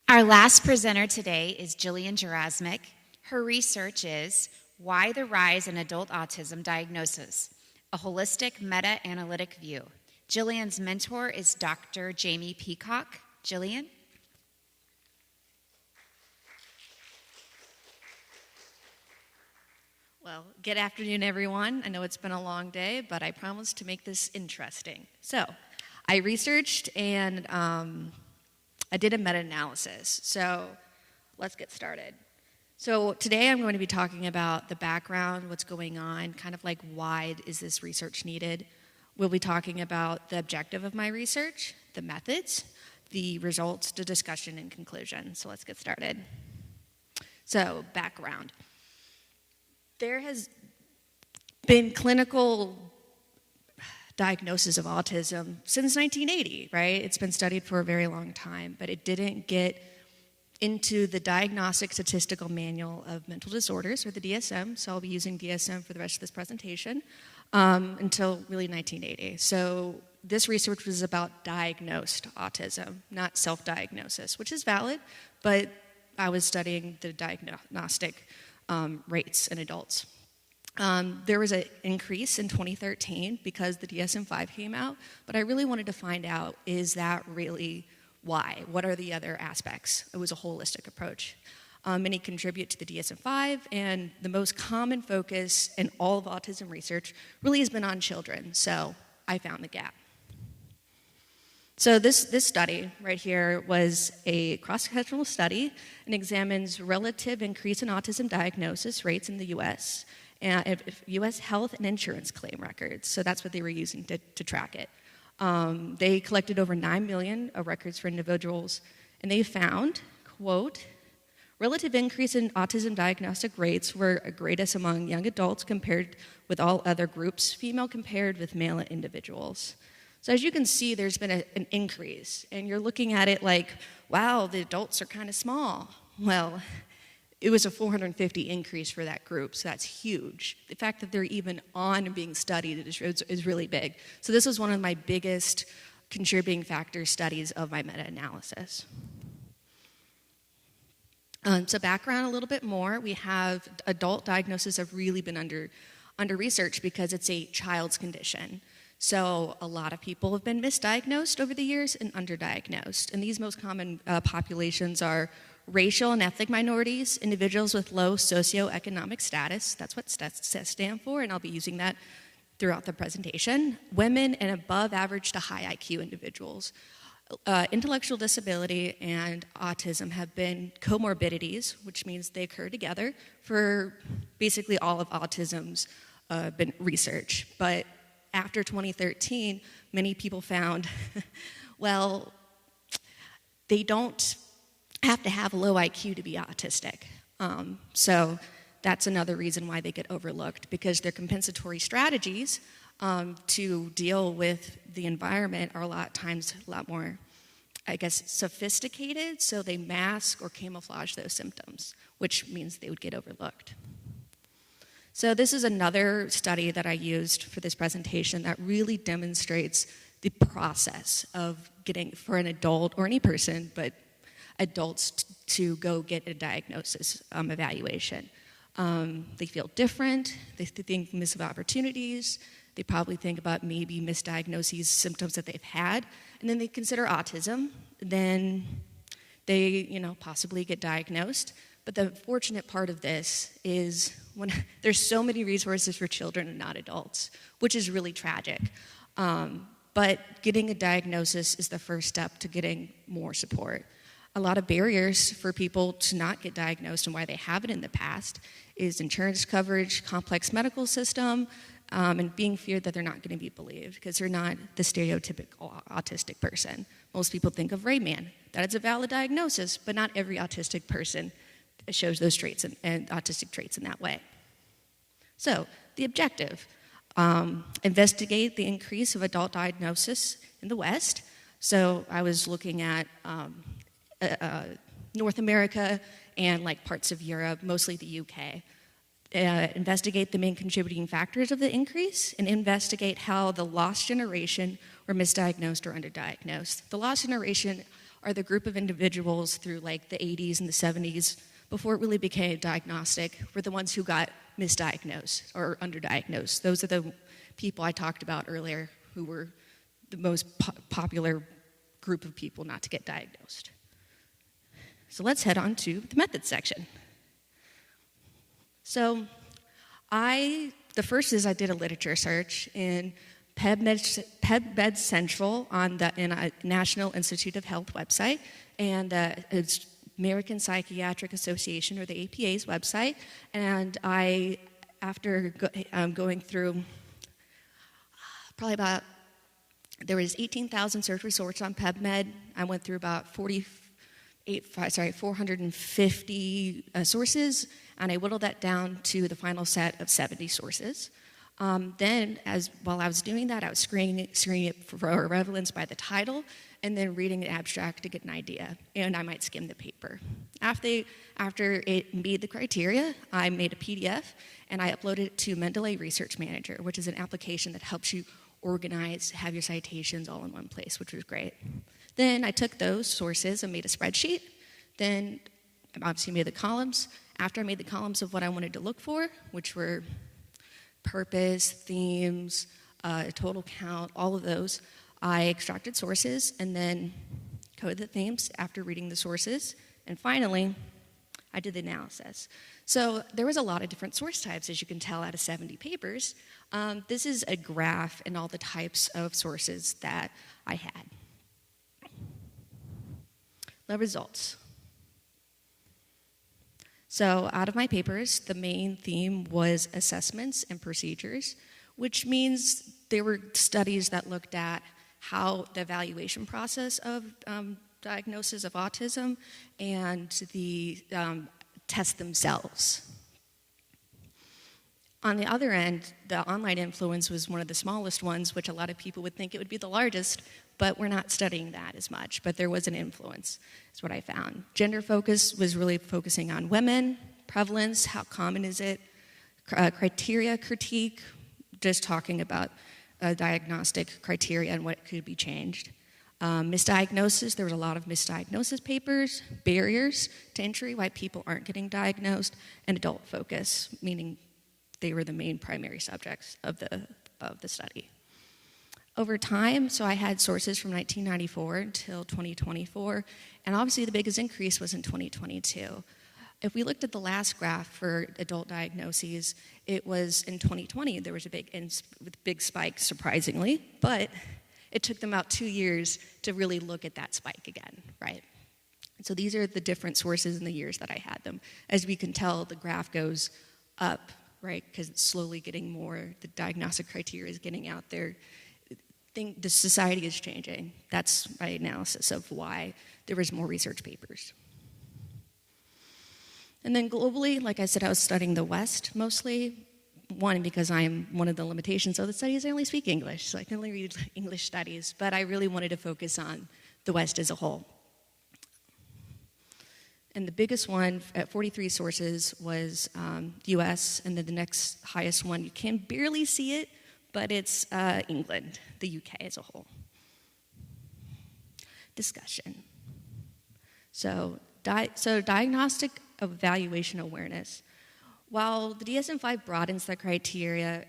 Our last presenter today is Jillian Jarosmick. Her research is Why the Rise in Adult Autism Diagnosis, a holistic meta-analytic view. Jillian's mentor is Dr. Jamie Peacock. Jillian? Well, good afternoon, everyone. I know it's been a long day, but I promised to make this interesting. So, I researched and I did a meta-analysis. So, let's get started. So, today I'm going to be talking about the background, what's going on, kind of like why is this research needed. We'll be talking about the objective of my research, the methods, the results, the discussion, and conclusion. So, let's get started. So, background. There has been clinical diagnosis of autism since 1980, right? It's been studied for a very long time, but it didn't get into the Diagnostic Statistical Manual of Mental Disorders, or the DSM, so I'll be using DSM for the rest of this presentation, until really 1980. So this research was about diagnosed autism, not self-diagnosis, which is valid, but I was studying the diagnostic rates in adults. There was an increase in 2013 because the DSM-5 came out, but I really wanted to find out, is that really why? What are the other aspects? It was a holistic approach. Many contribute to the DSM-5, and the most common focus in all of autism research really has been on children, so I found the gap. So this study right here was a cross-sectional study and examines relative increase in autism diagnosis rates in the U.S. and U.S. health and insurance claim records. So that's what they were using to track it. They collected over 9 million records for individuals, and they found, quote, relative increase in autism diagnostic rates were greatest among young adults compared with all other groups, female compared with male individuals. So as you can see, there's been an increase, and you're looking at it like, wow, the adults are kind of small. Well, it was a 450 increase for that group, so that's huge. The fact that they're even on being studied is really big. So this was one of my biggest contributing factor studies of my meta-analysis. So background a little bit more, we have adult diagnoses have really been under research because it's a child's condition. So a lot of people have been misdiagnosed over the years and underdiagnosed. And these most common populations are racial and ethnic minorities, individuals with low socioeconomic status, that's what STATS stand for, and I'll be using that throughout the presentation, women and above average to high IQ individuals. Intellectual disability and autism have been comorbidities, which means they occur together for basically all of autism's been research. But after 2013, many people found, well, they don't have to have a low IQ to be autistic. So that's another reason why they get overlooked, because their compensatory strategies to deal with the environment are a lot more, I guess, sophisticated, so they mask or camouflage those symptoms, which means they would get overlooked. So this is another study that I used for this presentation that really demonstrates the process of getting, for an adult or any person, but adults to go get a diagnosis evaluation. They feel different, they think missed opportunities, they probably think about maybe misdiagnoses, symptoms that they've had, and then they consider autism, then they, possibly get diagnosed. But the fortunate part of this is when there's so many resources for children and not adults, which is really tragic. But getting a diagnosis is the first step to getting more support. A lot of barriers for people to not get diagnosed and why they haven't in the past is insurance coverage, complex medical system, and being feared that they're not going to be believed because they're not the stereotypical autistic person. Most people think of Rayman. That is a valid diagnosis, but not every autistic person shows those traits and autistic traits in that way. So the objective, investigate the increase of adult diagnosis in the West. So I was looking at North America and like parts of Europe, mostly the UK. Investigate the main contributing factors of the increase and investigate how the lost generation were misdiagnosed or underdiagnosed. The lost generation are the group of individuals through like the 80s and the 70s, before it really became diagnostic, were the ones who got misdiagnosed or underdiagnosed. Those are the people I talked about earlier who were the most popular group of people not to get diagnosed. So let's head on to the methods section. So the first is I did a literature search in PubMed Central on the National Institute of Health website, and it's American Psychiatric Association, or the APA's website. And after going through probably about, there was 18,000 search results on PubMed. I went through about 450 sources, and I whittled that down to the final set of 70 sources. Then, while I was doing that, I was screening it for relevance by the title, and then reading the abstract to get an idea, and I might skim the paper. After it made the criteria, I made a PDF, and I uploaded it to Mendeley Research Manager, which is an application that helps you organize, have your citations all in one place, which was great. Then I took those sources and made a spreadsheet. Then I obviously made the columns. After I made the columns of what I wanted to look for, which were purpose, themes, total count, all of those, I extracted sources and then coded the themes after reading the sources. And finally, I did the analysis. So there was a lot of different source types, as you can tell, out of 70 papers. This is a graph and all the types of sources that I had. The results. So out of my papers, the main theme was assessments and procedures, which means there were studies that looked at how the evaluation process of diagnosis of autism and the tests themselves. On the other end, the online influence was one of the smallest ones, which a lot of people would think it would be the largest, but we're not studying that as much. But there was an influence, is what I found. Gender focus was really focusing on women, prevalence, how common is it, criteria critique, just talking about diagnostic criteria and what could be changed. Misdiagnosis, there was a lot of misdiagnosis papers, barriers to entry, why people aren't getting diagnosed, and adult focus, meaning they were the main primary subjects of the study. Over time, so I had sources from 1994 until 2024, and obviously the biggest increase was in 2022. If we looked at the last graph for adult diagnoses, it was in 2020, there was a big spike, surprisingly, but it took them about 2 years to really look at that spike again, right? So these are the different sources in the years that I had them. As we can tell, the graph goes up, right, because it's slowly getting more, the diagnostic criteria is getting out there. The society is changing. That's my analysis of why there was more research papers. And then globally, like I said, I was studying the West mostly. One, because I'm one of the limitations of the study is I only speak English, so I can only read English studies, but I really wanted to focus on the West as a whole. And the biggest one at 43 sources was US, and then the next highest one, you can barely see it, but it's England, the UK as a whole. Discussion. So diagnostic evaluation awareness. While the DSM-5 broadens the criteria,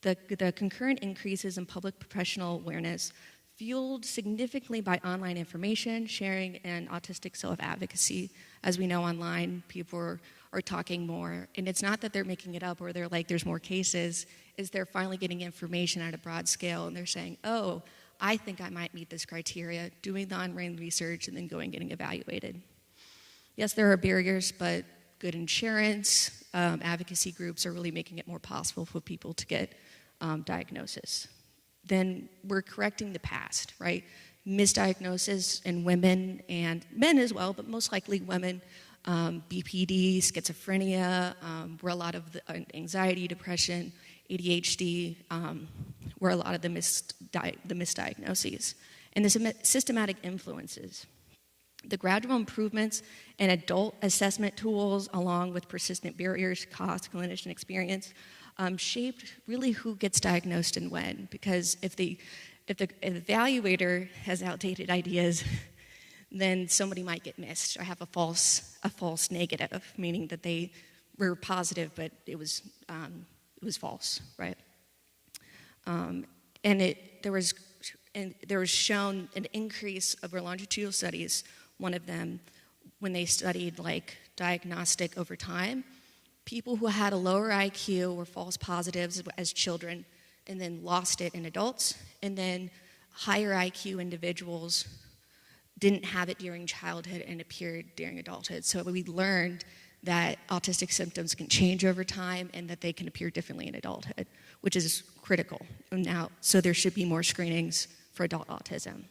the concurrent increases in public professional awareness fueled significantly by online information, sharing, and autistic self-advocacy. As we know online, people are talking more, and it's not that they're making it up or they're like, there's more cases, is they're finally getting information at a broad scale, and they're saying, oh, I think I might meet this criteria, doing the on-rain research, and then going and getting evaluated. Yes, there are barriers, but good insurance, advocacy groups are really making it more possible for people to get diagnosis. Then we're correcting the past, right? Misdiagnosis in women and men as well, but most likely women, BPD, schizophrenia, where a lot of the anxiety, depression, ADHD, where a lot of the misdiagnoses. And the systematic influences. The gradual improvements in adult assessment tools, along with persistent barriers, cost, clinician experience, shaped really who gets diagnosed and when. Because if the evaluator has outdated ideas, then somebody might get missed or have a false negative, meaning that they were positive, but it was false, right? And there was shown an increase over longitudinal studies. One of them, when they studied like diagnostic over time, people who had a lower IQ were false positives as children, and then lost it in adults, and then higher IQ individuals didn't have it during childhood and appeared during adulthood. So we learned that autistic symptoms can change over time and that they can appear differently in adulthood, which is critical now. So there should be more screenings for adult autism.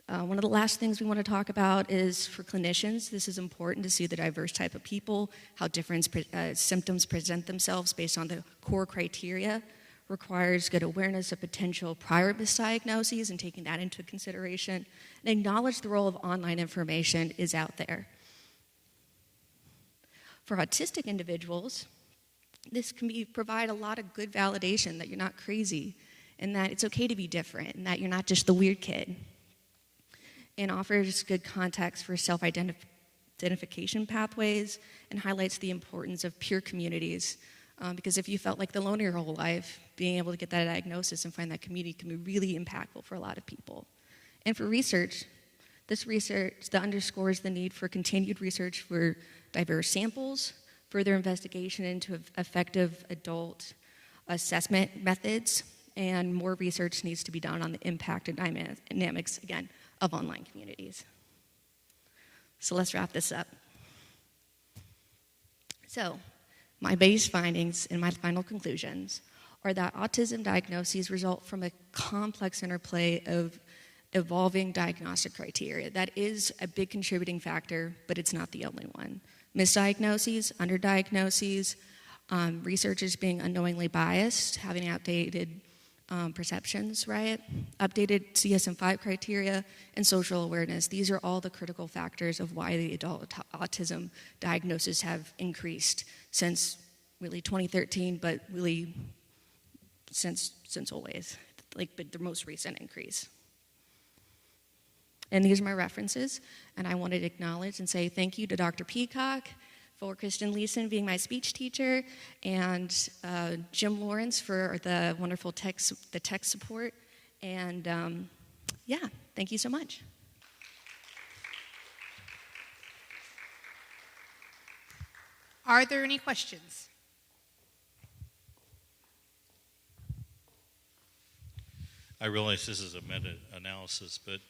One of the last things we want to talk about is for clinicians. This is important to see the diverse type of people, how different symptoms present themselves based on the core criteria. Requires good awareness of potential prior misdiagnoses and taking that into consideration, and acknowledge the role of online information is out there. For autistic individuals, this can provide a lot of good validation that you're not crazy and that it's okay to be different and that you're not just the weird kid, and offers good context for self-identification pathways and highlights the importance of peer communities. Because if you felt like the loner your whole life, being able to get that diagnosis and find that community can be really impactful for a lot of people. And for research, this research that underscores the need for continued research for diverse samples, further investigation into effective adult assessment methods, and more research needs to be done on the impact and dynamics, again, of online communities. So let's wrap this up. So, my base findings and my final conclusions are that autism diagnoses result from a complex interplay of evolving diagnostic criteria. That is a big contributing factor, but it's not the only one. Misdiagnoses, underdiagnoses, researchers being unknowingly biased, having outdated perceptions, right? Updated CSM-5 criteria, and social awareness. These are all the critical factors of why the adult autism diagnoses have increased since really 2013, but really since always, but the most recent increase. And these are my references, and I wanted to acknowledge and say thank you to Dr. Peacock, for Kristen Leeson being my speech teacher, and Jim Lawrence for the wonderful tech support. And thank you so much. Are there any questions? I realize this is a meta-analysis, but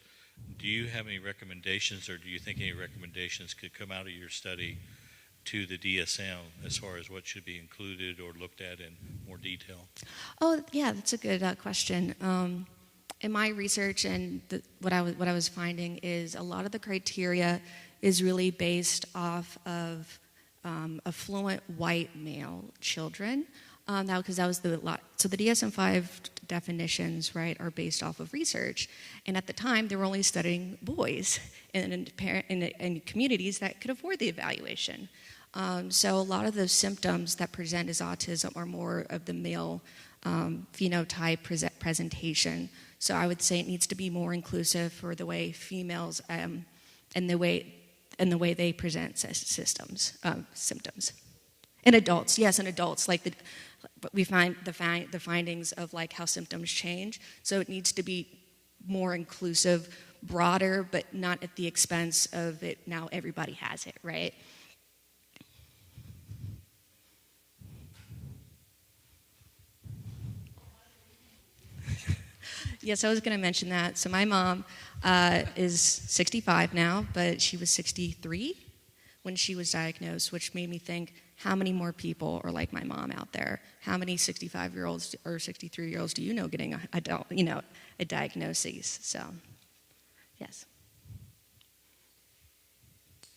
do you have any recommendations, or do you think any recommendations could come out of your study to the DSM as far as what should be included or looked at in more detail? Oh, yeah, that's a good question. In my research and what I was finding is a lot of the criteria is really based off of affluent white male children. Because that was so the DSM-5 definitions, right, are based off of research, and at the time they were only studying boys in communities that could afford the evaluation. So a lot of those symptoms that present as autism are more of the male phenotype presentation. So I would say it needs to be more inclusive for the way females and the way they present symptoms. In adults, yes, in adults, we find the findings of how symptoms change. So it needs to be more inclusive, broader, but not at the expense of it. Now everybody has it, right? Yes, I was going to mention that. So my mom is 65 now, but she was 63 when she was diagnosed, which made me think, how many more people are like my mom out there? How many 65-year-olds or 63-year-olds do you know getting a diagnosis? So, yes.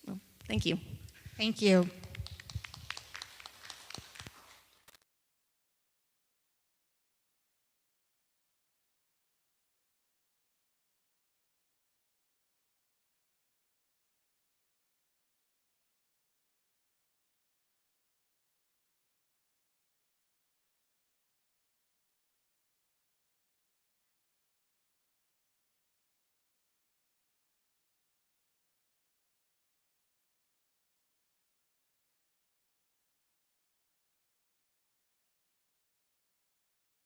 Well, thank you. Thank you.